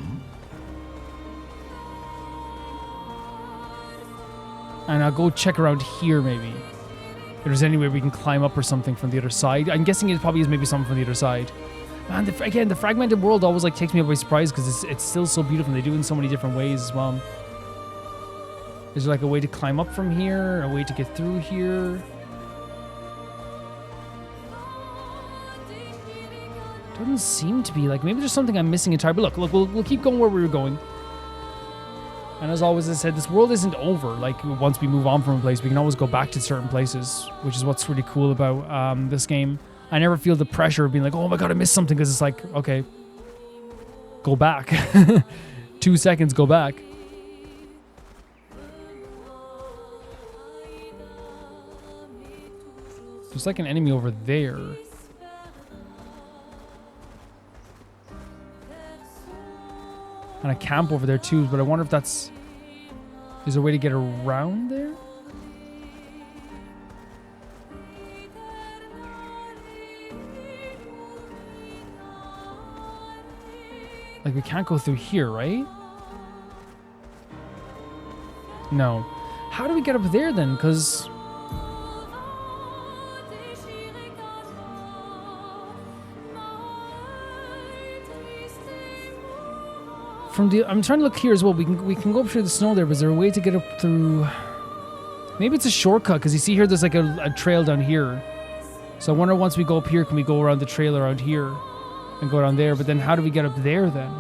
And I'll go check around here, maybe. If there's any way we can climb up or something from the other side. I'm guessing it probably is maybe something from the other side. Man, again, the fragmented world always like takes me by surprise because it's still so beautiful. And they do it in so many different ways as well. Is there like a way to climb up from here? A way to get through here? Doesn't seem to be. Like, maybe there's something I'm missing entirely. But look, we'll keep going where we were going. And as always, as I said, this world isn't over. Like, once we move on from a place, we can always go back to certain places, which is what's really cool about this game. I never feel the pressure of being like, oh my god, I missed something, because it's like, okay, go back. 2 seconds, go back. There's like an enemy over there. And a camp over there too, but I wonder if that's... Is there a way to get around there? Like, we can't go through here, right? No. How do we get up there then? Because... From the, I'm trying to look here as well. We can go up through the snow there, but is there a way to get up through? Maybe it's a shortcut, because you see here there's like a trail down here. So I wonder once we go up here, can we go around the trail around here and go down there? But then how do we get up there then?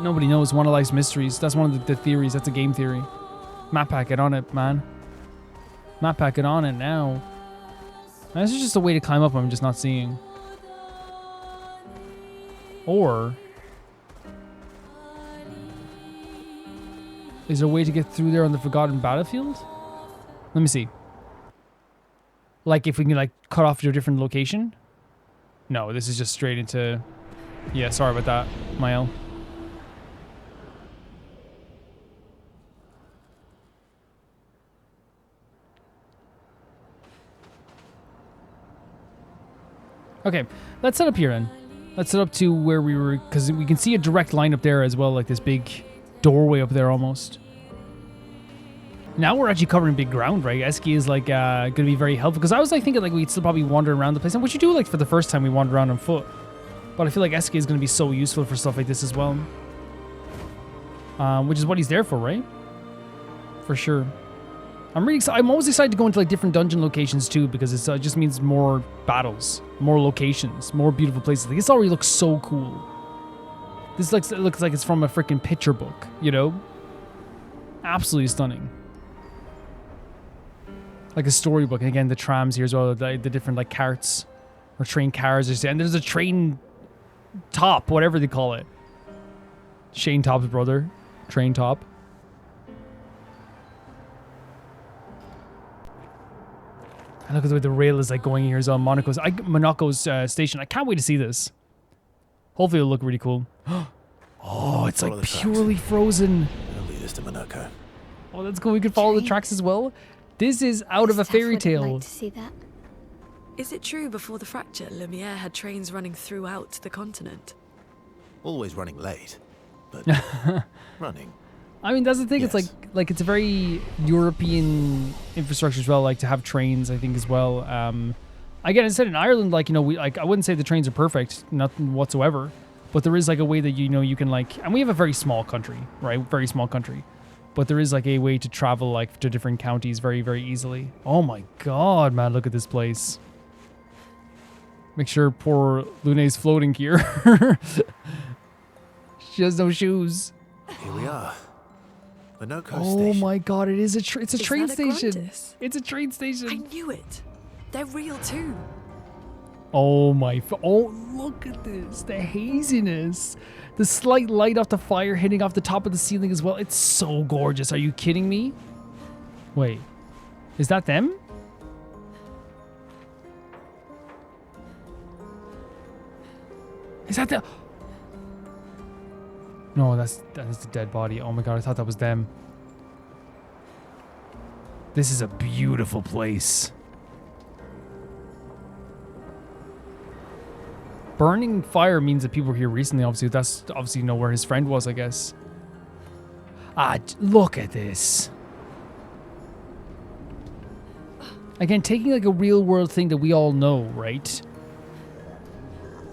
Nobody knows. One of life's mysteries. That's one of the theories. That's a game theory. Map pack it on it, man. Map pack it on it now. This is just a way to climb up I'm just not seeing. Or... Is there a way to get through there on the Forgotten Battlefield? Let me see. Like if we can like cut off to a different location? No, this is just straight into... Yeah, sorry about that, Mael. Okay, let's set up here then. Let's set up to where we were, because we can see a direct line up there as well, like this big doorway up there almost. Now we're actually covering big ground, right? Esky is like going to be very helpful, because I was like thinking like we'd still probably wander around the place, and what you do like for the first time we wander around on foot. But I feel like Esky is going to be so useful for stuff like this as well. Which is what he's there for, right? For sure. I'm really excited. I'm always excited to go into like different dungeon locations too, because it just means more battles, more locations, more beautiful places. Like, this already looks so cool. This looks like it's from a freaking picture book, you know? Absolutely stunning. Like a storybook. And again, the trams here as well, the different like carts or train cars. And there's a train top, whatever they call it. Shane Top's brother, Train Top. And look at the way the rail is like going here as well. Monoco's station. I can't wait to see this. Hopefully it'll look really cool. Oh, it's like purely frozen. It'll lead us to Monaco. Oh, that's cool. We can follow the tracks as well. This is out of a fairy tale. I'd like to see that. Is it true before the fracture, Lumiere had trains running throughout the continent? Always running late, but running. I mean, that's the thing. Yes. It's like it's a very European infrastructure as well. Like to have trains, I think as well. Again, I said in Ireland, like, you know, I wouldn't say the trains are perfect, nothing whatsoever. But there is like a way that, you know, you can like, and we have a very small country, right? Very small country. But there is like a way to travel like to different counties very, very easily. Oh my God, man, look at this place. Make sure poor Lune's floating here. She has no shoes. Here we are. Monoco Oh station. my God, it is it's a train that a station. Grandis? It's a train station. I knew it. They're real too. Oh my, oh, look at this. The haziness. The slight light off the fire hitting off the top of the ceiling as well. It's so gorgeous. Are you kidding me? Wait. Is that them? Is that the... No, that is the dead body. Oh my god, I thought that was them. This is a beautiful place. Burning fire means that people were here recently, obviously. That's obviously know where his friend was, I guess. Ah, look at this. Again, taking like a real world thing that we all know, right?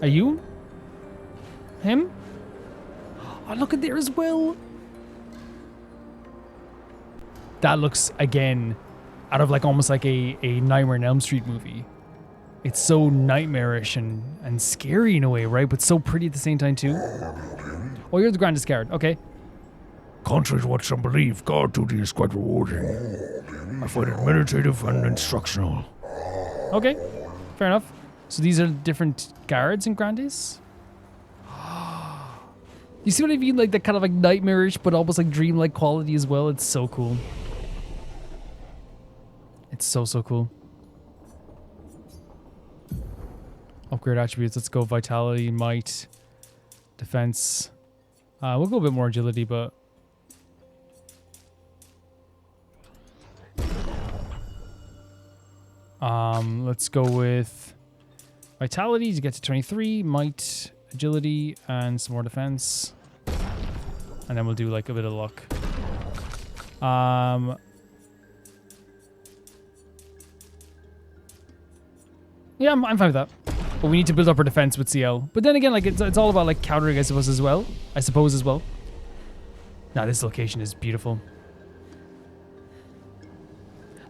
Are you? Him? Oh, look at there as well. That looks, again, out of like almost like a Nightmare on Elm Street movie. It's so nightmarish and scary in a way, right? But so pretty at the same time too. Oh, you're the grandest guard. Okay. Contrary to what some believe, guard duty is quite rewarding. I find it meditative and instructional. Okay. Fair enough. So these are different guards in Grandes? You see what I mean? Like that kind of like nightmarish but almost like dreamlike quality as well. It's so cool. It's so cool. Upgrade attributes. Let's go vitality, might, defense. We'll go a bit more agility, but let's go with vitality to get to 23, might, agility, and some more defense. And then we'll do like a bit of luck. Yeah, I'm fine with that. But we need to build up our defense with CL. But then again, like it's all about like countering, I suppose as well. Nah, this location is beautiful.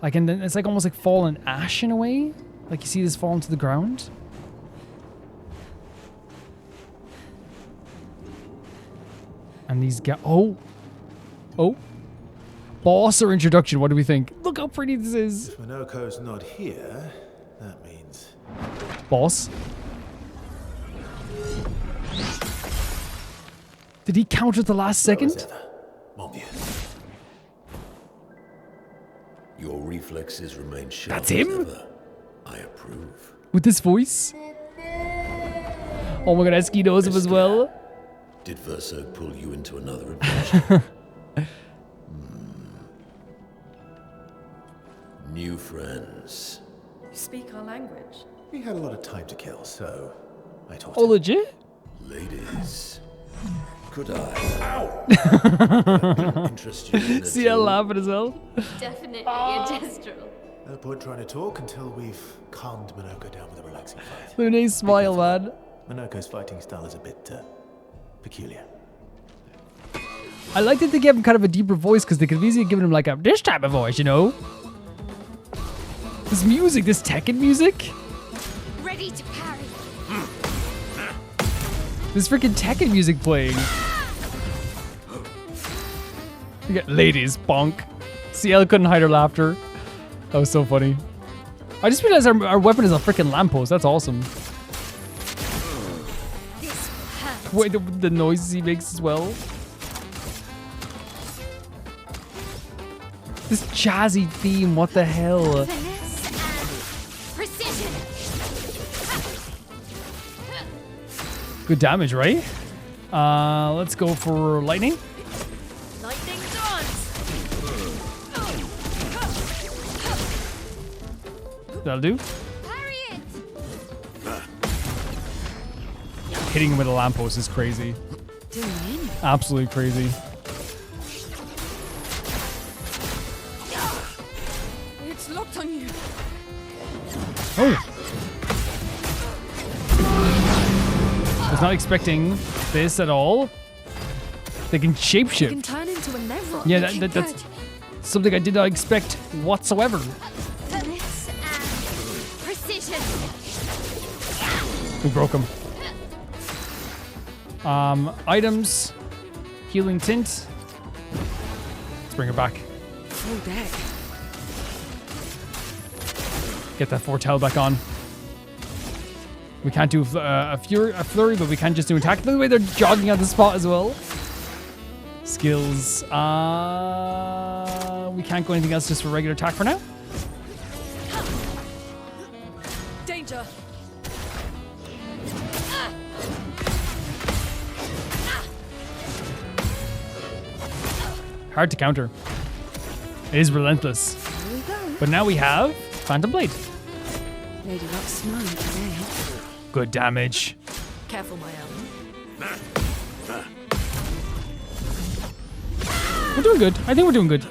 Like, and then it's like almost like fallen ash in a way. Like you see this falling to the ground. And these guys, oh, boss or introduction, what do we think? Look how pretty this is. If Monoco's not here, that means... Boss. Did he counter at the last second? Mon Dieu. Your reflexes remain sharp. That's him? As ever. I approve. With this voice? Oh my god, Eski knows him as well. Did Verso pull you into another adventure? New friends. You speak our language. We had a lot of time to kill, so I taught Oh, him. legit? Ladies. Could I interest you in a See, I duel? laughing as well. Definitely a gestural. No point trying to talk until we've calmed Monoco down with a relaxing fight. Lune's smile, man. Monoco's fighting style is a bit peculiar. I like that they gave him kind of a deeper voice because they could have easily given him like this type of voice, you know? This music, this Tekken music. Ready to parry. This freaking Tekken music playing. You got ladies, bonk. CL couldn't hide her laughter. That was so funny. I just realized our weapon is a freaking lamppost. That's awesome. This hurt. Wait, the noises he makes as well. This jazzy theme, what the hell? Finesse and precision. Good damage, right? Let's go for lightning. Lightning dance. That'll do. Parry it. Hitting him with a lamppost is crazy. Absolutely crazy. It's locked on you. Oh! Was not expecting this at all. They can You can shapeshift. turn into a Nevron. Yeah, that's something I did not expect whatsoever. Finesse and precision. We broke him. Items. Healing tint. Let's bring her back. Full deck. Get that foretell back on. We can't do a flurry, but we can just do attack. Look at the way they're jogging on the spot as well. Skills. We can't go anything else just for regular attack for now. Hard to counter. It is relentless. Here we go. But now we have Phantom Blade. Lady Luck's smiling today. Good damage. Careful, my own. We're doing good. I think we're doing good.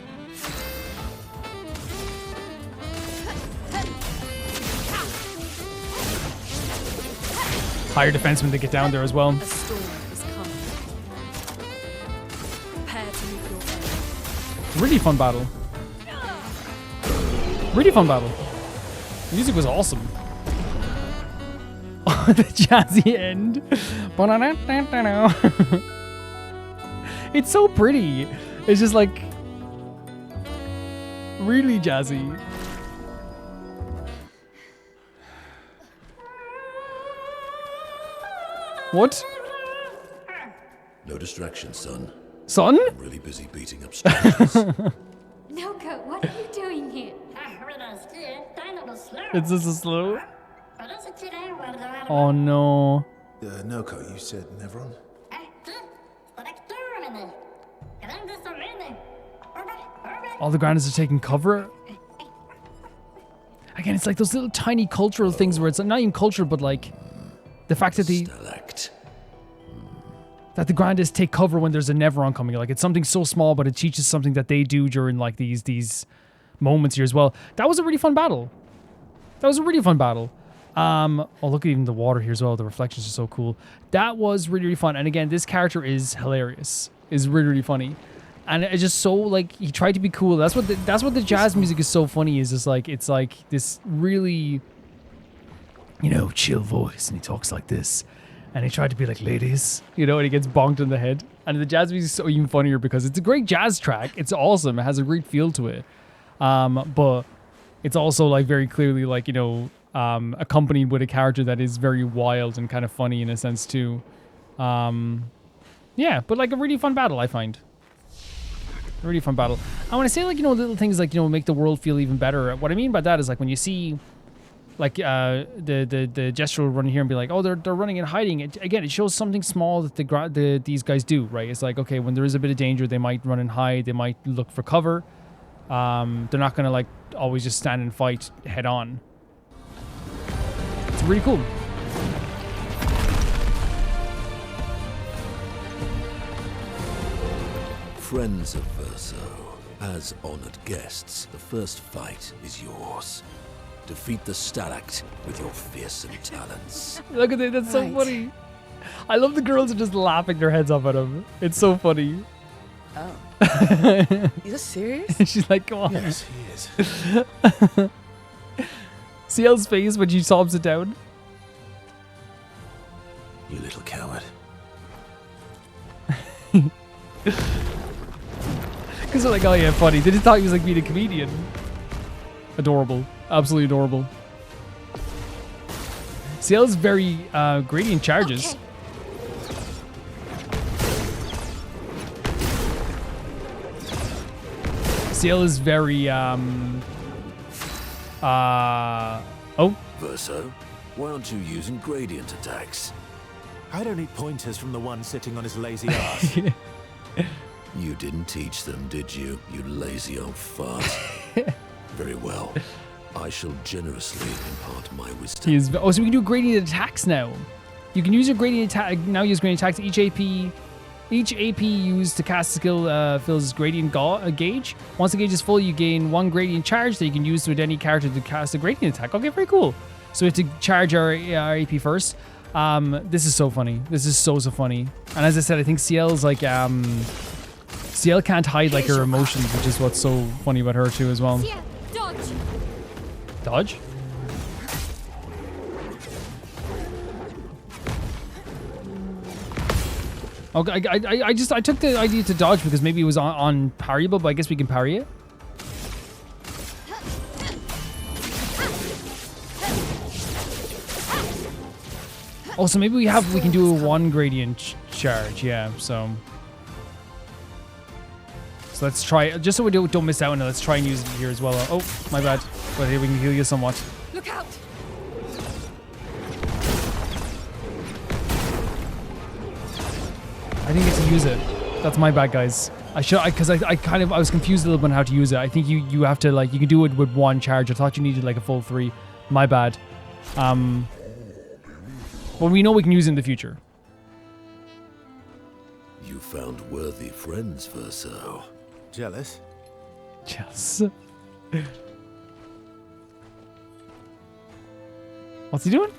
Higher defense when they get down there as well. A storm is coming. Prepare to meet your end. Really fun battle. Really fun battle. Music was awesome. The jazzy end. It's so pretty. It's just like really jazzy. What? No distraction, son. Son? I'm really busy beating up strangers. Noco, what are you doing here? It's just a slow. Oh no. Noco, you said Nevron? All the grandmas are taking cover. Again, it's like those little tiny cultural things where it's not even cultural, but like the fact that the Grandists take cover when there's a Neveron coming. Like it's something so small, but it teaches something that they do during like these moments here as well. That was a really fun battle. That was a really fun battle. Oh, look at even the water here as well. The reflections are so cool. That was really, really fun. And again, this character is hilarious. Is really, really funny. And it's just so like he tried to be cool. That's what the jazz music is so funny. Is just like it's like this really, you know, chill voice, and he talks like this, and he tried to be like ladies, you know, and he gets bonked in the head. And the jazz music is so even funnier because it's a great jazz track. It's awesome. It has a great feel to it, but it's also like very clearly like, you know, accompanied with a character that is very wild and kind of funny in a sense too. Yeah, but like a really fun battle, I find. A really fun battle. I want to say like, you know, little things like, you know, make the world feel even better. What I mean by that is like when you see like the gesture will run here and be like, oh, they're running and hiding. It shows something small that these guys do, right? It's like, okay, when there is a bit of danger, they might run and hide. They might look for cover. They're not going to like always just stand and fight head on. It's really cool. Friends of Verso, as honored guests, the first fight is yours. Defeat the Stalact with your fearsome talents. Look at it, that's so funny. I love the girls are just laughing their heads off at him. It's so funny. Oh. You're serious? She's like, come on. Yes, he is. See Elle's face when she sobs it down? You little coward. Because they're like, oh yeah, funny. They just thought he was like being a comedian. Adorable. Absolutely adorable. Ciel's very gradient charges. Okay. Ciel is very oh. Verso, why aren't you using gradient attacks? I don't need pointers from the one sitting on his lazy ass. You didn't teach them, did you, you lazy old fart? Very well. I shall generously impart my wisdom. Oh, so we can do gradient attacks now. You can use your gradient attack. Now use gradient attacks. Each AP used to cast a skill fills gradient gauge. Once the gauge is full, you gain 1 gradient charge that you can use with any character to cast a gradient attack. Okay, very cool. So we have to charge our AP first. This is so funny. This is so funny. And as I said, I think Ciel's like Ciel can't hide like her emotions, which is what's so funny about her too as well. Yeah, dodge. Dodge? Okay, I took the idea to dodge because maybe it was on parryable, but I guess we can parry it. Oh, so maybe we can do a 1 gradient charge, yeah. So let's try, just so we don't miss out on it. Let's try and use it here as well. Oh, my bad. But here we can heal you somewhat. Look out! I didn't get to use it. That's my bad, guys. I was confused a little bit on how to use it. I think you have to like you can do it with one charge. I thought you needed like a full 3. My bad. But we know we can use it in the future. You found worthy friends, Verso. Jealous? Yes. What's he doing?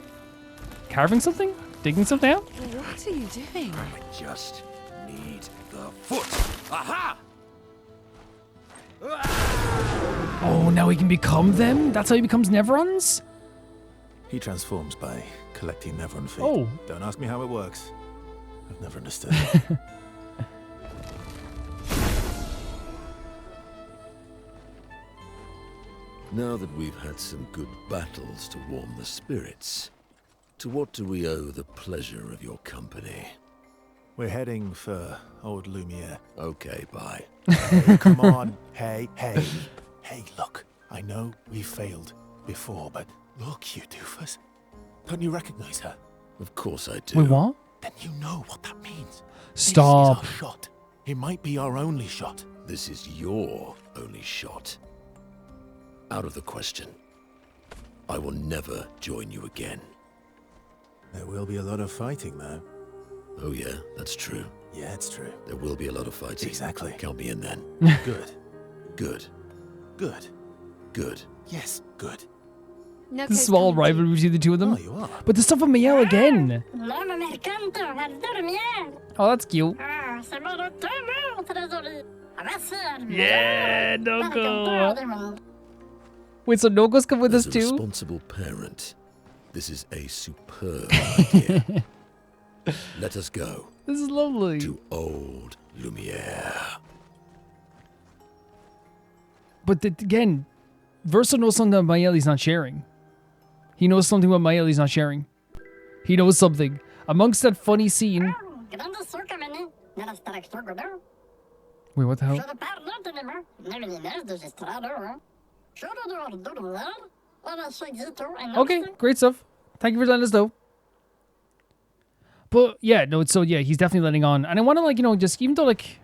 Carving something? Digging something out? What are you doing? I just need the foot. Aha! Oh, now he can become them? That's how he becomes Neverons? He transforms by collecting Neveron feet. Oh. Don't ask me how it works. I've never understood. Now that we've had some good battles to warm the spirits, to what do we owe the pleasure of your company? We're heading for old Lumiere. Okay, bye. Hey, come on. Hey. Hey, look. I know we failed before, but look, you doofus. Don't you recognize her? Of course I do. Wait, what? Then you know what that means. Stop. This is our shot. It might be our only shot. This is your only shot. Out of the question. I will never join you again. There will be a lot of fighting, though. Oh yeah, that's true. Yeah, it's true. There will be a lot of fighting. Exactly. Count me in then. Good. Good. Good. Good. Yes, good. No The small rivalry between the two of them. Oh, you are. But the stuff with Miel again. Oh, that's cute. Yeah, Noko. Wait, so Noko's come with us As a too? responsible parent, this is a superb idea. Let us go This is lovely. to old Lumiere. But again, Verso knows something about Mael he's not sharing. He knows something about Mael he's not sharing. He knows something. Amongst that funny scene. Wait, what the hell? Okay, great stuff. Thank you for letting us know. But yeah, no, so yeah, he's definitely letting on. And I want to like, just even though like,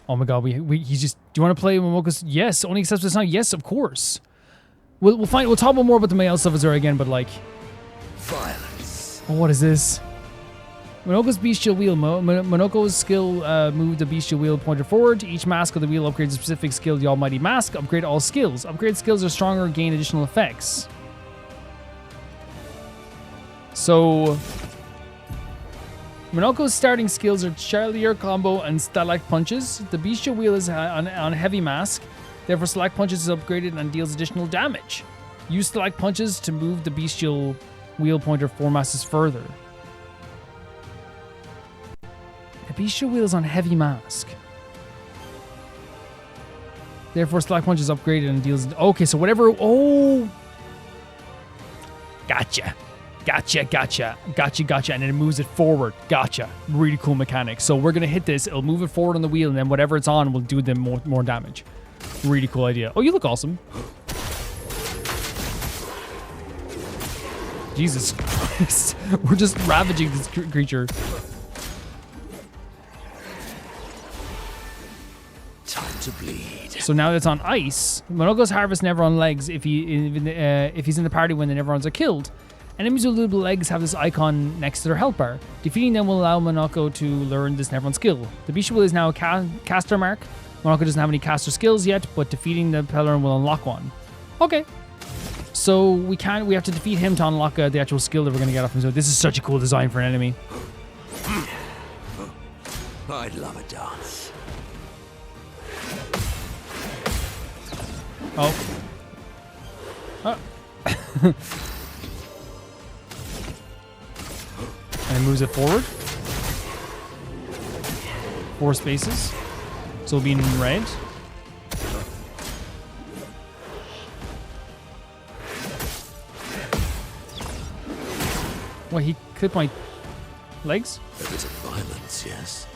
oh my god, he's just, do you want to play Momoko's? Yes, only accepts this now. Yes, of course. We'll talk about more about the Mael stuff as there again, but like, Violence. oh, what is this? Monoko's bestial wheel. Monoko's skill move the bestial wheel pointer forward. Each mask of the wheel upgrades a specific skill. The almighty mask. Upgrade all skills. Upgrade skills are stronger, gain additional effects. So Monoko's starting skills are Charlier combo and Stalag punches. The bestial wheel is on heavy mask. Therefore, Stalag punches is upgraded and deals additional damage. Use Stalag punches to move the bestial wheel pointer 4 masses further. The bestial wheel is on heavy mask. Therefore, Stalag punch is upgraded and deals. Okay, so whatever. Oh, gotcha. And then it moves it forward. Gotcha. Really cool mechanic. So we're gonna hit this. It'll move it forward on the wheel, and then whatever it's on will do them more damage. Really cool idea. Oh, you look awesome. Jesus Christ. We're just ravaging this creature. Time to bleed. So now that it's on ice, Monoko's harvest Neveron legs if he's in the party when the Neverons are killed. Enemies with little legs have this icon next to their health bar. Defeating them will allow Monoko to learn this Neveron skill. The bestial wheel is now a caster mark. Monoko doesn't have any caster skills yet, but defeating the Pelerin will unlock one. Okay. So we have to defeat him to unlock the actual skill that we're going to get off him. So this is such a cool design for an enemy. I'd love a dance. Oh. And it moves it forward. 4 spaces. So it'll be in red. What, he clipped my legs? A bit of violence, yes.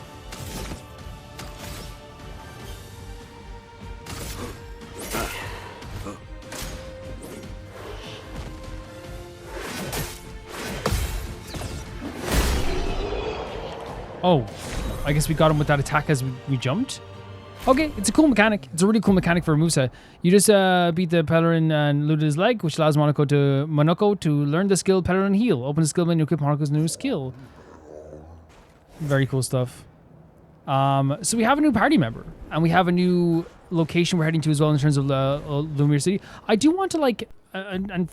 Oh. I guess we got him with that attack as we jumped. Okay, it's a cool mechanic. It's a really cool mechanic for a moveset. You just beat the Pelerin and looted his leg, which allows Monoco to learn the skill Pelerin Heal. Open the skill menu, equip Monoco's new skill. Very cool stuff. So we have a new party member, and we have a new location we're heading to as well in terms of Lumiere City. I do want to like, and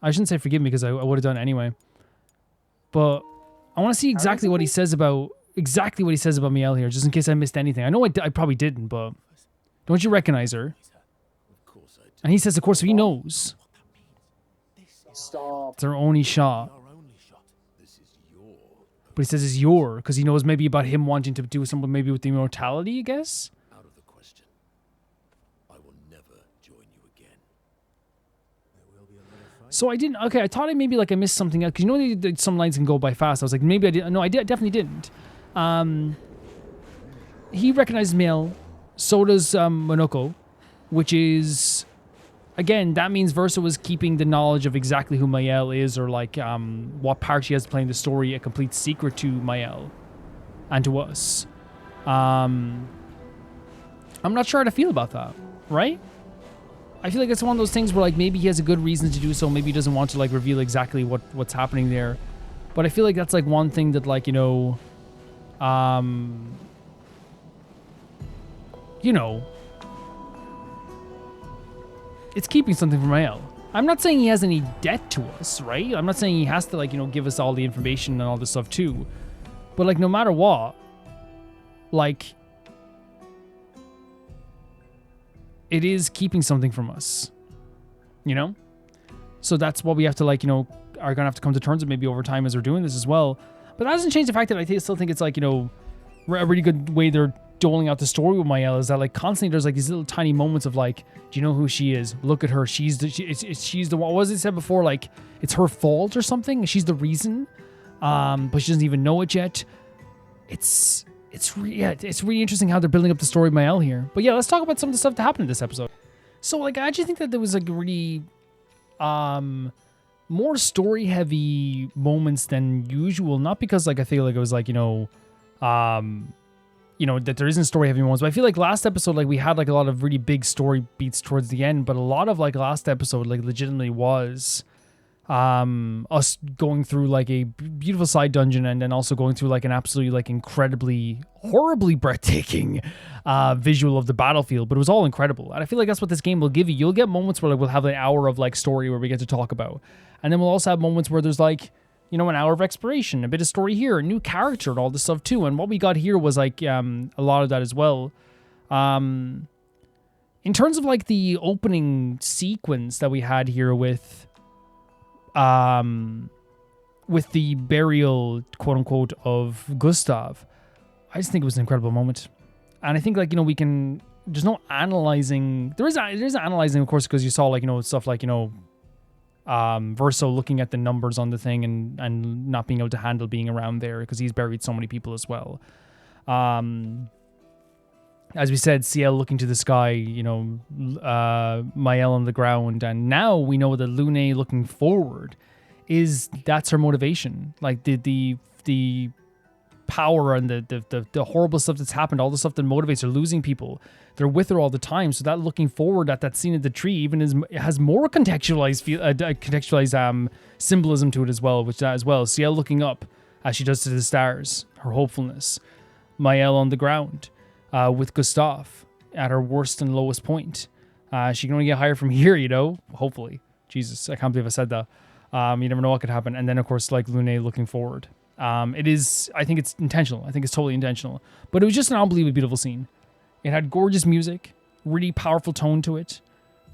I shouldn't say forgive me because I would have done it anyway, but I want to see exactly what he says about Miel here, just in case I missed anything. I know I probably didn't, but don't you recognize her? And he says, of course, he knows. Stop. It's our only shot. But he says it's your, because he knows maybe about him wanting to do something maybe with the immortality, I guess? Out of the question. I will never join you again. So I didn't, okay, I thought I missed something else, because you know that some lines can go by fast. I was like, maybe I didn't, no, I definitely didn't. He recognizes Miel, so does Monoco, which is, again, that means Verso was keeping the knowledge of exactly who Miel is, or like what part she has to play in the story, a complete secret to Miel and to us. I'm not sure how to feel about that, right? I feel like it's one of those things where like maybe he has a good reason to do so, maybe he doesn't want to like reveal exactly what's happening there. But I feel like that's like one thing that like, you know, it's keeping something from Miel. I'm not saying he has any debt to us, right? I'm not saying he has to like, you know, give us all the information and all this stuff too. But like no matter what, like it is keeping something from us, you know? So that's what we have to like, you know, are gonna have to come to terms with maybe over time as we're doing this as well. But that doesn't change the fact that I still think it's like, you know, a really good way they're doling out the story with Miel is that like constantly there's like these little tiny moments of like, do you know who she is? Look at her. She's the one. What was it said before? Like it's her fault or something. She's the reason, but she doesn't even know it yet. It's really interesting how they're building up the story of Miel here. But yeah, let's talk about some of the stuff that happened in this episode. So like I actually think that there was like really more story heavy moments than usual. Not because like I feel like it was like, you know, that there isn't story heavy moments, but I feel like last episode, like we had like a lot of really big story beats towards the end, but a lot of like last episode, like legitimately was us going through like a beautiful side dungeon and then also going through like an absolutely like incredibly, horribly breathtaking visual of the battlefield, but it was all incredible. And I feel like that's what this game will give you. You'll get moments where like, we'll have an hour of like story where we get to talk about. And then we'll also have moments where there's like, you know, an hour of exploration, a bit of story here, a new character and all this stuff too. And what we got here was like a lot of that as well. In terms of like the opening sequence that we had here with the burial, quote unquote, of Gustav, I just think it was an incredible moment. And I think like, you know, there's no analyzing. There is analyzing, of course, because you saw like, you know, stuff like, you know, Verso looking at the numbers on the thing and not being able to handle being around there because he's buried so many people as well. As we said, Ciel looking to the sky, you know, Miel on the ground, and now we know that Lune looking forward that's her motivation. Like the power and the horrible stuff that's happened, all the stuff that motivates her, losing people, they're with her all the time. So that looking forward at that scene of the tree even has more contextualized symbolism to it as well, which that as well. Ciel looking up as she does to the stars, her hopefulness. Miel on the ground with Gustav at her worst and lowest point. She can only get higher from here, you know, hopefully. Jesus, I can't believe I said that. You never know what could happen. And then, of course, like Lune looking forward. I think it's intentional. I think it's totally intentional. But it was just an unbelievably beautiful scene. It had gorgeous music, really powerful tone to it.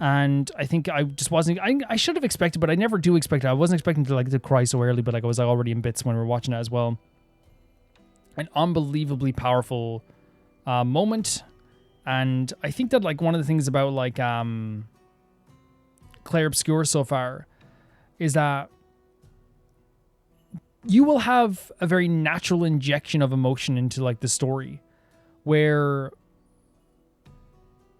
And I think I just wasn't, I should have expected, but I never do expect it. I wasn't expecting to cry so early, but like I was already in bits when we were watching it as well. An unbelievably powerful moment. And I think that like one of the things about like Clair Obscur so far is that you will have a very natural injection of emotion into like the story where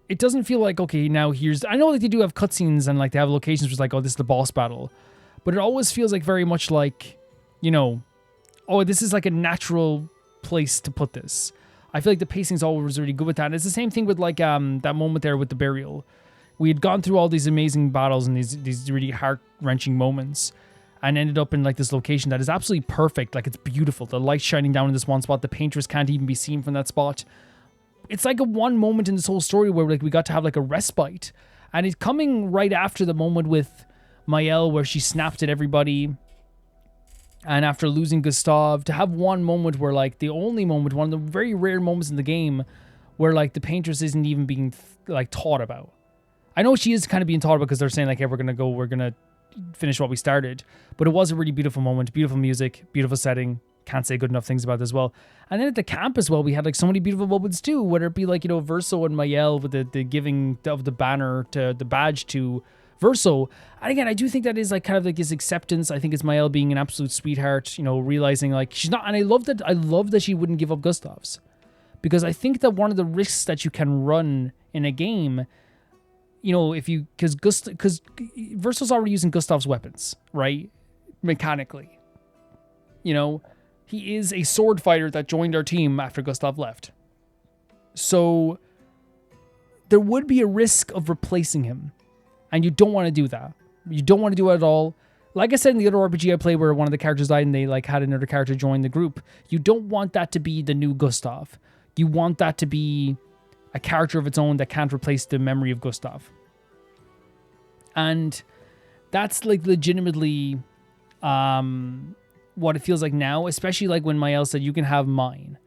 it doesn't feel like, okay, now I know that they do have cutscenes and like they have locations where it's like, oh, this is the boss battle, but it always feels like very much like, you know, oh, this is like a natural place to put this. I feel like the pacing's always really good with that. And it's the same thing with like that moment there with the burial. We had gone through all these amazing battles and these really heart-wrenching moments, and ended up in like this location that is absolutely perfect. Like, it's beautiful. The light shining down in this one spot. The painters can't even be seen from that spot. It's like a one moment in this whole story where like we got to have like a respite, and it's coming right after the moment with Maëlle where she snapped at everybody, and after losing Gustav, to have one moment where like the only moment, one of the very rare moments in the game where like the paintress isn't even being like taught about. I know she is kind of being taught about because they're saying like, hey, we're gonna finish what we started, but it was a really beautiful moment, beautiful music, beautiful setting. Can't say good enough things about it as well. And then at the camp as well, we had like so many beautiful moments too, whether it be like, you know, Verso and Maëlle with the giving of the banner to the badge to Verso. And again, I do think that is like kind of like his acceptance. I think it's Maëlle being an absolute sweetheart, you know, realizing like she's not, and I love that she wouldn't give up Gustav's, because I think that one of the risks that you can run in a game, you know, because Verso's already using Gustav's weapons, right? Mechanically. You know, he is a sword fighter that joined our team after Gustav left. So there would be a risk of replacing him. And you don't want to do that. You don't want to do it at all. Like I said in the other RPG I played where one of the characters died and they like had another character join the group, you don't want that to be the new Gustav. You want that to be a character of its own that can't replace the memory of Gustav. And that's like legitimately what it feels like now, especially like when Maëlle said, you can have mine.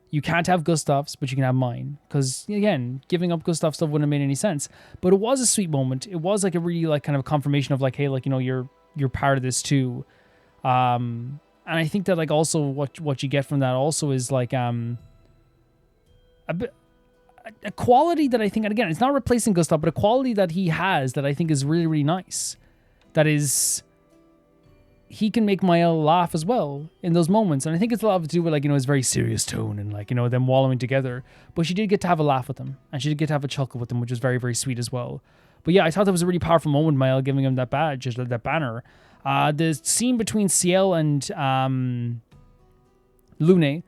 You can't have Gustav's, but you can have mine. Because again, giving up Gustav's stuff wouldn't have made any sense. But it was a sweet moment. It was like a really like kind of confirmation of like, hey, like, you know, you're part of this too. And I think that like also what you get from that also is like a quality that I think, and again, it's not replacing Gustav, but a quality that he has that I think is really, really nice. That is, he can make Maëlle laugh as well in those moments. And I think it's a lot to do with like, you know, his very serious tone and like, you know, them wallowing together. But she did get to have a laugh with him, and she did get to have a chuckle with him, which was very, very sweet as well. But yeah, I thought that was a really powerful moment, Maëlle giving him that badge, that banner. The scene between Ciel and Lune,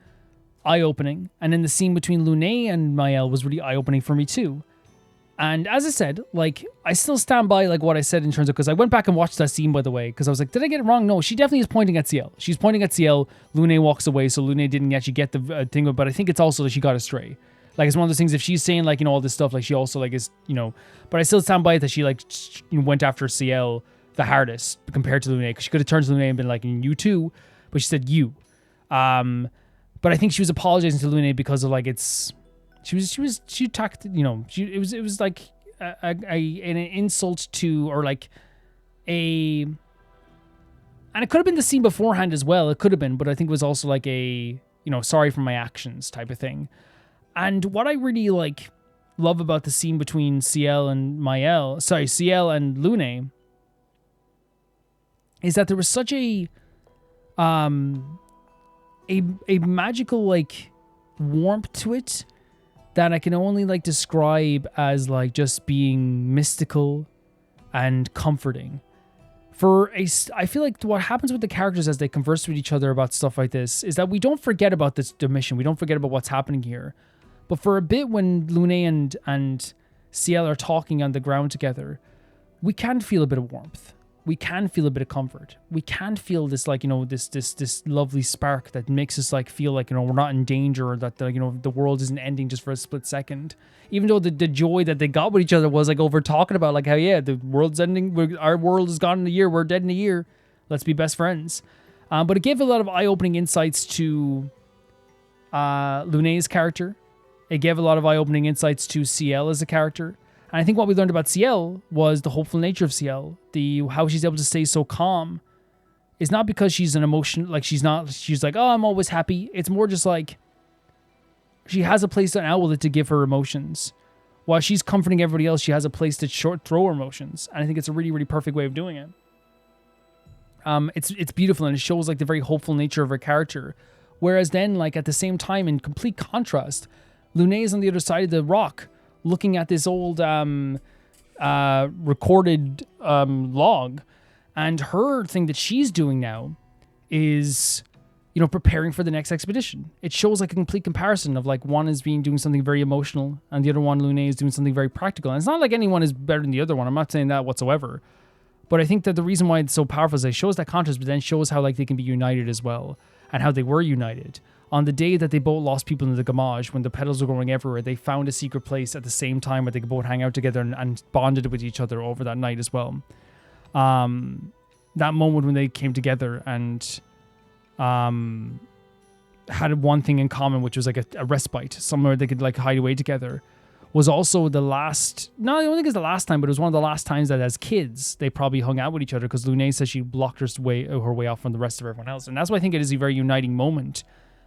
eye-opening. And then the scene between Lune and Maëlle was really eye-opening for me too. And as I said, like, I still stand by like what I said in terms of, because I went back and watched that scene, by the way, because I was like, did I get it wrong? No, she definitely is pointing at Ciel. She's pointing at Ciel. Lune walks away, so Lune didn't actually get the thing, but I think it's also that she got astray. Like, it's one of those things, if she's saying like, you know, all this stuff, like she also like is, you know, but I still stand by it that she like went after Ciel the hardest compared to Lune, because she could have turned to Lune and been like, you too, but she said you. But I think she was apologizing to Lune because of like she talked, you know, it was like an insult to, or like and it could have been the scene beforehand as well. It could have been, but I think it was also like a, you know, sorry for my actions type of thing. And what I really like love about the scene between Ciel and Lune, is that there was such a magical like warmth to it that I can only like describe as like just being mystical and comforting. I feel like what happens with the characters as they converse with each other about stuff like this is that we don't forget about the mission. We don't forget about what's happening here. But for a bit, when Lune and Ciel are talking on the ground together, we can feel a bit of warmth. We can feel a bit of comfort. We can feel this, like, you know, this lovely spark that makes us like feel like, you know, we're not in danger, or that you know, the world isn't ending just for a split second. Even though the joy that they got with each other was like over talking about like how, yeah, the world's ending. Our world is gone in a year. We're dead in a year. Let's be best friends. But it gave a lot of eye-opening insights to Lune's character. It gave a lot of eye-opening insights to Ciel as a character. And I think what we learned about Ciel was the hopeful nature of Ciel. How she's able to stay so calm is not because she's an emotion, like she's like, oh, I'm always happy. It's more just like she has a place, an outlet to give her emotions. While she's comforting everybody else, she has a place to throw her emotions. And I think it's a really, really perfect way of doing it. It's beautiful, and it shows like the very hopeful nature of her character. Whereas then, like at the same time, in complete contrast, Lune is on the other side of the rock, looking at this old recorded log, and her thing that she's doing now is, preparing for the next expedition. It shows like a complete comparison of like one is doing something very emotional and the other one, Lune, is doing something very practical. And it's not like anyone is better than the other one. I'm not saying that whatsoever. But I think that the reason why it's so powerful is it shows that contrast, but then shows how like they can be united as well, and how they were united. On the day that they both lost people in the Gamage, when the petals were going everywhere, they found a secret place at the same time where they could both hang out together and bonded with each other over that night as well. That moment when they came together and had one thing in common, which was like a respite, somewhere they could like hide away together, was also the last, no, I don't think it's the last time, but it was one of the last times that as kids, they probably hung out with each other, because Lune says she blocked her way off from the rest of everyone else. And that's why I think it is a very uniting moment,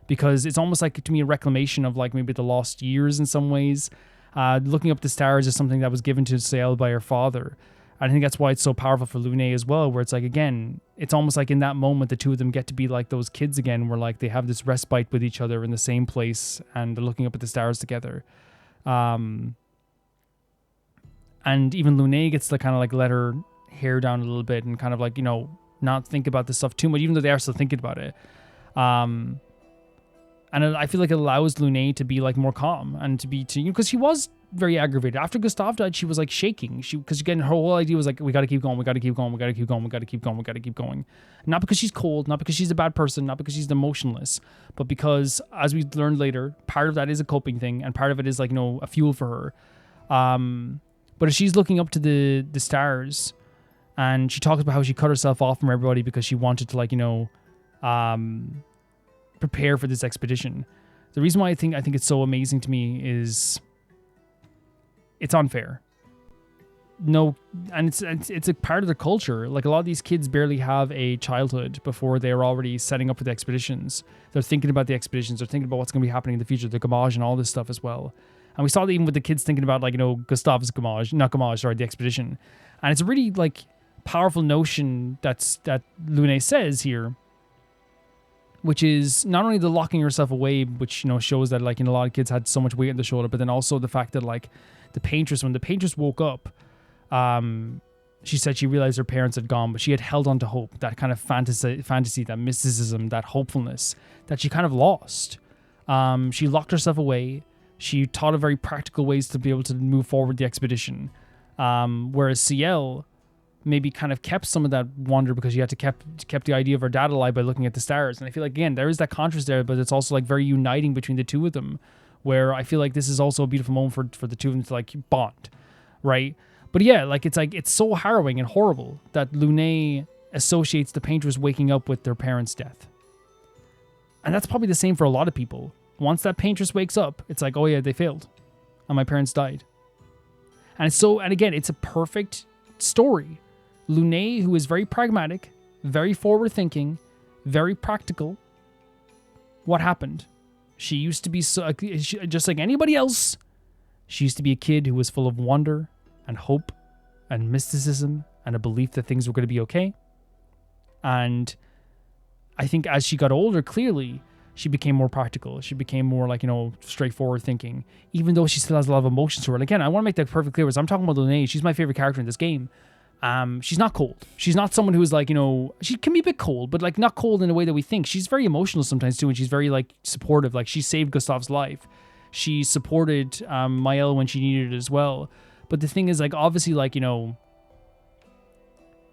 because it's almost like, to me, a reclamation of like maybe the lost years in some ways. Looking up the stars is something that was given to Sael by her father. And I think that's why it's so powerful for Lune as well, where it's like, again, it's almost like in that moment, the two of them get to be like those kids again, where like they have this respite with each other in the same place and they're looking up at the stars together. And even Lune gets to kind of like let her hair down a little bit and kind of like, not think about this stuff too much, even though they are still thinking about it. And I feel like it allows Lune to be like more calm and because she was very aggravated. After Gustav died, she was like shaking. Because again, her whole idea was like, we got to keep going, we got to keep going, we got to keep going, we got to keep going, we got to keep going. Not because she's cold, not because she's a bad person, not because she's emotionless, but because, as we learned later, part of that is a coping thing, and part of it is like, a fuel for her. But if she's looking up to the stars, and she talks about how she cut herself off from everybody because she wanted to like, prepare for this expedition. The reason why I think it's so amazing to me is it's unfair. No, and it's a part of the culture. Like, a lot of these kids barely have a childhood before they're already setting up for the expeditions. They're thinking about the expeditions. They're thinking about what's going to be happening in the future, the Gamage and all this stuff as well. And we saw that even with the kids thinking about like, Gustav's the expedition. And it's a really like powerful notion that Lune says here, which is not only the locking herself away, which, shows that like, a lot of kids had so much weight on the shoulder, but then also the fact that like when the paintress woke up, she said she realized her parents had gone, but she had held on to hope, that kind of fantasy, that mysticism, that hopefulness that she kind of lost. She locked herself away. She taught her very practical ways to be able to move forward the expedition. Whereas Ciel maybe kind of kept some of that wonder because she had to kept the idea of her dad alive by looking at the stars. And I feel like, again, there is that contrast there, but it's also like very uniting between the two of them, where I feel like this is also a beautiful moment for the two of them to like bond, right? But yeah, like it's so harrowing and horrible that Lune associates the painters waking up with their parents' death. And that's probably the same for a lot of people. Once that paintress wakes up, it's like, oh yeah, they failed. And my parents died. And again, it's a perfect story. Lune, who is very pragmatic, very forward-thinking, very practical. What happened? She used to be just like anybody else. She used to be a kid who was full of wonder and hope and mysticism and a belief that things were going to be okay. And I think as she got older, clearly, she became more practical. She became more like, straightforward thinking, even though she still has a lot of emotions to her. And again, I want to make that perfectly clear. I'm talking about Lune. She's my favorite character in this game. She's not cold. She's not someone who is like, she can be a bit cold, but like not cold in a way that we think. She's very emotional sometimes too, and she's very like supportive. Like, she saved Gustav's life. She supported Maëlle when she needed it as well. But the thing is, like, obviously, like,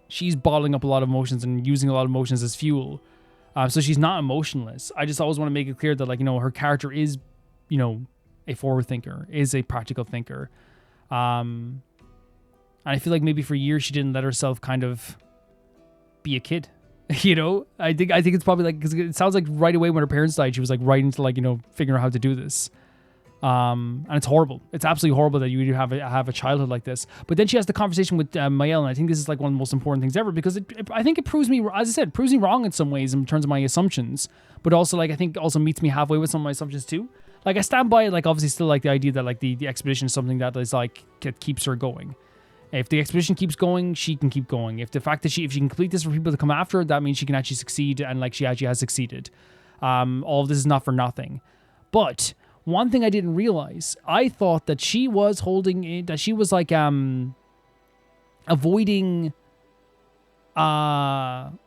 she's bottling up a lot of emotions and using a lot of emotions as fuel. So she's not emotionless. I just always want to make it clear that, like, her character is, a forward thinker, is a practical thinker. And I feel like maybe for years she didn't let herself kind of be a kid. I think it's probably like, because it sounds like right away when her parents died, she was like right into like, figuring out how to do this. And it's horrible. It's absolutely horrible that you have a childhood like this. But then she has the conversation with Maëlle, and I think this is like one of the most important things ever, because I think it proves me, as I said, proves me wrong in some ways in terms of my assumptions, but also like I think also meets me halfway with some of my assumptions too. Like, I stand by, like, obviously still like the idea that like the expedition is something that is like that keeps her going. If the expedition keeps going, she can keep going. If the fact that if she can complete this for people to come after her, that means she can actually succeed, and like she actually has succeeded. All of this is not for nothing. But one thing I didn't realize, I thought that she was avoiding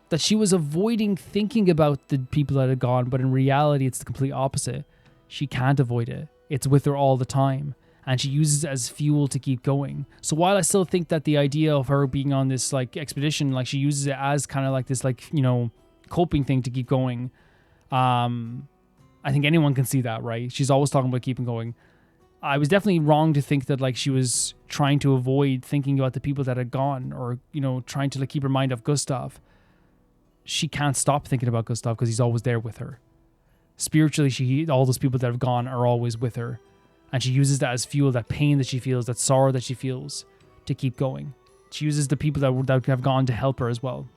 that she was avoiding thinking about the people that had gone, but in reality, it's the complete opposite. She can't avoid it. It's with her all the time, and she uses it as fuel to keep going. So while I still think that the idea of her being on this like expedition, like she uses it as kind of like this like, you know, coping thing to keep going. I think anyone can see that, right? She's always talking about keeping going. I was definitely wrong to think that like she was trying to avoid thinking about the people that had gone, or, you know, trying to like keep her mind off Gustav. She can't stop thinking about Gustav because he's always there with her. Spiritually, all those people that have gone are always with her. And she uses that as fuel, that pain that she feels, that sorrow that she feels, to keep going. She uses the people that have gone to help her as well.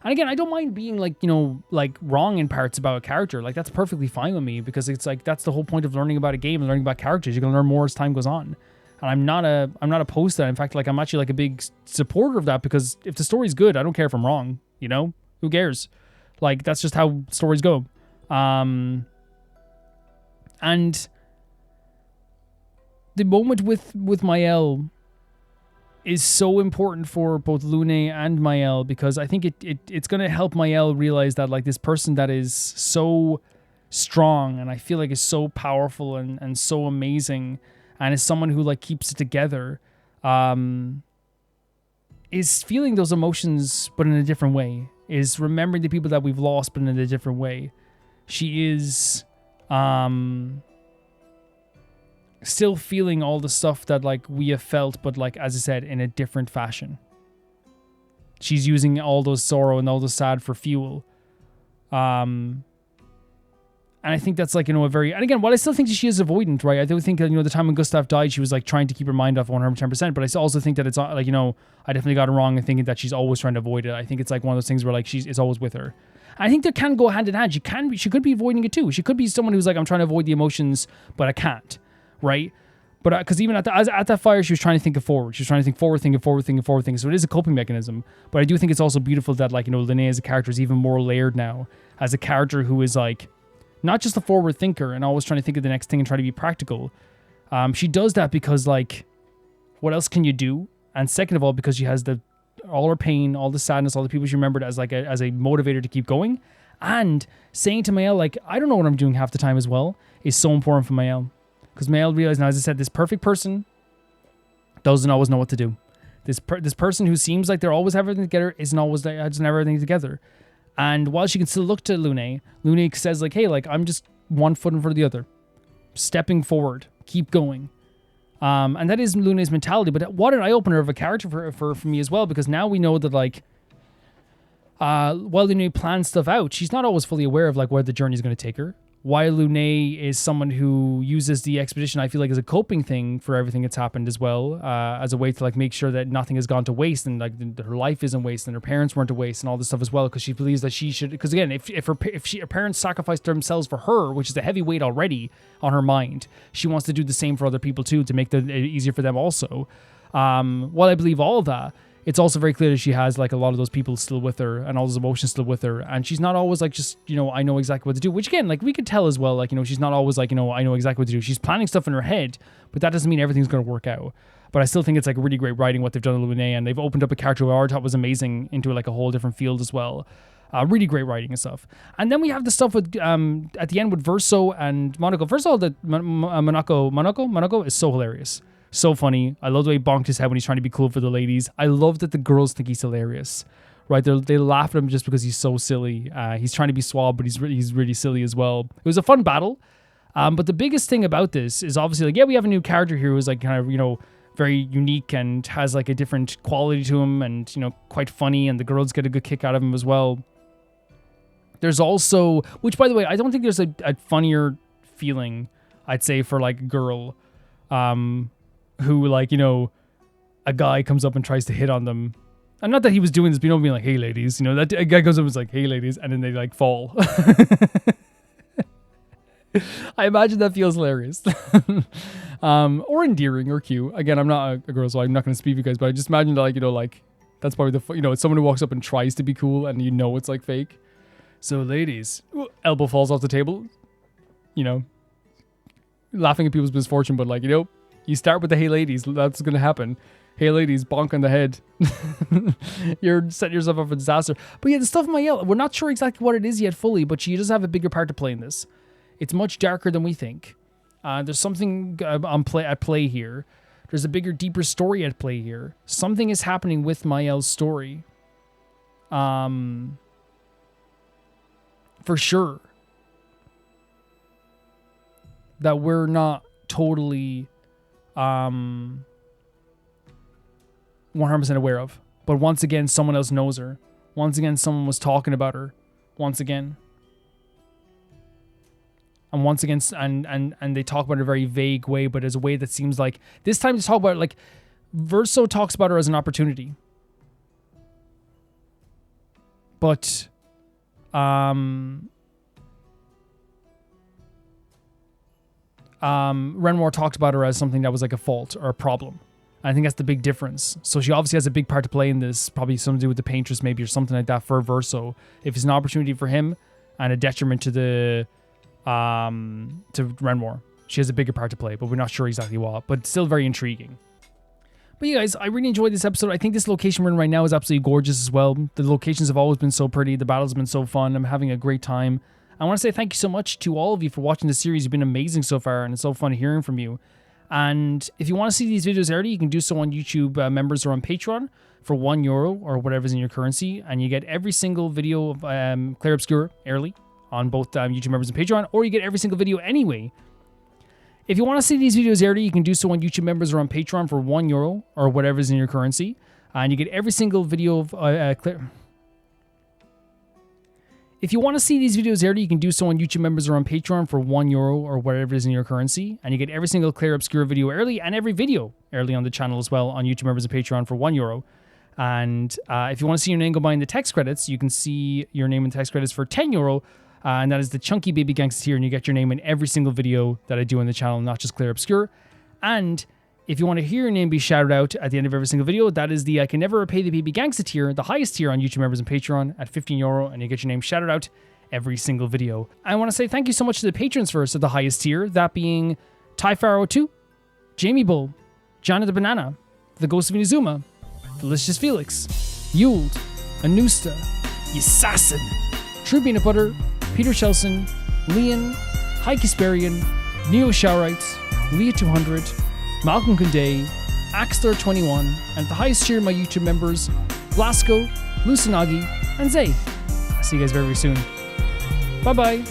And again, I don't mind being like, you know, like wrong in parts about a character. Like that's perfectly fine with me, because it's like that's the whole point of learning about a game and learning about characters. You're gonna learn more as time goes on. And I'm not opposed to that. In fact, like I'm actually like a big supporter of that, because if the story's good, I don't care if I'm wrong. You know, who cares? Like that's just how stories go. And the moment with Mael is so important for both Lune and Mael, because I think it's going to help Mael realize that like this person that is so strong and I feel like is so powerful and so amazing, and is someone who like keeps it together, is feeling those emotions but in a different way, is remembering the people that we've lost but in a different way. She is still feeling all the stuff that like we have felt, but like, as I said, in a different fashion. She's using all those sorrow and all the sad for fuel. And I think that's like, you know, and again, while I still think that she is avoidant, right? I do think that, you know, the time when Gustav died, she was like trying to keep her mind off 110%, but I also think that it's like, you know, I definitely got it wrong in thinking that she's always trying to avoid it. I think it's like one of those things where like it's always with her. I think they can go hand in hand. She could be avoiding it too. She could be someone who's like, I'm trying to avoid the emotions, but I can't. Right? But because even at that fire, she was trying to think of forward. She was trying to think forward, thinking forward, thinking forward, thinking. So it is a coping mechanism. But I do think it's also beautiful that, like, you know, Linnea as a character is even more layered now, as a character who is like not just a forward thinker and always trying to think of the next thing and try to be practical. She does that because, like, what else can you do? And second of all, because she has all her pain, all the sadness, all the people she remembered as like as a motivator to keep going. And saying to Mael, like, I don't know what I'm doing half the time as well, is so important for Mael. Because Mael realized, now as I said, this perfect person doesn't always know what to do. This person who seems like they're always everything together doesn't have everything together. And while she can still look to Lune says like, hey, like I'm just one foot in front of the other, stepping forward, keep going. And that is Lune's mentality. But what an eye opener of a character for me as well, because now we know that like while Lune plans stuff out, she's not always fully aware of like where the journey is going to take her. While Lune is someone who uses the expedition, I feel like, as a coping thing for everything that's happened as well, as a way to like make sure that nothing has gone to waste, and like her life isn't waste, and her parents weren't to waste, and all this stuff as well, because she believes that she should. Because again, if her parents sacrificed themselves for her, which is a heavy weight already on her mind, she wants to do the same for other people too, to make it easier for them also. While I believe all of that, it's also very clear that she has like a lot of those people still with her and all those emotions still with her. And she's not always like, just, you know, I know exactly what to do, which again, like we could tell as well, like, you know, she's not always like, you know, I know exactly what to do. She's planning stuff in her head, but that doesn't mean everything's going to work out. But I still think it's like really great writing what they've done with Lune, and they've opened up a character who I thought was amazing into like a whole different field as well. Really great writing and stuff. And then we have the stuff with, at the end with Verso and Monoco. First of all, the Monoco is so hilarious. So funny. I love the way he bonked his head when he's trying to be cool for the ladies. I love that the girls think he's hilarious. Right? They laugh at him just because he's so silly. He's trying to be suave, but he's really silly as well. It was a fun battle. But the biggest thing about this is obviously like, yeah, we have a new character here who's like kind of, you know, very unique and has like a different quality to him, and, you know, quite funny, and the girls get a good kick out of him as well. There's also, which by the way, I don't think there's a funnier feeling, I'd say, for like a girl, who, like, you know, a guy comes up and tries to hit on them. And not that he was doing this, but, you know, being like, hey, ladies. You know, that a guy goes up and is like, hey, ladies. And then they, like, fall. I imagine that feels hilarious. Or endearing or cute. Again, I'm not a girl, so I'm not going to speak to you guys. But I just imagine that, like, you know, like, that's probably you know, it's someone who walks up and tries to be cool and you know it's, like, fake. So, ladies. Elbow falls off the table. You know. Laughing at people's misfortune, but, like, you know. You start with the hey ladies, that's going to happen. Hey ladies, bonk on the head. You're setting yourself up for disaster. But yeah, the stuff in Mael, we're not sure exactly what it is yet fully, but she does have a bigger part to play in this. It's much darker than we think. There's something at play here. There's a bigger, deeper story at play here. Something is happening with Mael's story. For sure. That we're not totally 100% aware of. But once again, someone else knows her. Once again, someone was talking about her. Once again. And once again, and they talk about it in a very vague way, but as a way that seems like... This time they talk about it like... Verso talks about her as an opportunity. But... Renmore talked about her as something that was like a fault or a problem. And I think that's the big difference. So she obviously has a big part to play in this. Probably something to do with the paintress maybe or something like that for Verso. If it's an opportunity for him and a detriment to the... to Renmore. She has a bigger part to play, but we're not sure exactly what. But still very intriguing. But you guys, I really enjoyed this episode. I think this location we're in right now is absolutely gorgeous as well. The locations have always been so pretty. The battles have been so fun. I'm having a great time. I want to say thank you so much to all of you for watching the series. You've been amazing so far, and it's so fun hearing from you. And if you want to see these videos early, you can do so on YouTube members or on Patreon for €1 or whatever's in your currency. And you get every single video of Clair Obscur early on both YouTube members and Patreon, or you get every single video anyway. If you want to see these videos early, you can do so on YouTube members or on Patreon for €1 or whatever's in your currency. And you get every single video of Clair... If you want to see these videos early, you can do so on YouTube members or on Patreon for €1 or whatever is in your currency. And you get every single Clair Obscur video early and every video early on the channel as well on YouTube members and Patreon for €1. And if you want to see your name go by in the text credits, you can see your name in the text credits for €10. And that is the Chunky Baby Gangsta tier. And you get your name in every single video that I do on the channel, not just Clair Obscur. And if you want to hear your name be shouted out at the end of every single video, that is the I Can Never Repay the Baby Gangsta tier, the highest tier on YouTube members and Patreon at €15, and you get your name shouted out every single video. I want to say thank you so much to the patrons first at the highest tier, that being Ty Pharaoh 2, Jamie Bull, Johnny the Banana, The Ghost of Inazuma, Delicious Felix, Yuld, Anusta, Yasassin, True Peanut Butter, Peter Shelson, Leon, High Kasperian, Neo Showerite, Leah 200, Malcolm Kunde, Axler 21, and the highest tier of my YouTube members, Blasco, Lucinagi, and Zay. I'll see you guys very, very soon. Bye-bye.